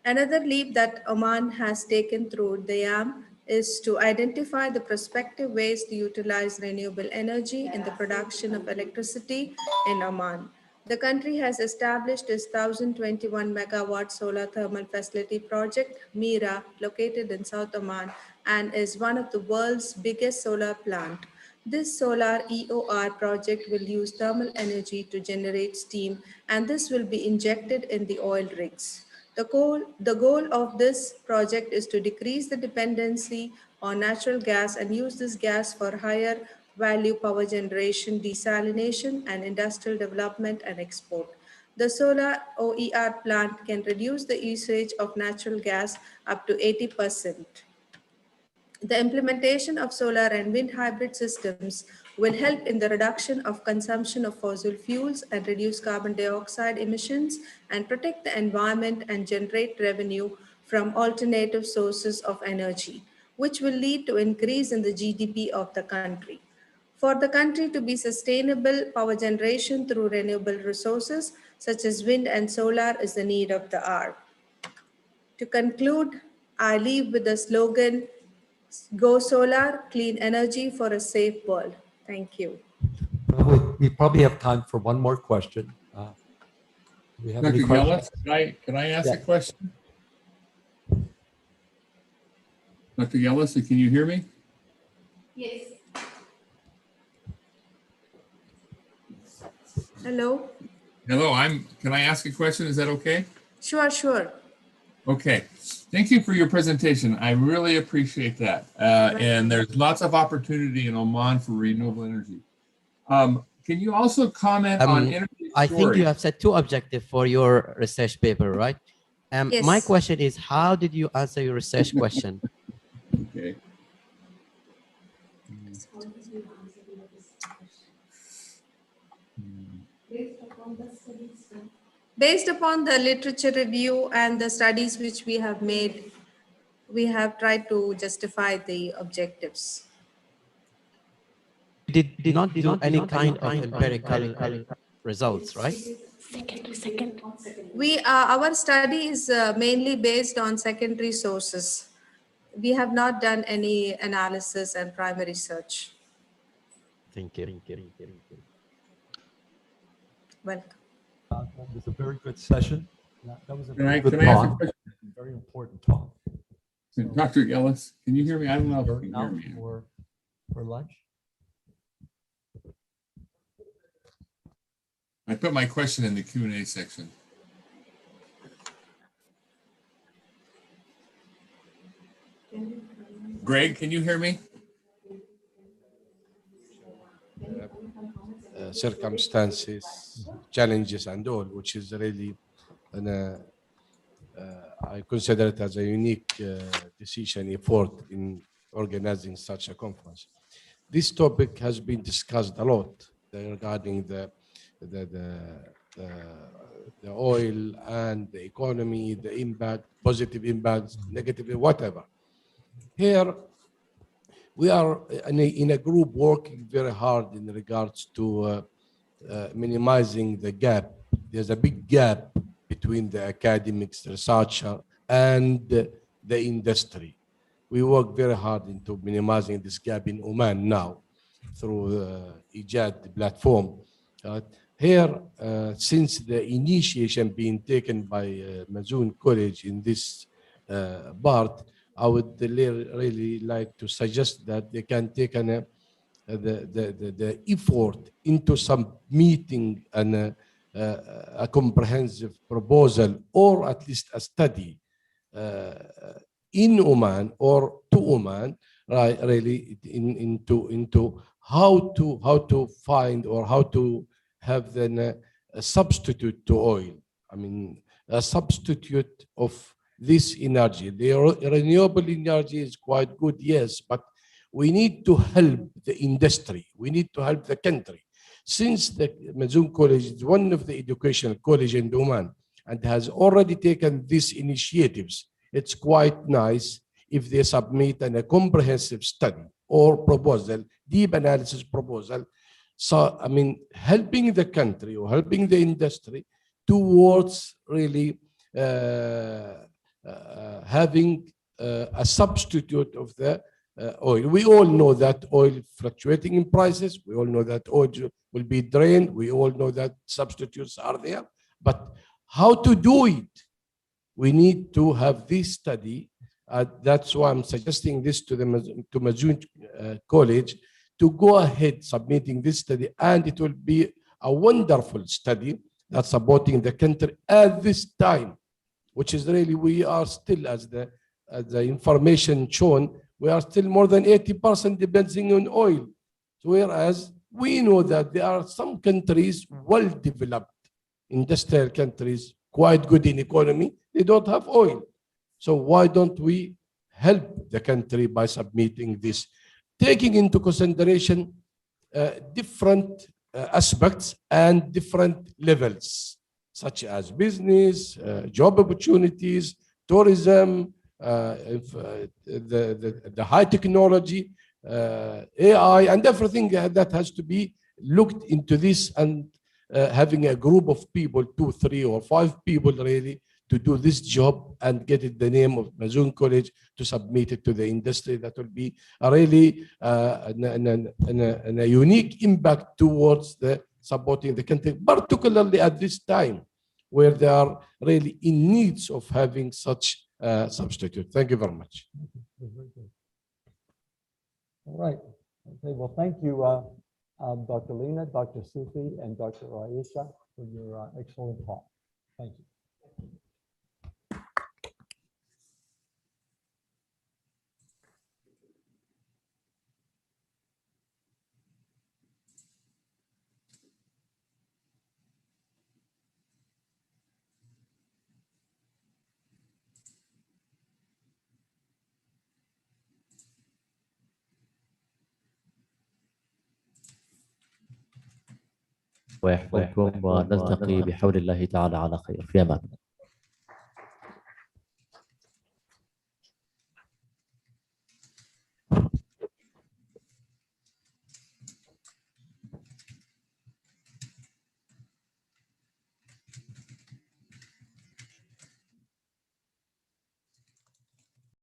another leap that Oman has taken through DIAM is to identify the prospective ways to utilize renewable energy in the production of electricity in Oman. The country has established its 1,021 megawatt solar thermal facility project, Mira, located in South Oman, and is one of the world's biggest solar plant. This solar EOR project will use thermal energy to generate steam, and this will be injected in the oil rigs. The goal of this project is to decrease the dependency on natural gas and use this gas for higher value power generation, desalination, and industrial development and export. the solar OER plant can reduce the usage of natural gas up to 80%. The implementation of solar and wind hybrid systems will help in the reduction of consumption of fossil fuels and reduce carbon dioxide emissions and protect the environment and generate revenue from alternative sources of energy, which will lead to increase in the GDP of the country. For the country to be sustainable, power generation through renewable resources such as wind and solar is the need of the hour. To conclude, I leave with the slogan, Go Solar, clean energy for a safe world. Thank you. We probably have time for one more question. Do we have any Dr. questions? Yellis, can I ask Yeah. a question? Dr. Yellis, can you hear me? Yes. Hello. Hello, can I ask a question? Is that okay? Sure, sure. Okay. Thank you for your presentation. I really appreciate that. And there's lots of opportunity in Oman for renewable energy. Can you also comment on energy storage? I think you have set two objectives for your research paper, right? Yes. My question is, how did you answer your research question? Okay. Based upon the literature review and the studies which we have made, we have tried to justify the objectives. Did not do any kind of empirical results, right? Second. Our study is mainly based on secondary sources. We have not done any analysis and primary research. Thank you. Welcome. That was a very good session. That was a Can I very good ask a talk. question? Very important talk. Dr. Yellis, can you hear me? I don't know if you can hear Out me. for lunch. I put my question in the Q&A section. Greg, can you hear me? Circumstances, challenges, and all, which is really, I consider it as a unique decision effort in organizing such a conference. This topic has been discussed a lot regarding the oil and the economy, the impact, positive impacts, negative, whatever. Here, we are in a group working very hard in regards to minimizing the gap. There's a big gap between the academics, the researcher, and the industry. We work very hard into minimizing this gap in Oman now through the IJAD platform. Here, since the initiation being taken by Mazoon College in this part, I would really like to suggest that they can take the effort into some meeting and a comprehensive proposal, or at least a study in Oman or to Oman, right? Really into how to find or how to have then a substitute to oil. I mean, a substitute of this energy. The renewable energy is quite good, yes, but we need to help the industry. We need to help the country. Since the Mazoon College is one of the educational colleges in Oman and has already taken these initiatives, it's quite nice if they submit a comprehensive study or proposal, deep analysis proposal. So, I mean, helping the country or helping the industry towards really having a substitute of the oil. We all know that oil fluctuating in prices. We all know that oil will be drained. We all know that substitutes are there. But how to do it? We need to have this study. That's why I'm suggesting this to Mazoon College to go ahead submitting this study, and it will be a wonderful study that's supporting the country at this time, which is really, we are still, as the information shown, we are still more than 80% depending on oil. So whereas we know that there are some countries well developed industrial countries, quite good in economy, they don't have oil. So why don't we help the country by submitting this, taking into consideration different aspects and different levels, such as business, job opportunities, tourism, the high technology, AI, and everything that has to be looked into this, and having a group of people, 2, 3, or 5 people really, to do this job and get it the name of Mazoon College to submit it to the industry. That will be a really a unique impact towards the supporting the country, particularly at this time where they are really in needs of having such substitute. Thank you very much. All right. Okay. Well, thank you, Dr. Lena, Dr. Sufi, and Dr. Aisha for your excellent talk. Thank you. ويحفظكم ونلتقي بحول الله تعالى على خير في أمان الله.